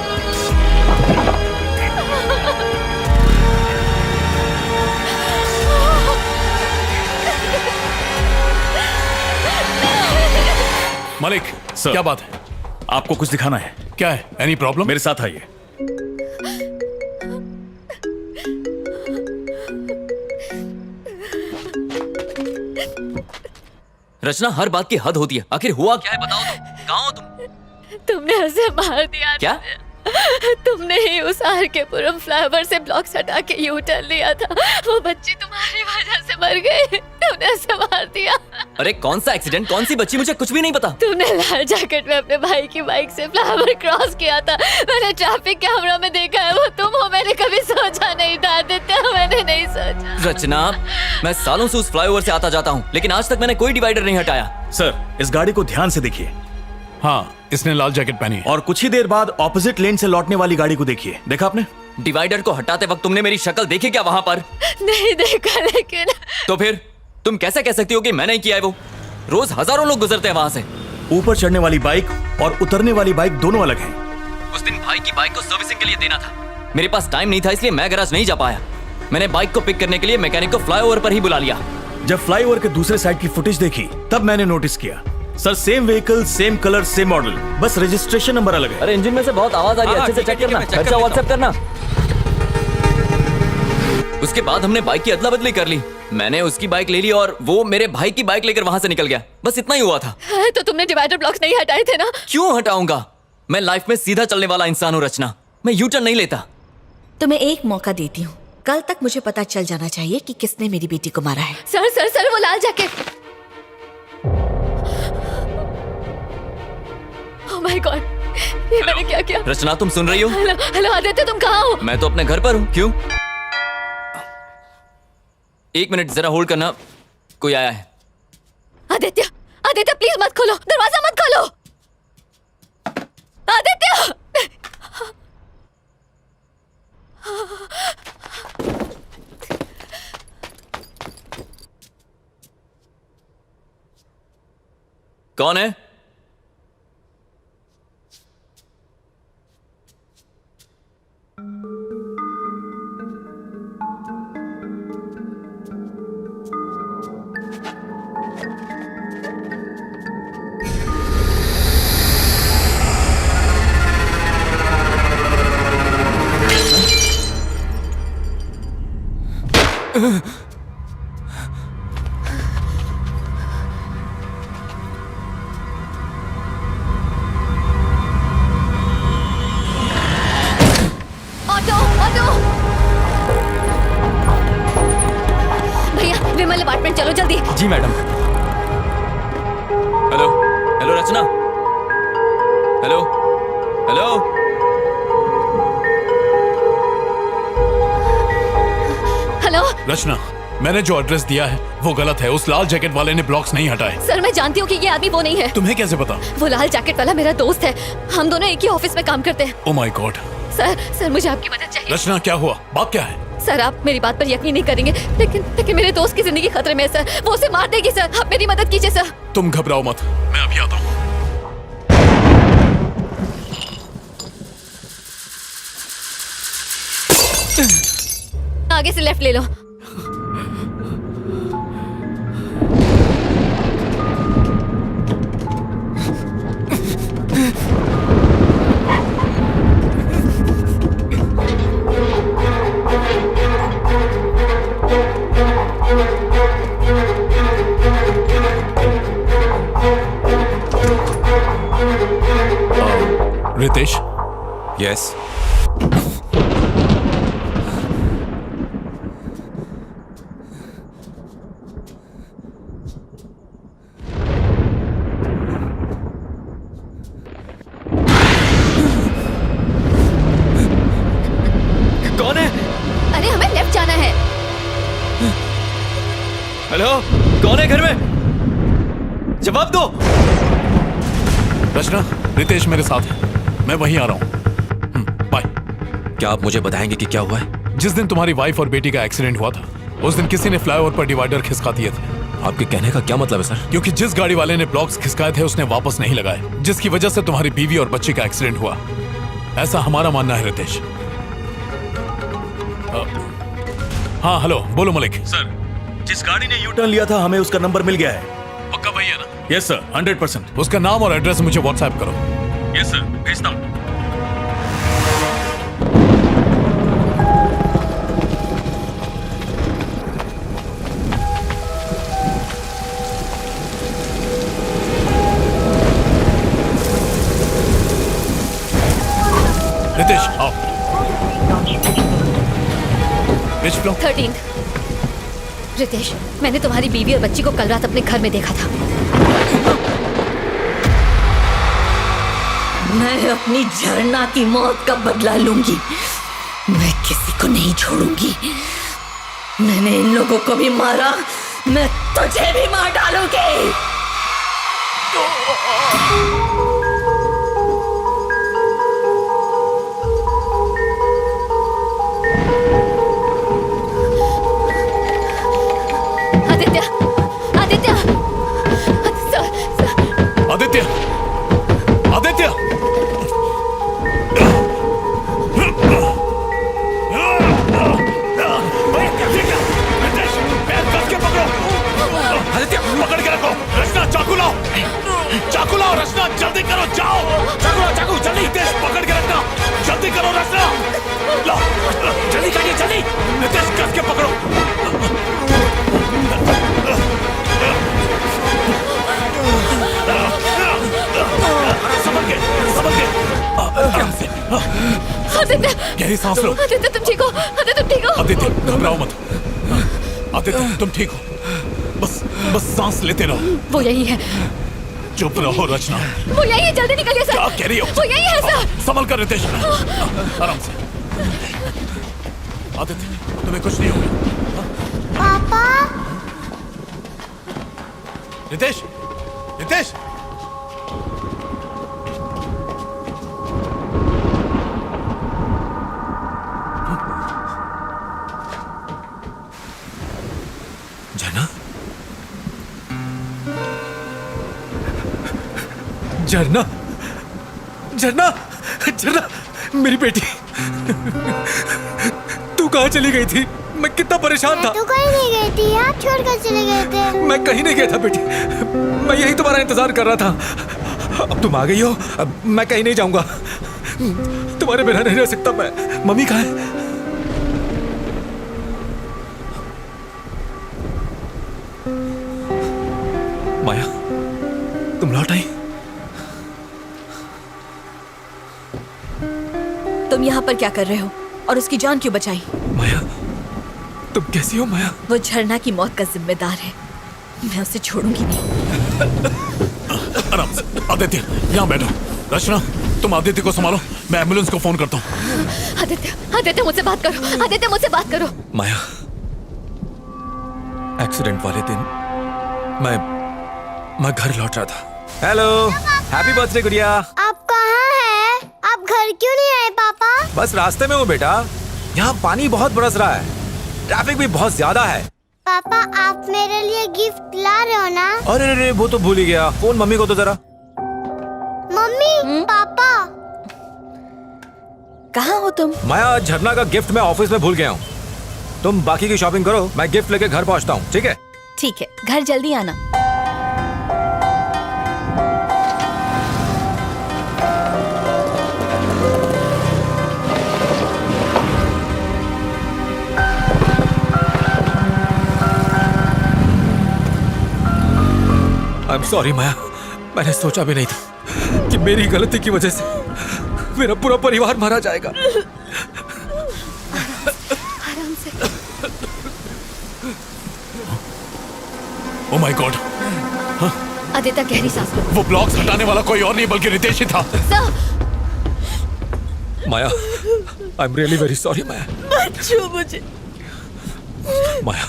मलिक, क्या बात है? आपको कुछ दिखाना है। क्या है? Any problem? मेरे साथ आइए। रचना, हर बात की हद होती है। आखिर हुआ क्या है, बताओ तो। कहाँ हो तुम? तुमने उसे मार दिया। क्या? तुमने ही उस आर के पुरम फ्लाईओवर से ब्लॉक्स हटा के यू टर्न लिया था। वो बच्ची तुम्हारी वजह से मर गई। तुमने उसे मार दिया। अरे कौन सा एक्सीडेंट, कौन सी बच्ची, मुझे कुछ भी नहीं पता। तुमने लाल जैकेट में अपने भाई की बाइक से फ्लाईओवर क्रॉस किया था। मैंने ट्रैफिक कैमरा में देखा है, वो तुम हो। मैंने कभी सोचा नहीं था आदित्य, मैंने नहीं सोचा। रचना, मैं सालों से उस फ्लाईओवर से आता जाता हूँ, लेकिन आज तक मैंने कोई डिवाइडर नहीं हटाया। सर, इस गाड़ी को ध्यान से देखिए। हाँ, इसने लाल जैकेट पहनी है। और कुछ ही देर बाद ऑपोजिट लेन से लौटने वाली गाड़ी को देखिए। देखा आपने? डिवाइडर को हटाते वक्त तुमने मेरी शक्ल देखी क्या वहां पर? नहीं देखा, लेकिन तो फिर तुम कैसे कह सकती हो कि मैंने किया है? वो रोज हजारों लोग गुजरते हैं वहां से। ऊपर चढ़ने वाली बाइक और उतरने वाली बाइक दोनों अलग हैं। उस दिन भाई की बाइक को सर्विसिंग के लिए देना था। मेरे पास टाइम नहीं था, इसलिए मैं गैराज नहीं जा पाया। मैंने बाइक को पिक करने के लिए मैकेनिक को फ्लाईओवर पर ही बुला लिया। जब फ्लाईओवर के दूसरे साइड की फुटेज देखी तब मैंने नोटिस किया। Sir, same vehicle, same colour, same model, बस रजिस्ट्रेशन नंबर अलग है। अरे इंजन में से बहुत आवाज आ रही है, अच्छे से चेक करना। अच्छा, व्हाट्सएप करना। उसके बाद हमने बाइक की अदला बदली कर ली। मैंने उसकी बाइक ले ली और वो मेरे भाई की बाइक लेकर वहां से निकल गया। बस इतना ही हुआ था। तो तुमने डिवाइडर ब्लॉक्स नहीं हटाए थे ना? क्यों हटाऊंगा? मैं लाइफ में सीधा चलने वाला इंसान हूँ रचना। मैं यू टर्न नहीं लेता। तुम्हें एक मौका देती हूँ। कल तक मुझे पता चल जाना चाहिए कि किसने मेरी बेटी को मारा है। सर सर सर, वो लाल जैकेट। ओह माय गॉड, ये मैंने क्या किया? रचना, तुम सुन रही हो? हेलो हेलो आदित्य, तुम कहाँ हो? मैं तो अपने घर पर हूँ। क्यों? 1 मिनट जरा होल्ड करना, कोई आया है। आदित्य आदित्य, प्लीज मत खोलो, दरवाजा मत खोलो। आदित्य! कौन है? Auto auto! भैया, विमल अपार्टमेंट चलो जल्दी। जी मैडम। हेलो हेलो रचना, हेलो हेलो। हेलो रचना, मैंने जो एड्रेस दिया है वो गलत है। उस लाल जैकेट वाले ने ब्लॉक्स नहीं हटाए। सर, मैं जानती हूँ कि ये आदमी वो नहीं है। तुम्हें कैसे पता? वो लाल जैकेट वाला मेरा दोस्त है। हम दोनों एक ही ऑफिस में काम करते हैं। Oh my God. सर मुझे आपकी मदद चाहिए। रचना, क्या हुआ? बात क्या है? सर, आप मेरी बात पर यकीन नहीं करेंगे, लेकिन मेरे दोस्त की जिंदगी खतरे में है सर। वो उसे मार देगी सर। आप मेरी मदद कीजिए सर। तुम घबराओ मत, मैं अभी आता हूँ। आगे से लेफ्ट ले लो। रितेश? यस। हेलो, कौन है घर में? जवाब दो। रचना, रितेश मेरे साथ है, मैं वहीं आ रहा हूँ। बाय। क्या आप मुझे बताएंगे कि क्या हुआ है? जिस दिन तुम्हारी वाइफ और बेटी का एक्सीडेंट हुआ था, उस दिन किसी ने फ्लाईओवर पर डिवाइडर खिसका दिए थे। आपके कहने का क्या मतलब है सर? क्योंकि जिस गाड़ी वाले ने ब्लॉक्स खिसकाए थे उसने वापस नहीं लगाए, जिसकी वजह से तुम्हारी बीवी और बच्ची का एक्सीडेंट हुआ, ऐसा हमारा मानना है रितेश। हाँ हेलो, बोलो मलिक। सर, जिस गाड़ी ने यू टर्न लिया था हमें उसका नंबर मिल गया है। पक्का वही है ना? Yes sir, 100%। उसका नाम और एड्रेस मुझे व्हाट्सएप करो। यस सर, भेजता हूँ। रितेश आओ। Which floor? 13th। रितेश, मैंने तुम्हारी बीवी और बच्ची को कल रात अपने घर में देखा था। मैं अपनी झरना की मौत का बदला लूंगी। मैं किसी को नहीं छोड़ूंगी। मैंने इन लोगों को भी मारा, मैं तुझे भी मार डालूंगी। आदित्य, आदित्य, आदित्य, आदित्य, आदित्य पकड़ के रखो। रचना चाकू लाओ, चाकू लाओ। रचना जल्दी करो, जाओ। चाकू लाओ, चाकू जल्दी। रितेश पकड़ के रखना, जल्दी करो। रचना लाओ, जल्दी काटिए, जल्दी। रितेश कस के पकड़ो। संभल के। आदित्य, गहरी सांस लो। आदित्य तुम ठीक हो? आदित्य तुम ठीक हो? आदित्य घबराओ मत। आदित्य तुम ठीक हो, बस सांस लेते रहो। वो यही है। चुप रहो रचना। वो यही है, जल्दी निकलिए सर। क्या कह रही हो? वो यही है सर। संभल कर रितेश, आराम से। आदित्य तुम्हें कुछ नहीं होगा। पापा। रितेश, रितेश। झरना, झरना, झरना, झरना, मेरी बेटी। तू कहाँ चली गई थी? मैं कितना परेशान था। तू कहीं नहीं गई थी, आप छोड़कर चले गए थे। मैं कहीं नहीं गया था बेटी, मैं यही तुम्हारा इंतजार कर रहा था। अब तुम आ गई हो, अब मैं कहीं नहीं जाऊंगा। तुम्हारे बिना नहीं रह सकता मैं। मम्मी कहाँ है? माया, तुम लौट आई? तुम यहाँ पर क्या कर रहे हो और उसकी जान क्यों बचाई? माया, तुम कैसी हो माया? वो झरना की मौत का जिम्मेदार है, मैं उसे छोड़ूंगी नहीं। आराम से। आदित्य यहाँ बैठो। रचना तुम आदित्य को संभालो, मैं एम्बुलेंस को फोन करता हूँ। आदित्य, आदित्य मुझसे बात करो। आदित्य मुझसे बात करो। माया, एक्सीडेंट वाले दिन मैं घर लौट रहा था। हेलो, हैप्पी बर्थडे गुड़िया। आप कहाँ हैं? आप घर क्यों नहीं आए पापा? बस रास्ते में हूँ बेटा, यहाँ पानी बहुत बरस रहा है, ट्रैफिक भी बहुत ज्यादा है। पापा आप मेरे लिए गिफ्ट ला रहे हो ना? अरे अरे वो तो भूल ही गया। फोन मम्मी को तो जरा। मम्मी, पापा कहाँ हो तुम? माया, झरना का गिफ्ट मैं ऑफिस में भूल गया हूँ। तुम बाकी की शॉपिंग करो, मैं गिफ्ट लेके घर पहुँचता हूँ, ठीक है? ठीक है, घर जल्दी आना। आई एम सॉरी माया, मैंने सोचा भी नहीं था कि मेरी गलती की वजह से मेरा पूरा परिवार मारा जाएगा। आराम से। Oh my God. आदित्य गहरी सांस लो। वो ब्लॉक्स हटाने वाला कोई और नहीं बल्कि रितेश ही था। Maya, I am really very sorry Maya. मत छू मुझे। माया,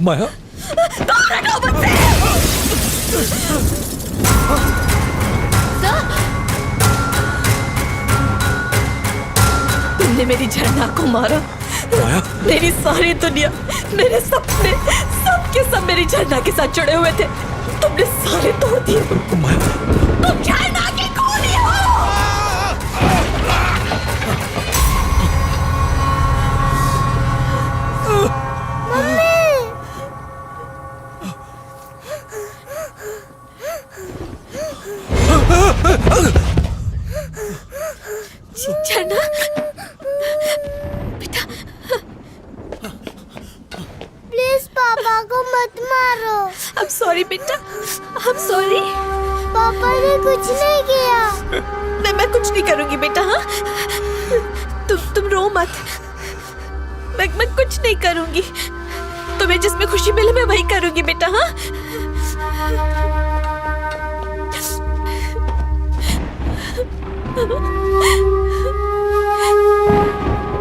माया, कौन हटाओ मुझसे? तुमने मेरी झरना को मारा। मेरी सारी दुनिया, मेरे सपने, सब के सब मेरी झरना के साथ जुड़े हुए थे। तुमने सारे तोड़ दिए। तुम झरना की खूनी हो। झरना बेटा, प्लीज पापा को मत मारो। I'm sorry बेटा, I'm sorry। पापा ने कुछ नहीं किया। मैं कुछ नहीं करूंगी बेटा। हाँ, तुम रो मत। मैं कुछ नहीं करूंगी। तुम्हें जिसमें खुशी मिले मैं वही करूंगी बेटा। हाँ,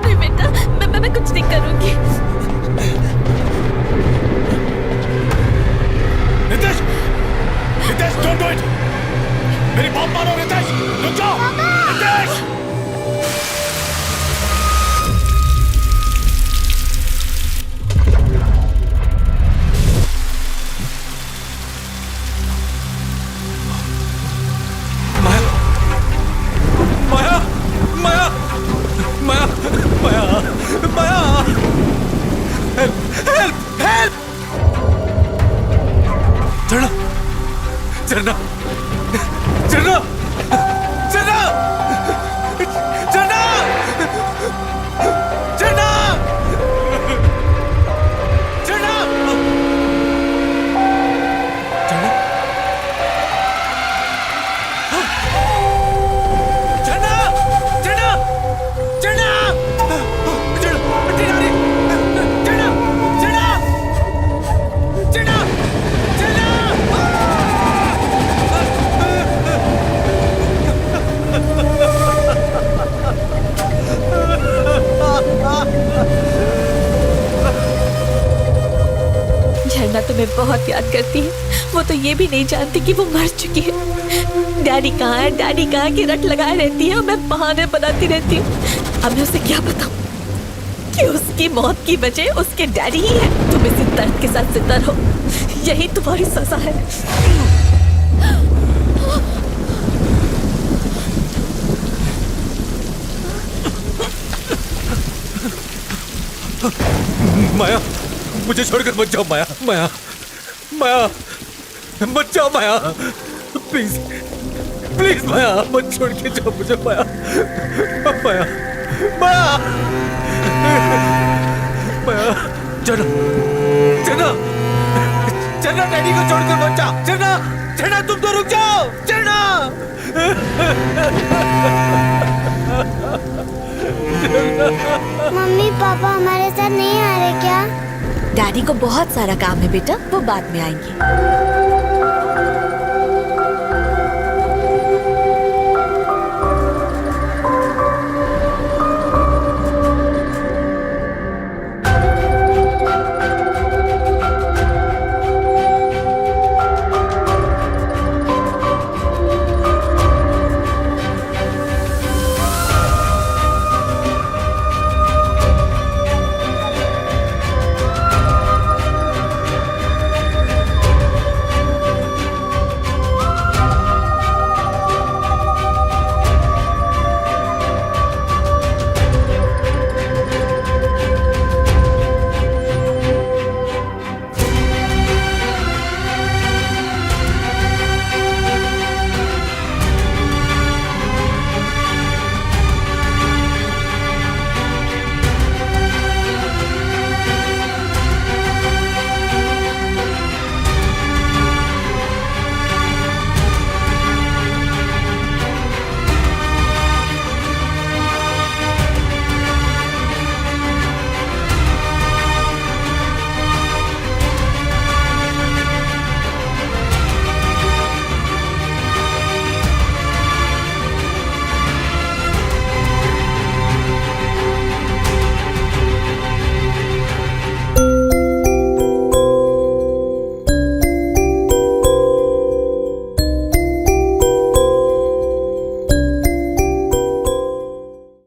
नहीं बेटा, मैं कुछ नहीं करूंगी। Ritesh, Ritesh, don't do it। मेरी बात मानो रितेश, रुक जाओ। रितेश, माया, माया, माया, माया, माया, हेल्प, हेल्प, हेल्प। झरना, झरना, झरना, झरना, झरना, झरना, झरना, झरना तुम्हें बहुत याद करती है। वो तो ये भी नहीं जानती कि वो मर चुकी है। डैडी कहाँ है, डैडी कहाँ की रट लगाए रहती है और मैं बहाने बनाती रहती हूँ। अब मैं उसे क्या बताऊँ कि उसकी मौत की वजह उसके डैडी ही है। तुम इसी दर्द के साथ जिंदा रहो, यही तुम्हारी सजा है। माया, मुझे छोड़कर मत जाओ माया, माया, माया, मत जाओ माया, प्लीज, प्लीज माया, मत छोड़ के जाओ मुझे माया, माया, माया, माया, चलो, चलो, चलो, डैडी को छोड़कर मत जाओ, चलो, चलो, तुम तो रुक जाओ, चलो। मम्मी पापा हमारे साथ नहीं आ रहे क्या? डैडी को बहुत सारा काम है बेटा, वो बाद में आएंगे।